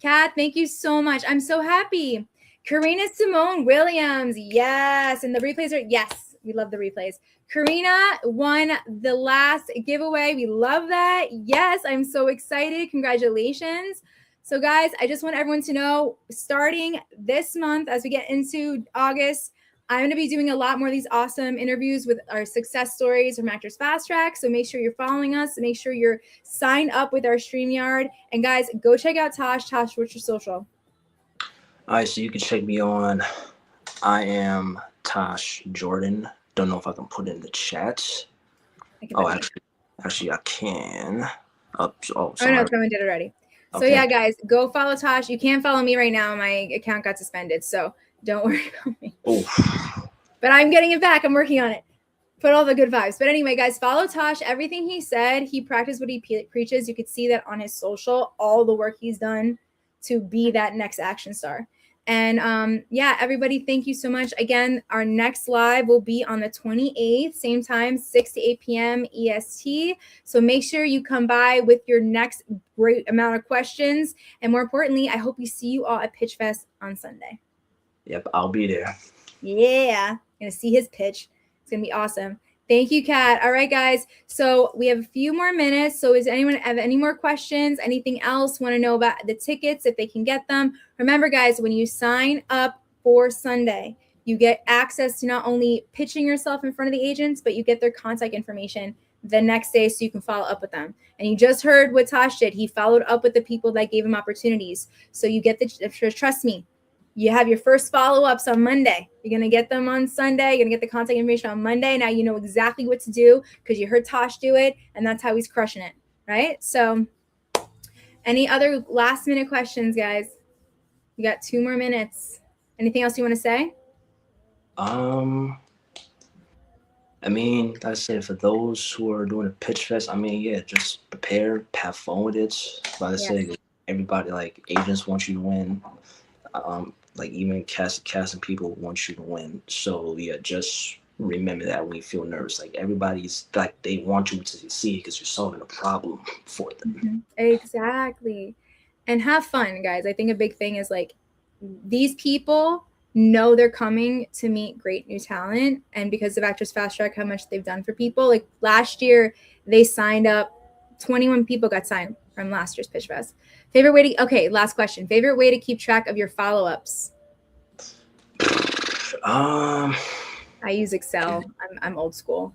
Kat, thank you so much. I'm so happy. Karina Simone Williams. Yes. And the replays are, yes, we love the replays. Karina won the last giveaway. We love that. Yes, I'm so excited. Congratulations. So, guys, I just want everyone to know, starting this month, as we get into August, I'm going to be doing a lot more of these awesome interviews with our success stories from Actors Fast Track. So make sure you're following us. Make sure you're signed up with our StreamYard. And, guys, go check out Tosh. Tosh, what's your social? All right, so you can check me on I am Tosh Jordan. Don't know if I can put it in the chat. Actually, I can. No, Cohen did already. So, okay. Yeah, guys, go follow Tosh. You can't follow me right now. My account got suspended, so don't worry about me. Oh. But I'm getting it back. I'm working on it. Put all the good vibes. But anyway, guys, follow Tosh. Everything he said, he practiced what he preaches. You could see that on his social, all the work he's done to be that next action star. And yeah, everybody, thank you so much. Again, our next live will be on the 28th, same time, 6 to 8 p.m. EST. So make sure you come by with your next great amount of questions. And more importantly, I hope we see you all at Pitch Fest on Sunday. Yep, I'll be there. Yeah, gonna see his pitch. It's gonna be awesome. Thank you, Kat. All right, guys. So we have a few more minutes. So is anyone have any more questions? Anything else? Want to know about the tickets, if they can get them? Remember, guys, when you sign up for Sunday, you get access to not only pitching yourself in front of the agents, but you get their contact information the next day so you can follow up with them. And you just heard what Tosh did. He followed up with the people that gave him opportunities. So you get trust me, you have your first follow-ups on Monday. You're going to get them on Sunday. You're going to get the contact information on Monday. Now you know exactly what to do because you heard Tosh do it, and that's how he's crushing it, right? So any other last-minute questions, guys? We got 2 more minutes. Anything else you want to say? I mean, like I said, for those who are doing a pitch fest, I mean, yeah, just prepare, have fun with it. Like I said, everybody, like agents want you to win. Like even casting people want you to win. So yeah, just remember that when you feel nervous. Like everybody's like they want you to succeed because you're solving a problem for them. Mm-hmm. Exactly. And have fun, guys. I think a big thing is like these people know they're coming to meet great new talent, and because of Actors Fast Track, how much they've done for people. Like last year, they signed up 21 people got signed from last year's Pitch Fest. Favorite way to last question. Favorite way to keep track of your follow-ups? I use Excel. I'm old school.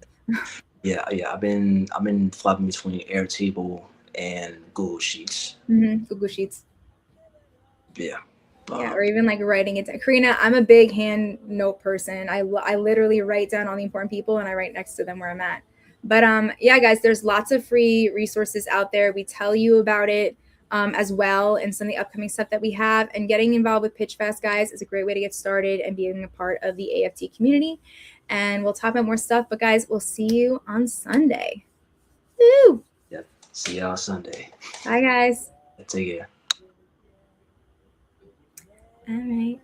Yeah. I've been flopping between Airtable and Google Sheets. Google Sheets. Yeah. Yeah, or even like writing it down. Karina, I'm a big hand note person. I literally write down all the important people and I write next to them where I'm at. But yeah, guys, there's lots of free resources out there. We tell you about it as well and some of the upcoming stuff that we have. And getting involved with Pitch Fest, guys, is a great way to get started and being a part of the AFT community. And we'll talk about more stuff. But guys, we'll see you on Sunday. Woo! Yep. See you on Sunday. Bye, guys. Take care. All right.